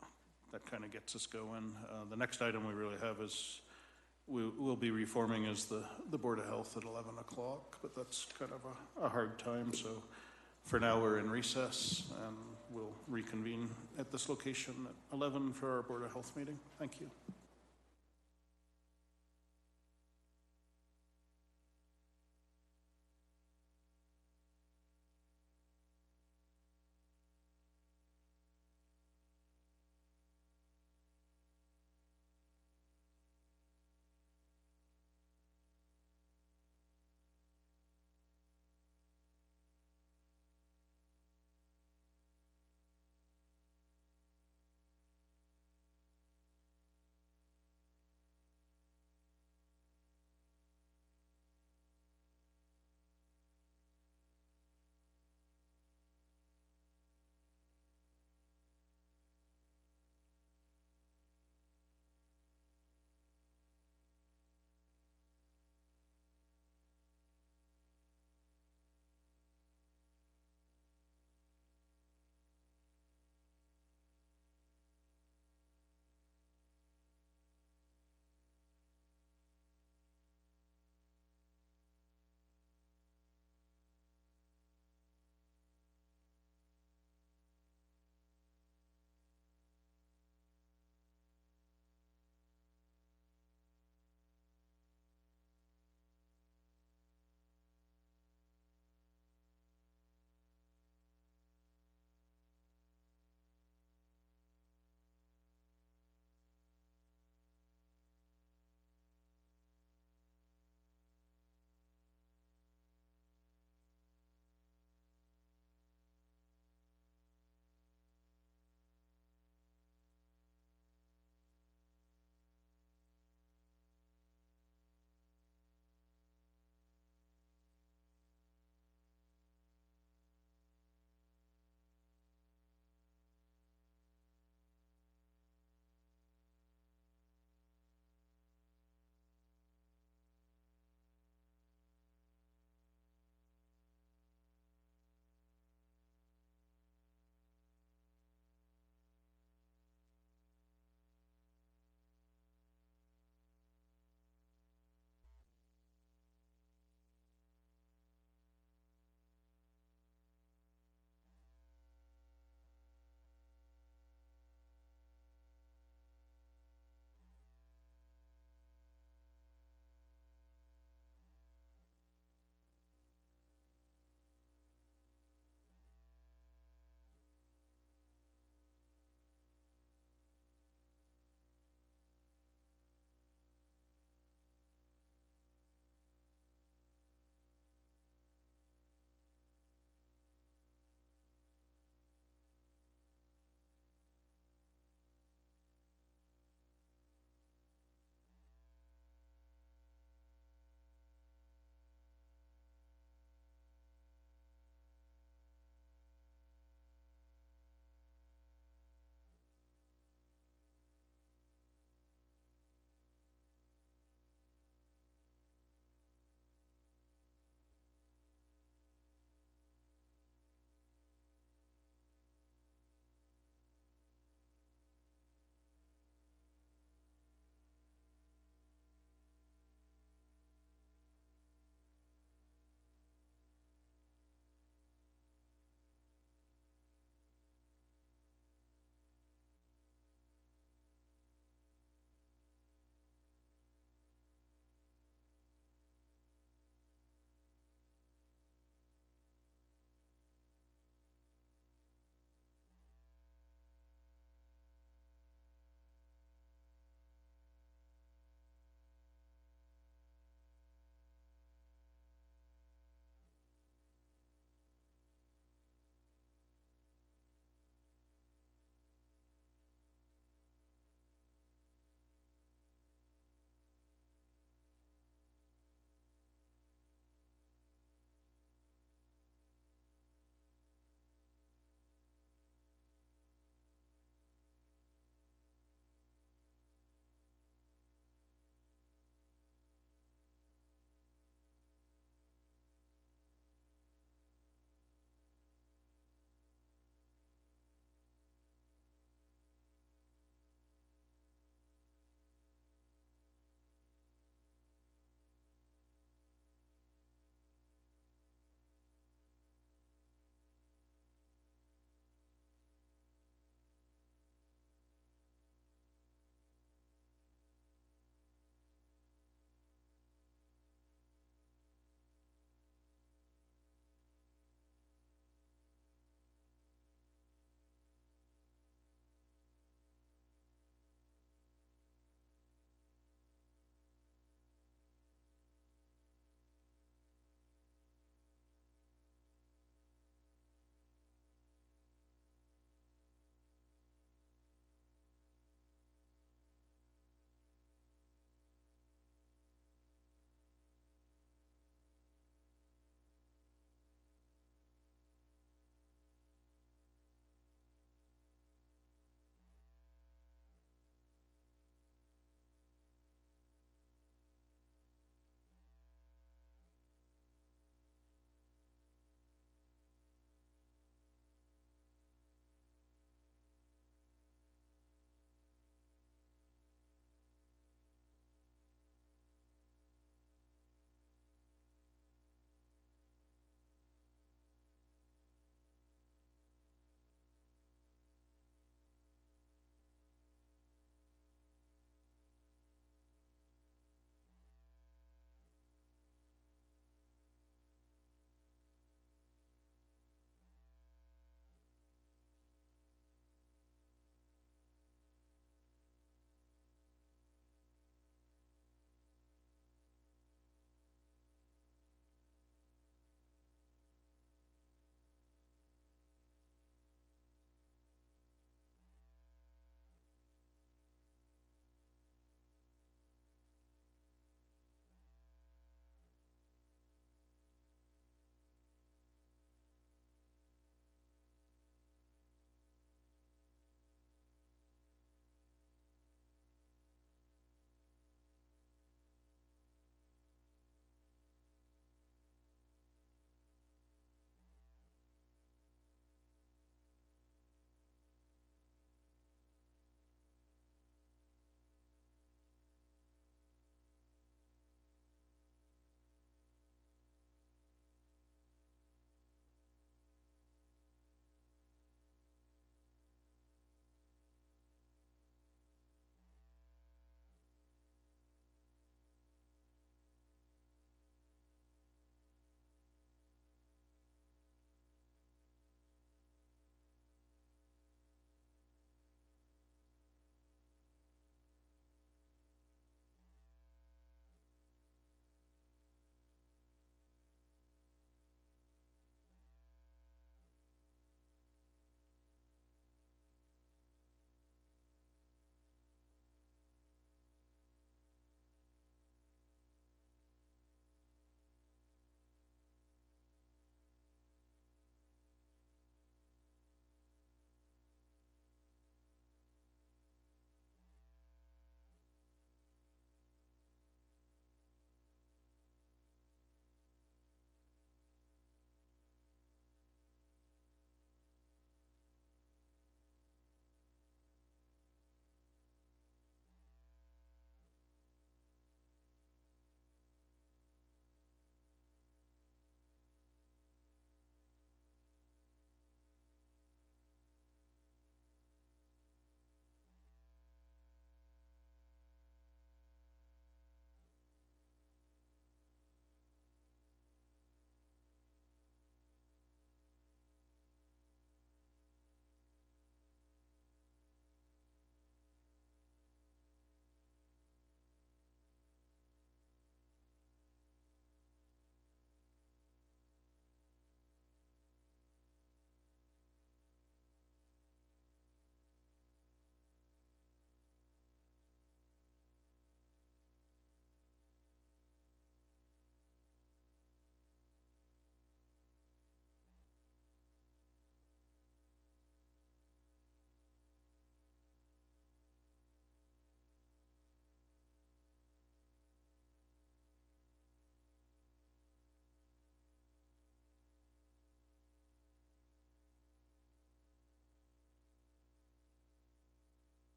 yeah, that kind of gets us going. The next item we really have is we'll be reforming as the Board of Health at 11 o'clock, but that's kind of a hard time. So for now, we're in recess, and we'll reconvene at this location at 11 for our Board of Health meeting. Thank you.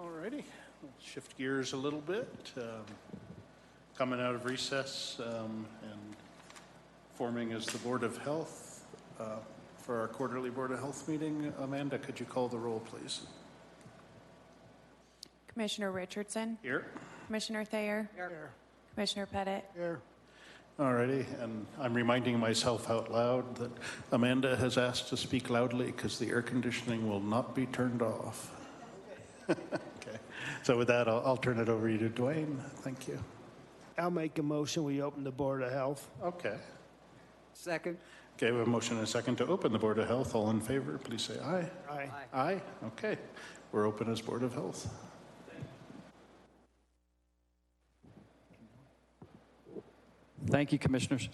All righty, we'll shift gears a little bit. Coming out of recess and forming as the Board of Health for our quarterly Board of Health meeting. Amanda, could you call the roll, please? Commissioner Richardson? Here. Commissioner Thayer? Here. Commissioner Pettit? Here. All righty, and I'm reminding myself out loud that Amanda has asked to speak loudly because the air conditioning will not be turned off. Okay, so with that, I'll turn it over to Dwayne. Thank you. I'll make a motion, we open the Board of Health. Okay. Second. Okay, we have a motion and a second to open the Board of Health. All in favor, please say aye. Aye. Aye. Okay, we're open as Board of Health. Thank you, Commissioners.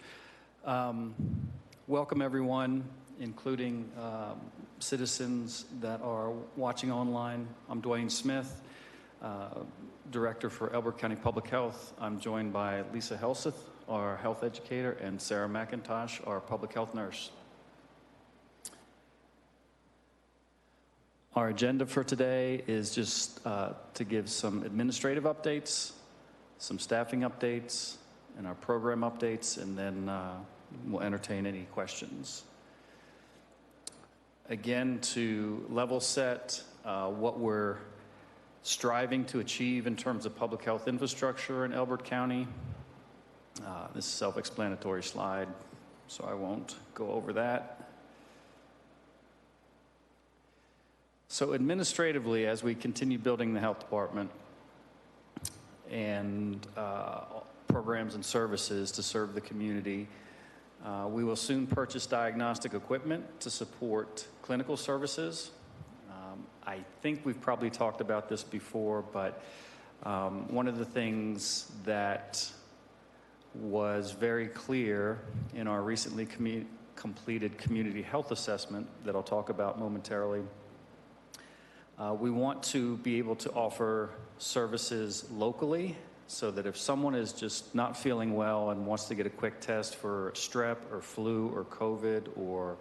Welcome, everyone, including citizens that are watching online. I'm Dwayne Smith, Director for Elbert County Public Health. I'm joined by Lisa Helseth, our health educator, and Sarah McIntosh, our public health nurse. Our agenda for today is just to give some administrative updates, some staffing updates, and our program updates, and then we'll entertain any questions. Again, to level set what we're striving to achieve in terms of public health infrastructure in Elbert County. This is a self-explanatory slide, so I won't go over that. So administratively, as we continue building the health department and programs and services to serve the community, we will soon purchase diagnostic equipment to support clinical services. I think we've probably talked about this before, but one of the things that was very clear in our recently completed community health assessment that I'll talk about momentarily, we want to be able to offer services locally so that if someone is just not feeling well and wants to get a quick test for strep or flu or COVID or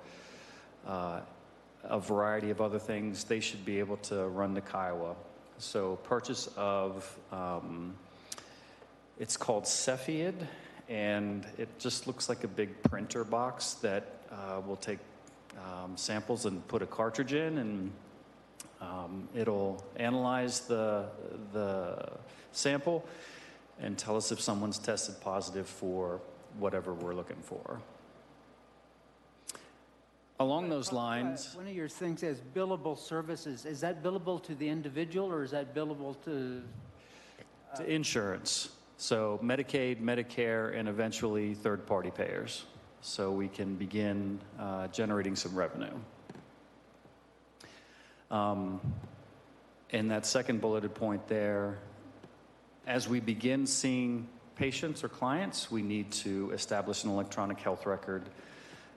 a variety of other things, they should be able to run to Kiowa. So purchase of, it's called Cepheid, and it just looks like a big printer box that will take samples and put a cartridge in, and it'll analyze the sample and tell us if someone's tested positive for whatever we're looking for. Along those lines, One of your things is billable services. Is that billable to the individual, or is that billable to? to insurance, so Medicaid, Medicare, and eventually third-party payers, so we can begin generating some revenue. And that second bulleted point there, as we begin seeing patients or clients, we need to establish an electronic health record.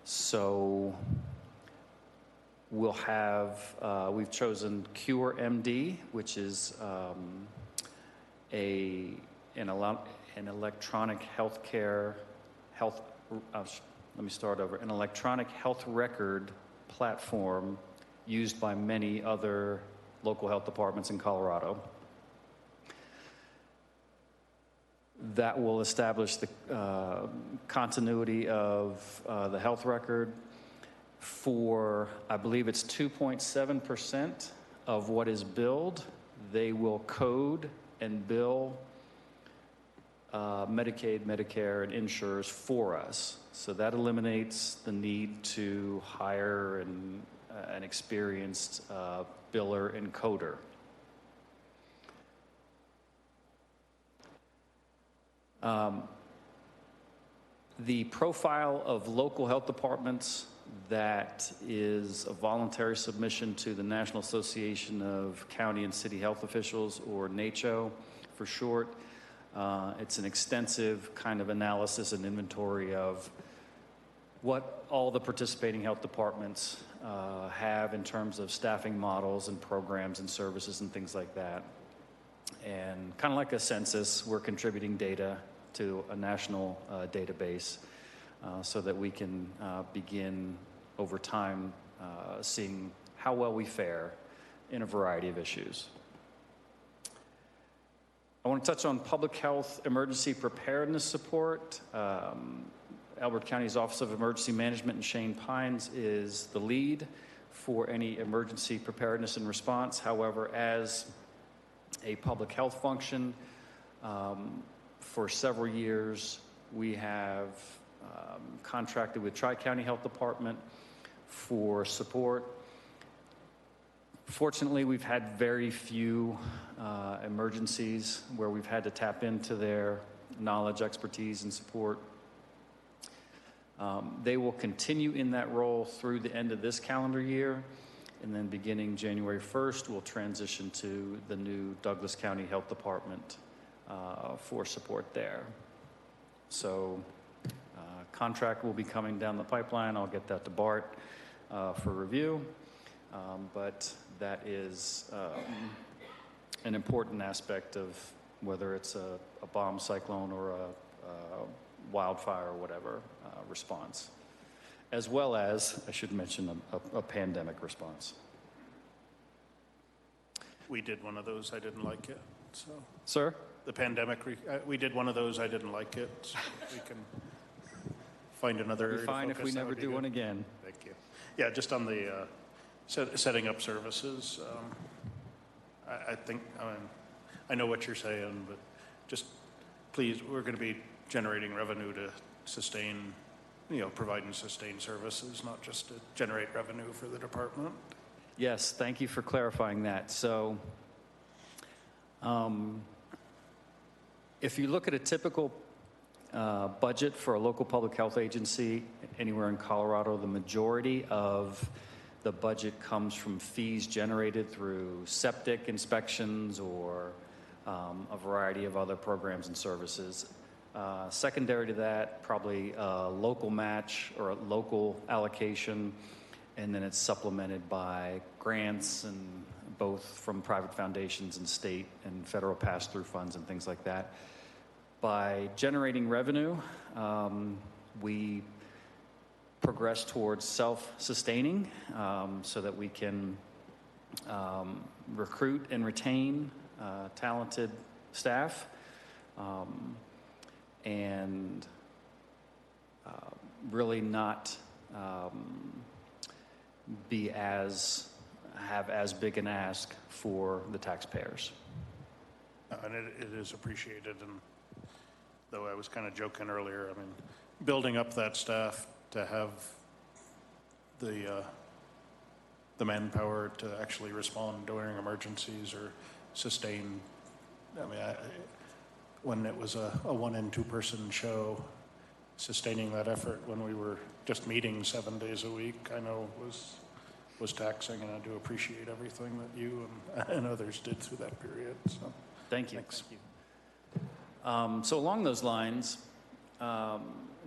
So we'll have, we've chosen Cure MD, which is an electronic healthcare, let me start over, an electronic health record platform used by many other local health departments in Colorado. That will establish the continuity of the health record for, I believe it's 2.7% of what is billed. They will code and bill Medicaid, Medicare, and insurers for us. So that eliminates the need to hire an experienced biller and coder. The profile of local health departments, that is a voluntary submission to the National Association of County and City Health Officials, or NACCHO for short. It's an extensive kind of analysis and inventory of what all the participating health departments have in terms of staffing models and programs and services and things like that. And kind of like a census, we're contributing data to a national database so that we can begin over time seeing how well we fare in a variety of issues. I want to touch on public health emergency preparedness support. Elbert County's Office of Emergency Management in Shane Pines is the lead for any emergency preparedness and response. However, as a public health function, for several years, we have contracted with Tri-County Health Department for support. Fortunately, we've had very few emergencies where we've had to tap into their knowledge, expertise, and support. They will continue in that role through the end of this calendar year, and then beginning January 1st, we'll transition to the new Douglas County Health Department for support there. So contract will be coming down the pipeline. I'll get that to Bart for review, but that is an important aspect of whether it's a bomb, cyclone, or a wildfire or whatever response, as well as, I should mention, a pandemic response. We did one of those, I didn't like it, so. Sir? The pandemic, we did one of those, I didn't like it, so we can find another area to Fine if we focus, that never would be do good. one again. Thank you. Yeah, just on the setting up services, I think, I know what you're saying, but just please, we're going to be generating revenue to sustain, provide and sustain services, not just to generate revenue for the department. Yes, thank you for clarifying that. So if you look at a typical budget for a local public health agency anywhere in Colorado, the majority of the budget comes from fees generated through septic inspections or a variety of other programs and services. Secondary to that, probably a local match or a local allocation, and then it's supplemented by grants, and both from private foundations and state and federal pass-through funds and things like that. By generating revenue, we progress towards self-sustaining so that we can recruit and retain talented staff and really not have as big an ask for the taxpayers. And it is appreciated, and though I was kind of joking earlier, I mean, building up that staff to have the manpower to actually respond during emergencies or sustain. I mean, when it was a 1 and 2 person show, sustaining that effort when we were just meeting 7 days a week, I know was taxing, and I do appreciate everything that you and others did through that period. So thank you. Thanks. Thank you. So along those lines,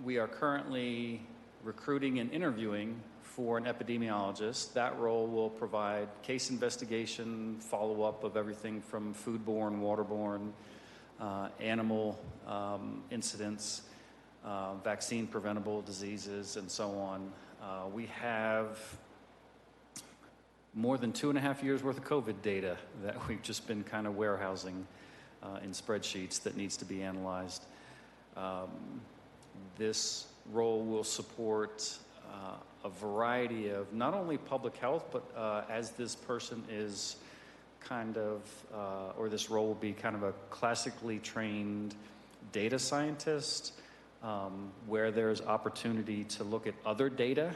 we are currently recruiting and interviewing for an epidemiologist. That role will provide case investigation, follow-up of everything from foodborne, waterborne, animal incidents, vaccine preventable diseases, and so on. We have more than 2.5 years worth of COVID data that we've just been kind of warehousing in spreadsheets that needs to be analyzed. This role will support a variety of not only public health, but as this person is kind of, or this role will be kind of a classically trained data scientist, where there's opportunity to look at other data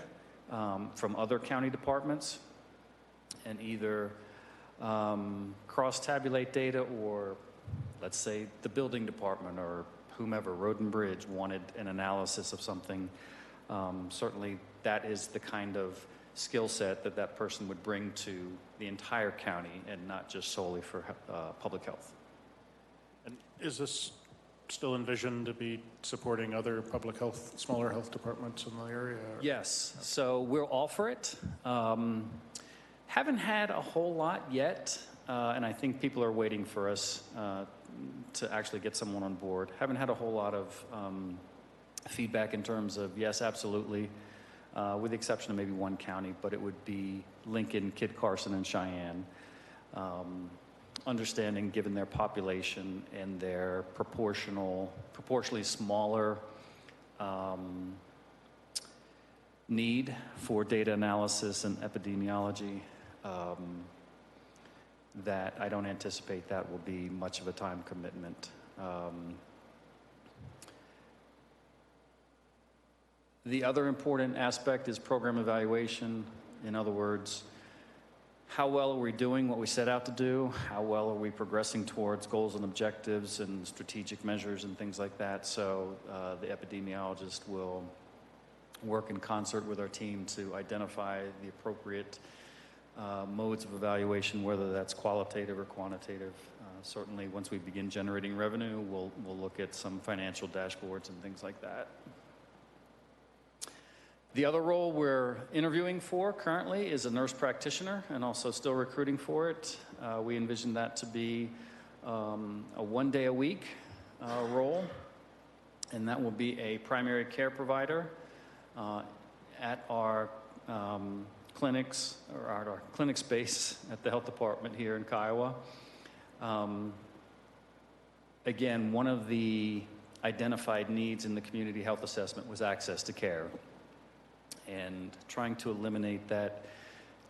from other county departments and either cross-tabulate data, or let's say the building department or whomever, Road and Bridge, wanted an analysis of something. Certainly that is the kind of skill set that that person would bring to the entire county and not just solely for public health. And is this still envisioned to be supporting other public health, smaller health departments in the area? Yes, so we'll offer it. Haven't had a whole lot yet, and I think people are waiting for us to actually get someone on board. Haven't had a whole lot of feedback in terms of yes, absolutely, with the exception of maybe one county, but it would be Lincoln, Kit Carson, and Cheyenne. understanding, given their population and their proportionally smaller need for data analysis and epidemiology, that I don't anticipate that will be much of a time commitment. The other important aspect is program evaluation. In other words, how well are we doing what we set out to do? How well are we progressing towards goals and objectives and strategic measures and things like that? So the epidemiologist will work in concert with our team to identify the appropriate modes of evaluation, whether that's qualitative or quantitative. Certainly, once we begin generating revenue, we'll look at some financial dashboards and things like that. The other role we're interviewing for currently is a nurse practitioner, and also still recruiting for it. We envision that to be a one-day-a-week role, and that will be a primary care provider at our clinics, or at our clinic space at the health department here in Kiowa. Again, one of the identified needs in the community health assessment was access to care, and trying to eliminate that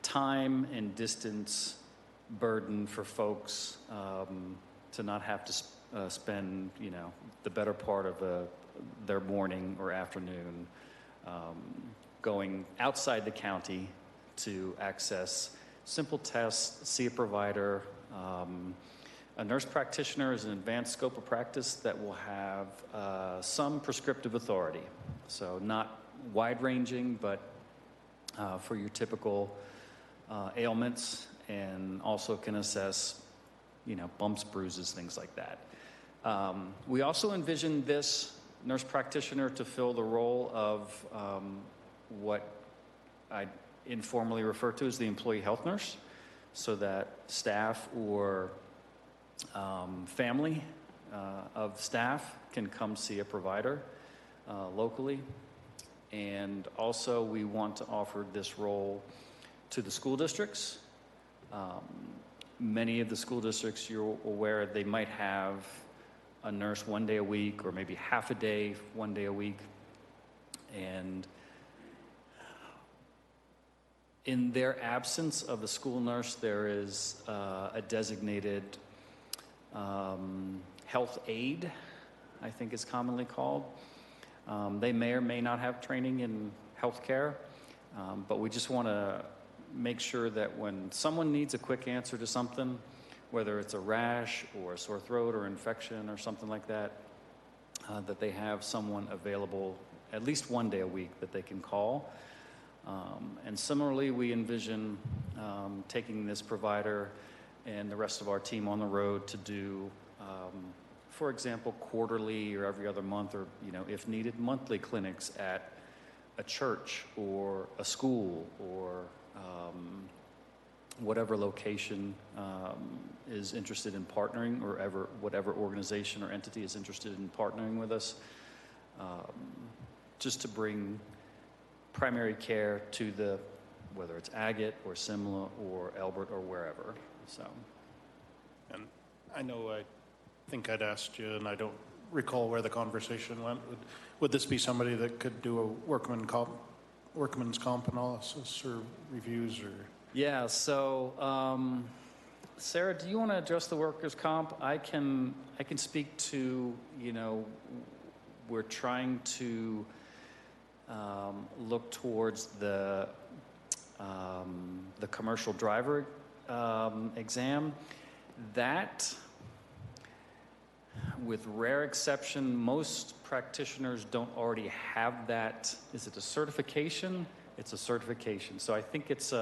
time and distance burden for folks to not have to spend, the better part of their morning or afternoon going outside the county to access simple tests, see a provider. A nurse practitioner is an advanced scope of practice that will have some prescriptive authority. So not wide-ranging, but for your typical ailments, and also can assess, bumps, bruises, things like that. We also envision this nurse practitioner to fill the role of what I informally refer to as the employee health nurse, so that staff or family of staff can come see a provider locally. And also we want to offer this role to the school districts. Many of the school districts, you're aware, they might have a nurse one day a week, or maybe half a day, one day a week. And in their absence of a school nurse, there is a designated health aide, I think it's commonly called. They may or may not have training in healthcare, but we just want to make sure that when someone needs a quick answer to something, whether it's a rash or a sore throat or infection or something like that, that they have someone available at least one day a week that they can call. And similarly, we envision taking this provider and the rest of our team on the road to do, for example, quarterly or every other month, or if needed, monthly clinics at a church or a school or whatever location is interested in partnering, or whatever organization or entity is interested in partnering with us, just to bring primary care to whether it's Agate or Simla or Elbert or wherever. So, And I know I think I'd asked you, and I don't recall where the conversation went. Would this be somebody that could do a workman's comp analysis or reviews, or? Yeah, so Sarah, do you want to address the workers' comp? I can speak to, we're trying to look towards the commercial driver exam. That, with rare exception, most practitioners don't already have that. Is it a certification? It's a certification. So I think it's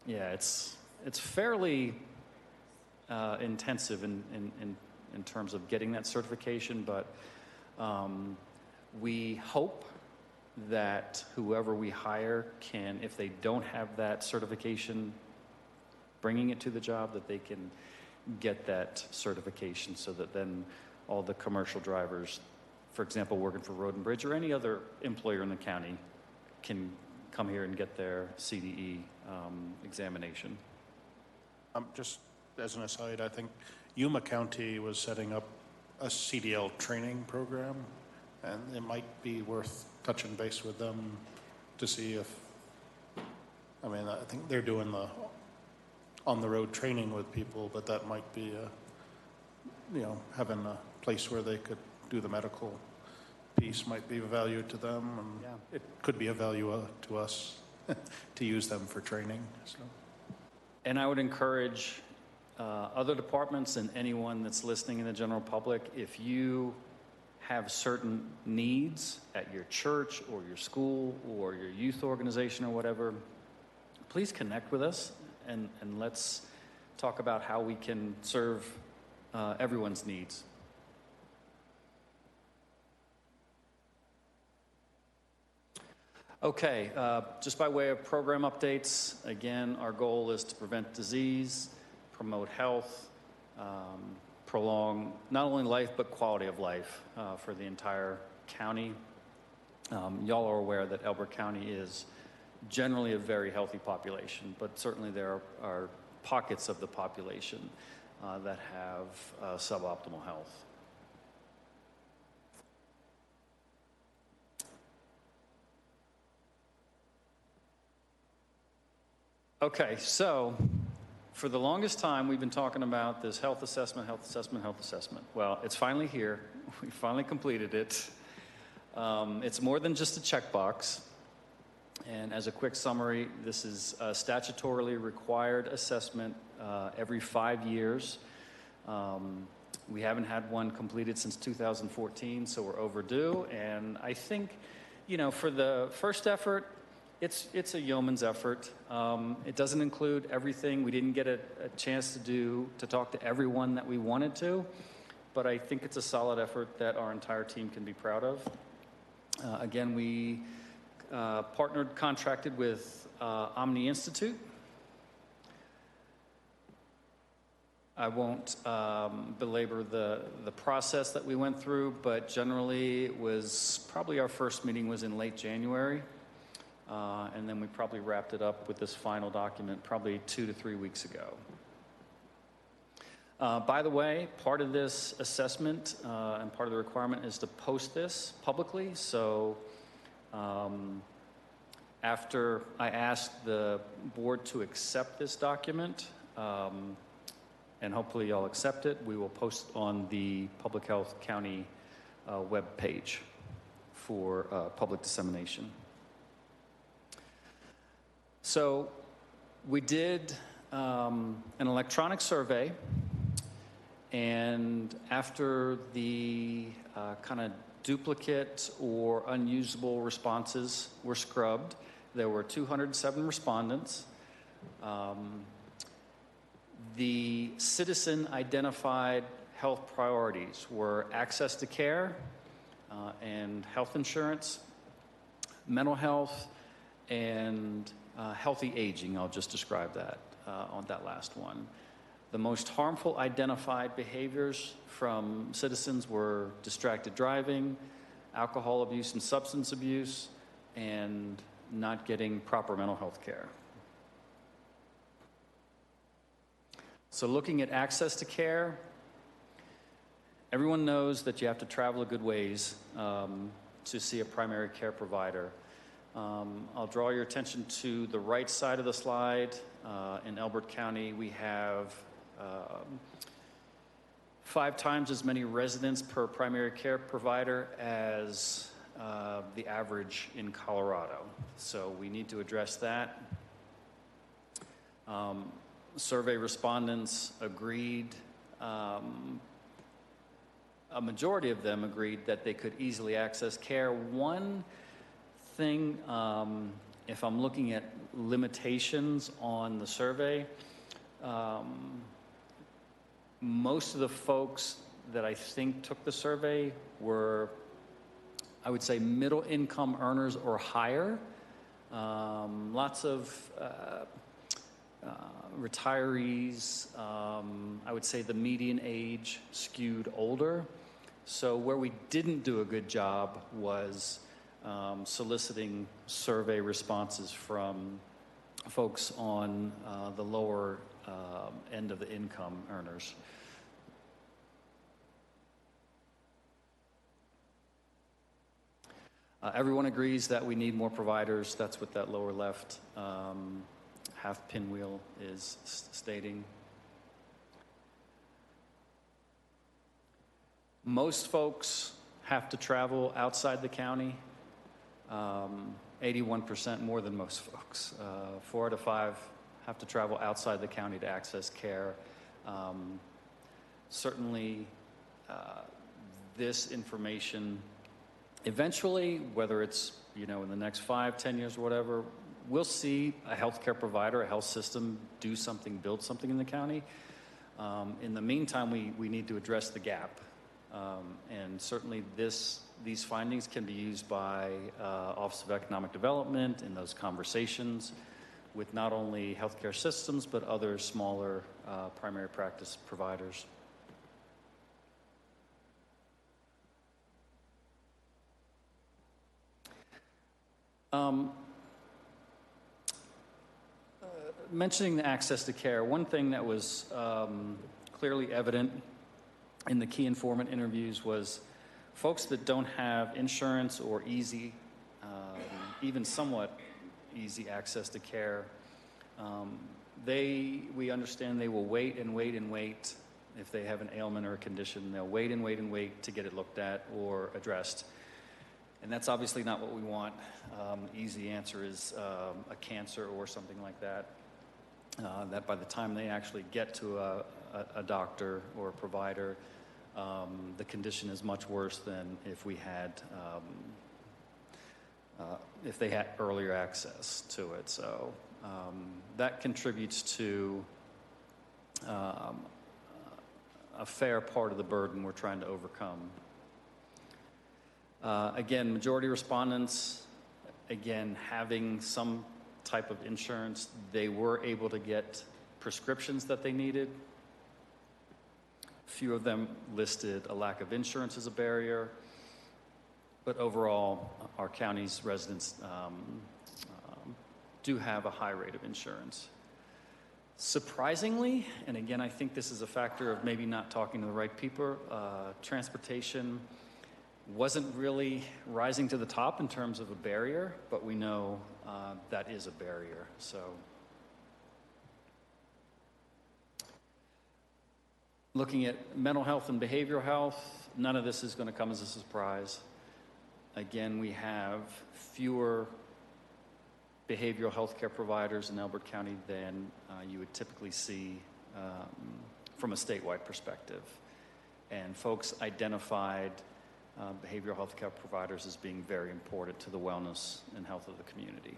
it's fairly intensive in terms of getting that certification, but we hope that whoever we hire can, if they don't have that certification, bringing it to the job, that they can get that certification, so that then all the commercial drivers, for example, working for Road and Bridge or any other employer in the county, can come here and get their CDE examination. Just as an aside, I think Yuma County was setting up a CDL training program, and it might be worth touching base with them to see if, I mean, I think they're doing the on-the-road training with people, but that might be having a place where they could do the medical piece might be of value to them, and it could be of value to us to use them for training. So. And I would encourage other departments and anyone that's listening in the general public, if you have certain needs at your church or your school or your youth organization or whatever, please connect with us and let's talk about how we can serve everyone's needs. Okay, just by way of program updates, again, our goal is to prevent disease, promote health, prolong not only life but quality of life for the entire county. Y'all are aware that Elbert County is generally a very healthy population, but certainly there are pockets of the population that have suboptimal health. Okay, so for the longest time, we've been talking about this health assessment, health assessment, health assessment. Well, it's finally here. We finally completed it. It's more than just a checkbox. And as a quick summary, this is a statutorily required assessment every 5 years. We haven't had one completed since 2014, so we're overdue. And I think, for the first effort, it's a yeoman's effort. It doesn't include everything. We didn't get a chance to talk to everyone that we wanted to, but I think it's a solid effort that our entire team can be proud of. Again, we contracted with Omni Institute. I won't belabor the process that we went through, but generally it was probably our first meeting was in late January. And then we probably wrapped it up with this final document probably 2 to 3 weeks ago. By the way, part of this assessment and part of the requirement is to post this publicly. So after I asked the board to accept this document, and hopefully y'all accept it, we will post on the Public Health County web page for public dissemination. So we did an electronic survey, and after the kind of duplicate or unusable responses were scrubbed, there were 207 respondents. The citizen identified health priorities were access to care and health insurance, mental health, and healthy aging. I'll just describe that on that last one. The most harmful identified behaviors from citizens were distracted driving, alcohol abuse and substance abuse, and not getting proper mental health care. So looking at access to care, everyone knows that you have to travel a good ways to see a primary care provider. I'll draw your attention to the right side of the slide. In Elbert County, we have 5 times as many residents per primary care provider as the average in Colorado. So we need to address that. Survey respondents agreed, a majority of them agreed that they could easily access care. One thing, if I'm looking at limitations on the survey, most of the folks that I think took the survey were, I would say, middle income earners or higher. Lots of retirees. I would say the median age skewed older. So where we didn't do a good job was soliciting survey responses from folks on the lower end of the income earners. Everyone agrees that we need more providers. That's what that lower left half pinwheel is stating. Most folks have to travel outside the county, 81% more than most folks. 4 out of 5 have to travel outside the county to access care. Certainly, this information eventually, whether it's, in the next 5, 10 years or whatever, we'll see a healthcare provider, a health system do something, build something in the county. In the meantime, we need to address the gap. And certainly these findings can be used by Office of Economic Development in those conversations with not only healthcare systems, but other smaller primary practice providers. Mentioning the access to care, one thing that was clearly evident in the key informant interviews was folks that don't have insurance or easy, even somewhat easy access to care, we understand they will wait and wait and wait. If they have an ailment or a condition, they'll wait and wait and wait to get it looked at or addressed. And that's obviously not what we want. Easy answer is a cancer or something like that. That by the time they actually get to a doctor or a provider, the condition is much worse than if they had earlier access to it. So that contributes to a fair part of the burden we're trying to overcome. Again, majority respondents, again, having some type of insurance, they were able to get prescriptions that they needed. Few of them listed a lack of insurance as a barrier, but overall, our county's residents do have a high rate of insurance. Surprisingly, and again, I think this is a factor of maybe not talking to the right people, transportation wasn't really rising to the top in terms of a barrier, but we know that is a barrier. So, looking at mental health and behavioral health, none of this is going to come as a surprise. Again, we have fewer behavioral health care providers in Elbert County than you would typically see from a statewide perspective. And folks identified behavioral health care providers as being very important to the wellness and health of the community.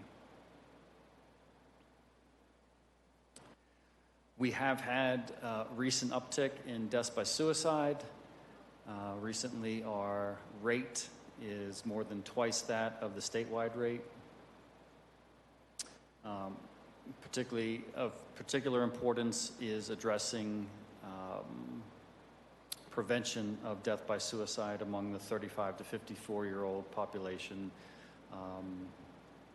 We have had recent uptick in deaths by suicide. Recently, our rate is more than twice that of the statewide rate. Particularly of particular importance is addressing prevention of death by suicide among the 35 to 54-year-old population,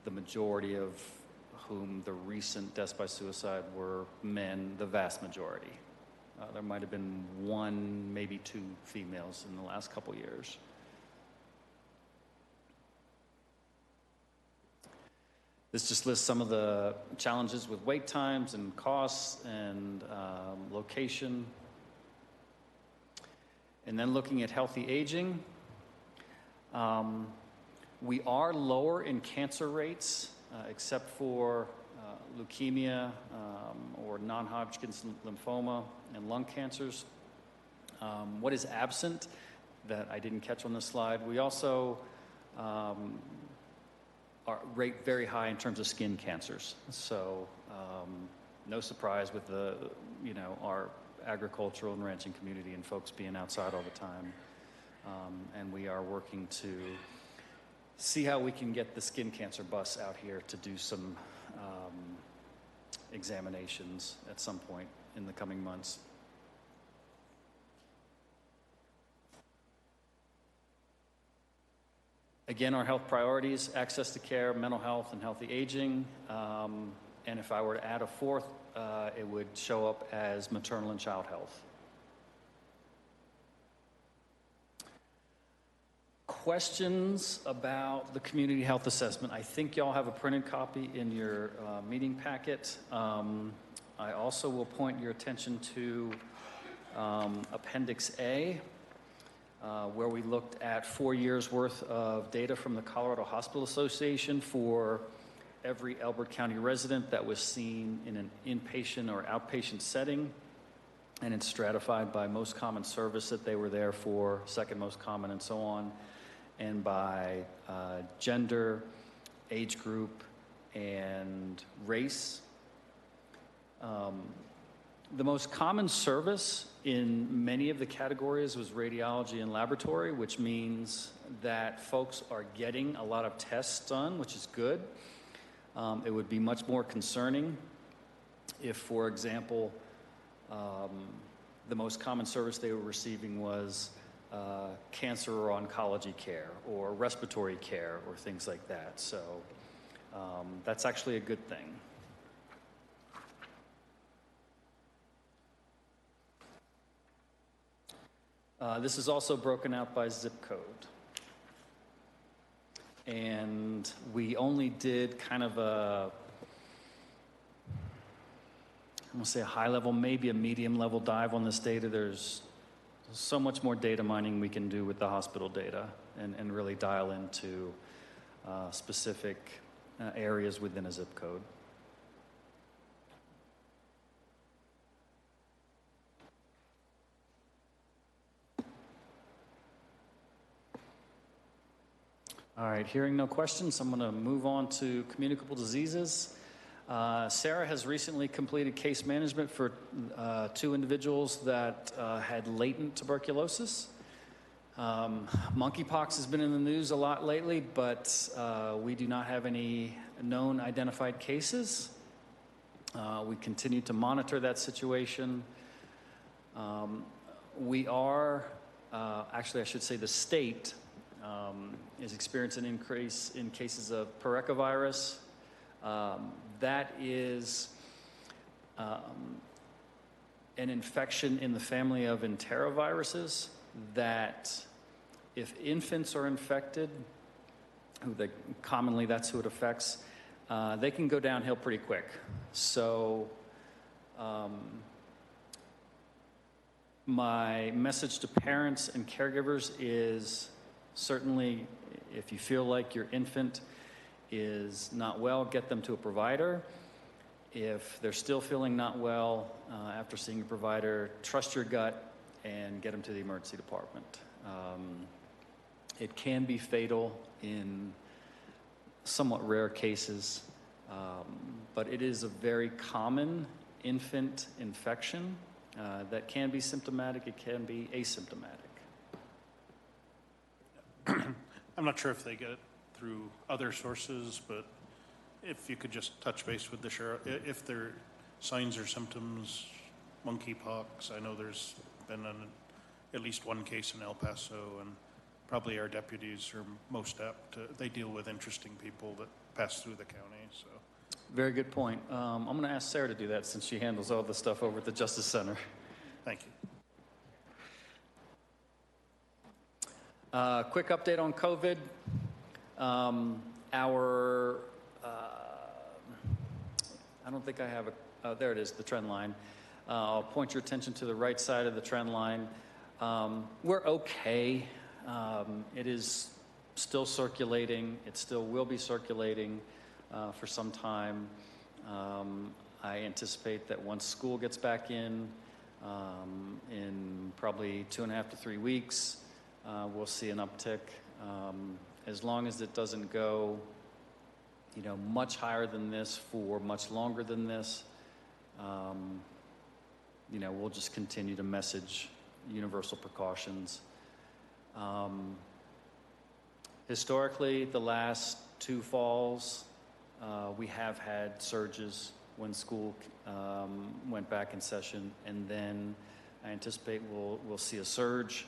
the majority of whom the recent deaths by suicide were men, the vast majority. There might have been 1, maybe 2 females in the last couple years. This just lists some of the challenges with wait times and costs and location. And then looking at healthy aging, we are lower in cancer rates, except for leukemia or non-Hodgkin's lymphoma and lung cancers. What is absent that I didn't catch on this slide, we also rate very high in terms of skin cancers. So no surprise with our agricultural and ranching community and folks being outside all the time. And we are working to see how we can get the skin cancer bus out here to do some examinations at some point in the coming months. Again, our health priorities: access to care, mental health, and healthy aging. And if I were to add a fourth, it would show up as maternal and child health. Questions about the community health assessment? I think y'all have a printed copy in your meeting packet. I also will point your attention to Appendix A, where we looked at 4 years' worth of data from the Colorado Hospital Association for every Elbert County resident that was seen in an inpatient or outpatient setting, and it's stratified by most common service that they were there for, second most common, and so on, and by gender, age group, and race. The most common service in many of the categories was radiology and laboratory, which means that folks are getting a lot of tests done, which is good. It would be much more concerning if, for example, the most common service they were receiving was cancer or oncology care or respiratory care or things like that. So that's actually a good thing. This is also broken out by zip code. And we only did kind of I'm going to say a high level, maybe a medium level dive on this data. There's so much more data mining we can do with the hospital data and really dial into specific areas within a zip code. All right, hearing no questions, I'm going to move on to communicable diseases. Sarah has recently completed case management for 2 individuals that had latent tuberculosis. Monkeypox has been in the news a lot lately, but we do not have any known identified cases. We continue to monitor that situation. We are, actually I should say the state is experiencing an increase in cases of parechovirus. That is an infection in the family of enteroviruses that if infants are infected, commonly that's who it affects, they can go downhill pretty quick. So my message to parents and caregivers is certainly if you feel like your infant is not well, get them to a provider. If they're still feeling not well after seeing a provider, trust your gut and get them to the emergency department. It can be fatal in somewhat rare cases, but it is a very common infant infection that can be symptomatic, it can be asymptomatic. I'm not sure if they get it through other sources, but if you could just touch base with the sheriff, if there are signs or symptoms, monkeypox, I know there's been at least one case in El Paso, and probably our deputies are most apt to, they deal with interesting people that pass through the county, so. Very good point. I'm going to ask Sarah to do that since she handles all the stuff over at the Justice Center. Thank you. Quick update on COVID. I don't think I have there it is, the trend line. I'll point your attention to the right side of the trend line. We're okay. It is still circulating. It still will be circulating for some time. I anticipate that once school gets back in probably 2.5 to 3 weeks, we'll see an uptick. As long as it doesn't go, much higher than this for much longer than this, we'll just continue to message universal precautions. Historically, the last 2 falls, we have had surges when school went back in session, and then I anticipate we'll see a surge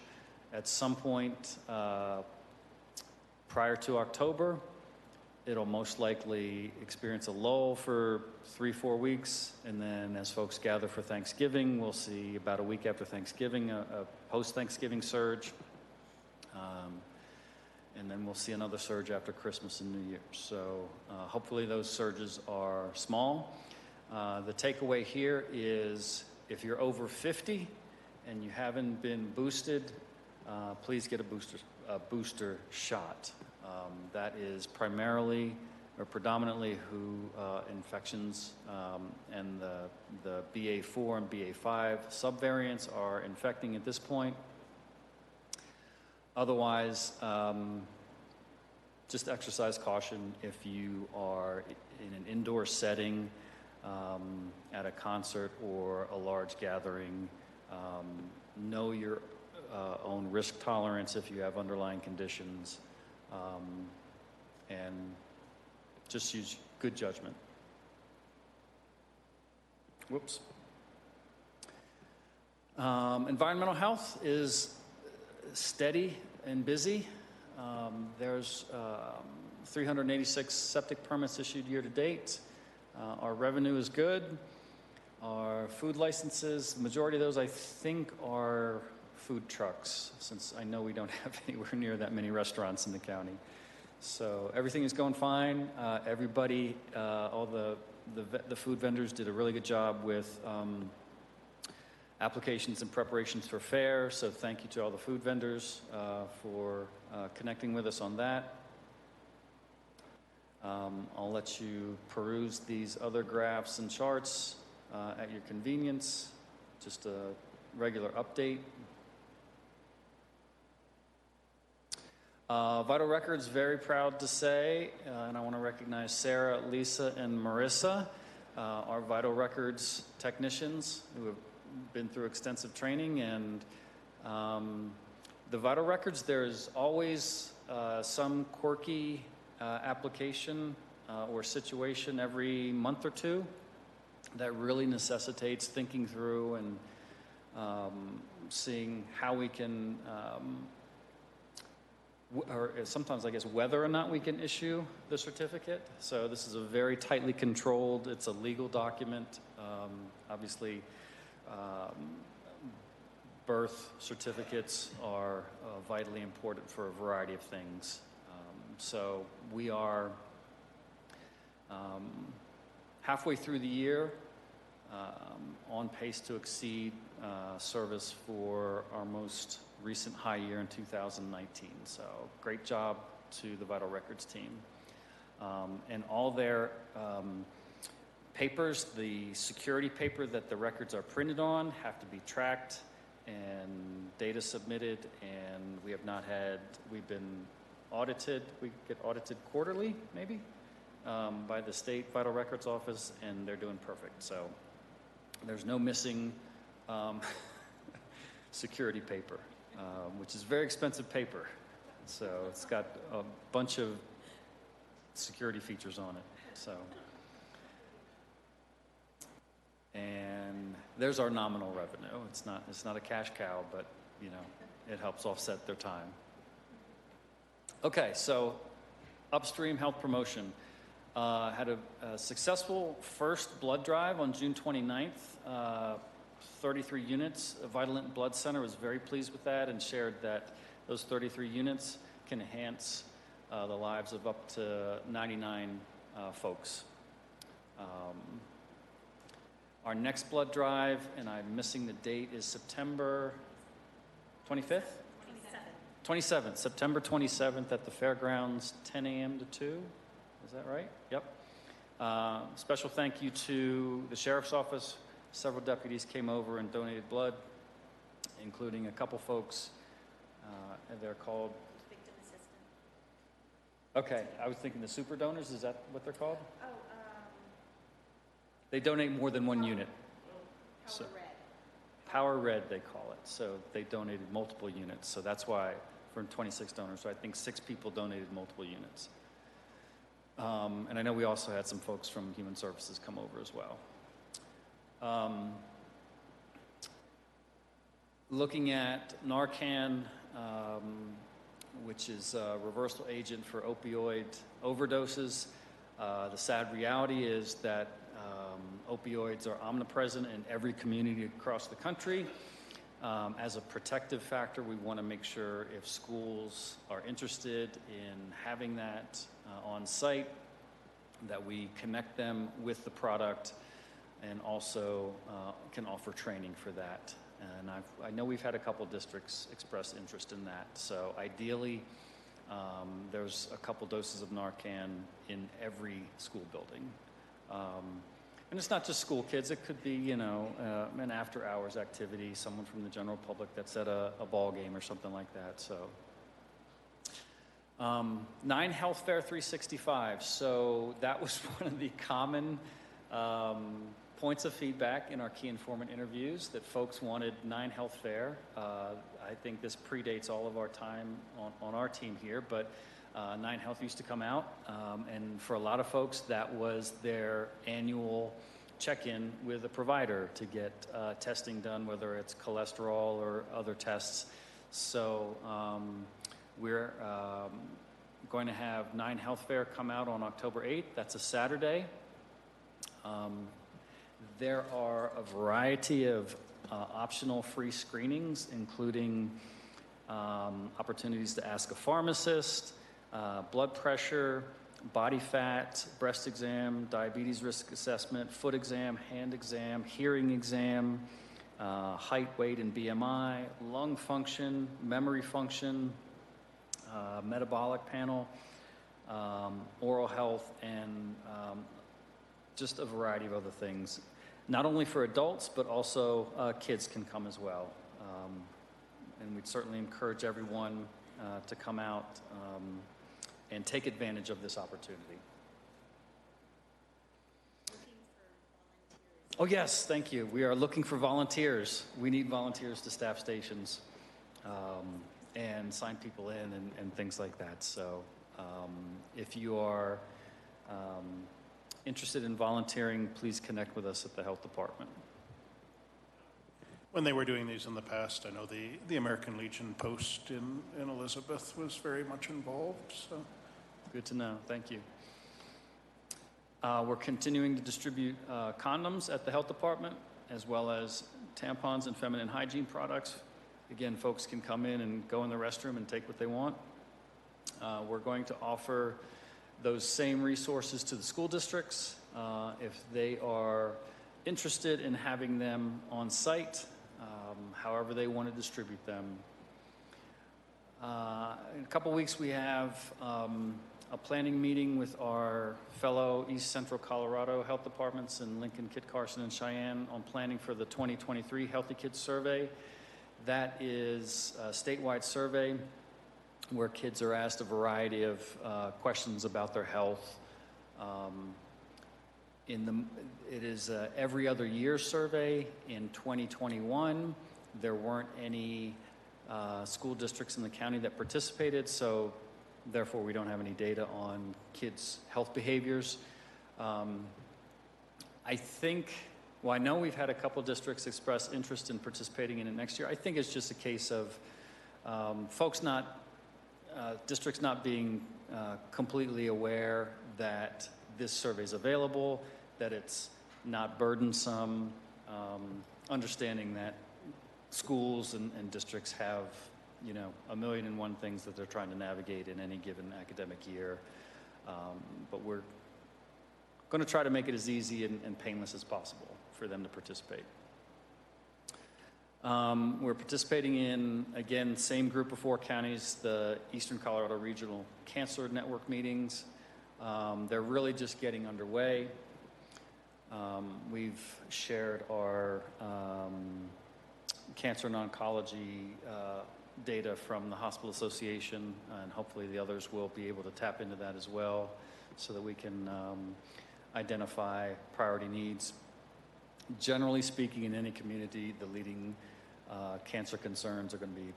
at some point prior to October. It'll most likely experience a lull for 3-4 weeks, and then as folks gather for Thanksgiving, we'll see about a week after Thanksgiving a post-Thanksgiving surge, and then we'll see another surge after Christmas and New Year's. So hopefully those surges are small. The takeaway here is if you're over 50 and you haven't been boosted, please get a booster shot. That is primarily or predominantly who infections and the BA4 and BA5 subvariants are infecting at this point. Otherwise, just exercise caution if you are in an indoor setting, at a concert or a large gathering. Know your own risk tolerance if you have underlying conditions, and just use good judgment. Whoops. Environmental health is steady and busy. There's 386 septic permits issued year to date. Our revenue is good. Our food licenses, the majority of those I think are food trucks, since I know we don't have anywhere near that many restaurants in the county. So everything is going fine. Everybody, all the food vendors did a really good job with applications and preparations for fair. So thank you to all the food vendors for connecting with us on that. I'll let you peruse these other graphs and charts at your convenience. Just a regular update. Vital Records, very proud to say, and I want to recognize Sarah, Lisa, and Marissa, our Vital Records technicians who have been through extensive training. And the Vital Records, there's always some quirky application or situation every month or two that really necessitates thinking through and seeing how we can or sometimes I guess whether or not we can issue the certificate. So this is a very tightly controlled, it's a legal document. Obviously, birth certificates are vitally important for a variety of things. So we are halfway through the year, on pace to exceed service for our most recent high year in 2019. So great job to the Vital Records team. And all their papers, the security paper that the records are printed on, have to be tracked and data submitted. And we have not had, we've been audited, we get audited quarterly, maybe, by the state Vital Records office, and they're doing perfect. So there's no missing security paper, which is very expensive paper. So it's got a bunch of security features on it. So, and there's our nominal revenue. It's not a cash cow, but you know, it helps offset their time. Okay, so upstream health promotion. Had a successful first blood drive on June 29th. 33 units. Vitalant Blood Center was very pleased with that and shared that those 33 units can enhance the lives of up to 99 folks. Our next blood drive, and I'm missing the date, is September 25th? 27th, September 27th at the fairgrounds, 10 a.m. to 2. Is that right? Yep. Special thank you to the sheriff's office. Several deputies came over and donated blood, including a couple folks. They're called... Victim assistant. Okay, I was thinking the super donors. Is that what they're called? Oh, they donate more than one unit. Power Red. Power Red, they call it. So they donated multiple units. So that's why, for 26 donors, so I think 6 people donated multiple units. And I know we also had some folks from Human Services come over as well. Looking at Narcan, which is a reversal agent for opioid overdoses. The sad reality is that opioids are omnipresent in every community across the country. As a protective factor, we want to make sure if schools are interested in having that on site, that we connect them with the product and also can offer training for that. And I know we've had a couple districts express interest in that. So ideally, there's a couple doses of Narcan in every school building. And it's not just school kids. It could be, you know, an after-hours activity, someone from the general public that's at a ball game or something like that. So, 9 Health Fair 365. So that was one of the common points of feedback in our key informant interviews, that folks wanted 9 Health Fair. I think this predates all of our time on our team here, but 9 Health used to come out, and for a lot of folks, that was their annual check-in with a provider to get testing done, whether it's cholesterol or other tests. So we're going to have 9 Health Fair come out on October 8th. That's a Saturday. There are a variety of optional free screenings, including opportunities to ask a pharmacist, blood pressure, body fat, breast exam, diabetes risk assessment, foot exam, hand exam, hearing exam, height, weight, and BMI, lung function, memory function, metabolic panel, oral health, and just a variety of other things. Not only for adults, but also kids can come as well. And we'd certainly encourage everyone to come out and take advantage of this opportunity. Oh yes, thank you. We are looking for volunteers. We need volunteers to staff stations and sign people in and things like that. So if you are interested in volunteering, please connect with us at the health department. When they were doing these in the past, I know the American Legion post in Elizabeth was very much involved. So good to know. Thank you. We're continuing to distribute condoms at the health department, as well as tampons and feminine hygiene products. Again, folks can come in and go in the restroom and take what they want. We're going to offer those same resources to the school districts if they are interested in having them on site, however they want to distribute them. In a couple weeks, we have a planning meeting with our fellow East Central Colorado health departments in Lincoln, Kit Carson, and Cheyenne on planning for the 2023 Healthy Kids Survey. That is a statewide survey where kids are asked a variety of questions about their health. It is a every other year survey. In 2021, there weren't any school districts in the county that participated, so therefore we don't have any data on kids' health behaviors. I know we've had a couple districts express interest in participating in it next year. I think it's just a case of districts not being completely aware that this survey is available, that it's not burdensome, understanding that schools and districts have, you know, 1,000,001 things that they're trying to navigate in any given academic year. But we're going to try to make it as easy and painless as possible for them to participate. We're participating in, again, same group of 4 counties, the Eastern Colorado Regional Cancer Network meetings. They're really just getting underway. We've shared our cancer and oncology data from the Hospital Association, and hopefully the others will be able to tap into that as well so that we can identify priority needs. Generally speaking, in any community, the leading cancer concerns are going to be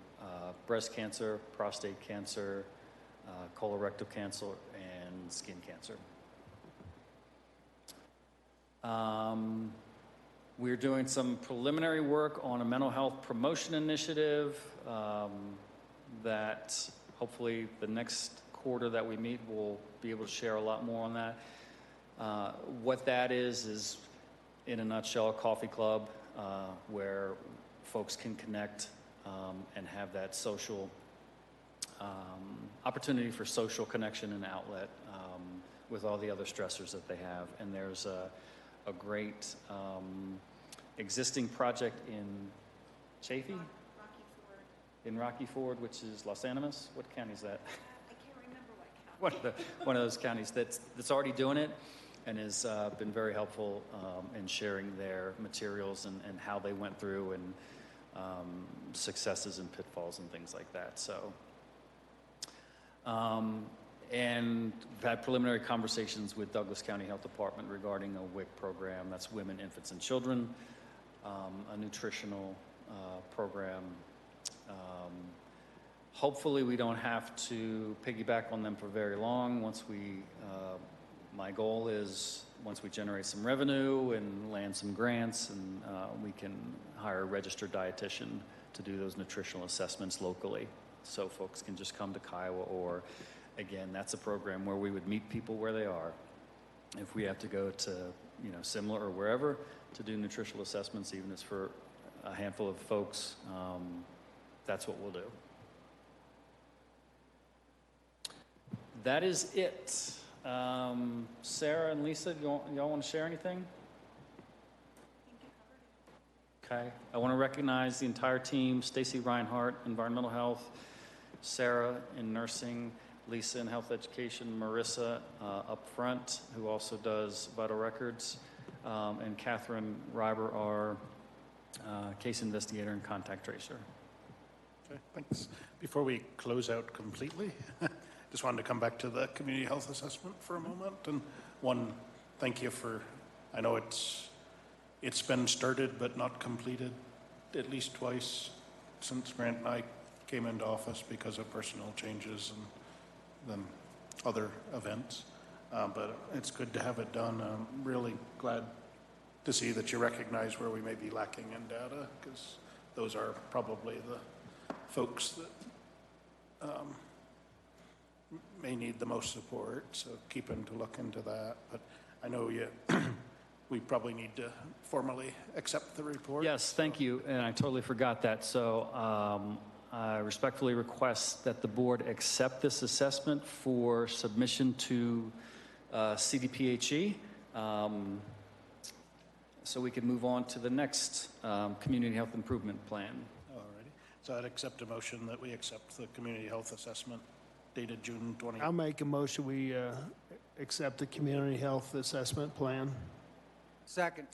breast cancer, prostate cancer, colorectal cancer, and skin cancer. We're doing some preliminary work on a mental health promotion initiative that hopefully the next quarter that we meet, we'll be able to share a lot more on that. What that is in a nutshell, a coffee club where folks can connect and have that social opportunity for social connection and outlet with all the other stressors that they have. And there's a great existing project in Chaffee? In Rocky Ford, which is Los Animas. What county is that? I can't remember what county. One of those counties that's already doing it and has been very helpful in sharing their materials and how they went through and successes and pitfalls and things like that. So, and we've had preliminary conversations with Douglas County Health Department regarding a WIC program, that's Women, Infants, and Children, a nutritional program. Hopefully we don't have to piggyback on them for very long. Once we, my goal is once we generate some revenue and land some grants, and we can hire a registered dietitian to do those nutritional assessments locally, so folks can just come to Kiowa, or again, that's a program where we would meet people where they are. If we have to go to, Similar or wherever to do nutritional assessments, even if it's for a handful of folks, that's what we'll do. That is it. Sarah and Lisa, y'all want to share anything? Okay. I want to recognize the entire team: Stacy Reinhardt, Environmental Health; Sarah in Nursing; Lisa in Health Education; Marissa up front, who also does Vital Records; and Catherine Reiber, our case investigator and contact tracer. Okay, thanks. Before we close out completely, just wanted to come back to the community health assessment for a moment. And one, thank you for, I know it's been started but not completed at least twice since Grant and I came into office because of personnel changes and then other events. But it's good to have it done. I'm really glad to see that you recognize where we may be lacking in data, because those are probably the folks that may need the most support, so keeping to look into that. But I know we probably need to formally accept the report. Yes, thank you, and I totally forgot that. So I respectfully request that the board accept this assessment for submission to CDPHE, so we can move on to the next community health improvement plan. Alrighty. So I'd accept a motion that we accept the community health assessment dated June 20. I'll make a motion, we accept the community health assessment plan. Second.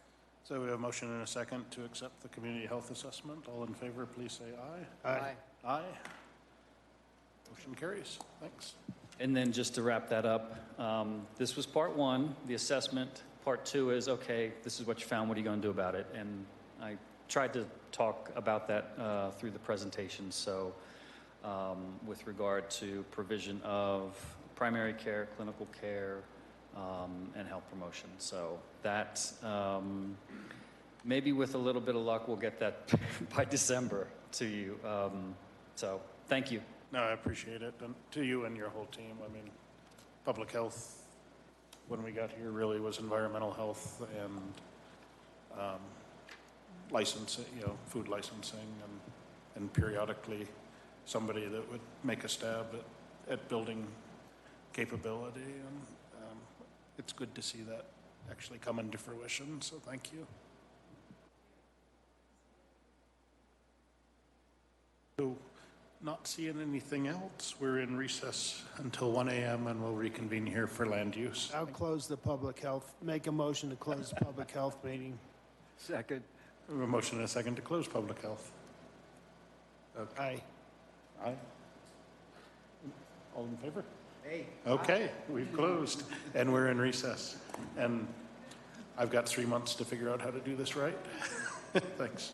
So we have a motion and a second to accept the community health assessment. All in favor, please say aye. Aye. Aye. Motion carries. Thanks. And then just to wrap that up, this was part one, the assessment. Part two is, okay, this is what you found, what are you going to do about it? And I tried to talk about that through the presentation. So with regard to provision of primary care, clinical care, and health promotion. So that, maybe with a little bit of luck, we'll get that by December to you. So thank you. No, I appreciate it. And to you and your whole team. I mean, public health, when we got here, really was environmental health and licensing, food licensing, and periodically somebody that would make a stab at building capability. And it's good to see that actually come into fruition, so thank you. So, not seeing anything else, we're in recess until 1 a.m. and we'll reconvene here for land use. I'll close the public health, make a motion to close the public health meeting. Second. We have a motion and a second to close public health. Aye. Aye. All in favor? Hey. Okay, we've closed and we're in recess. And I've got 3 months to figure out how to do this right. Thanks.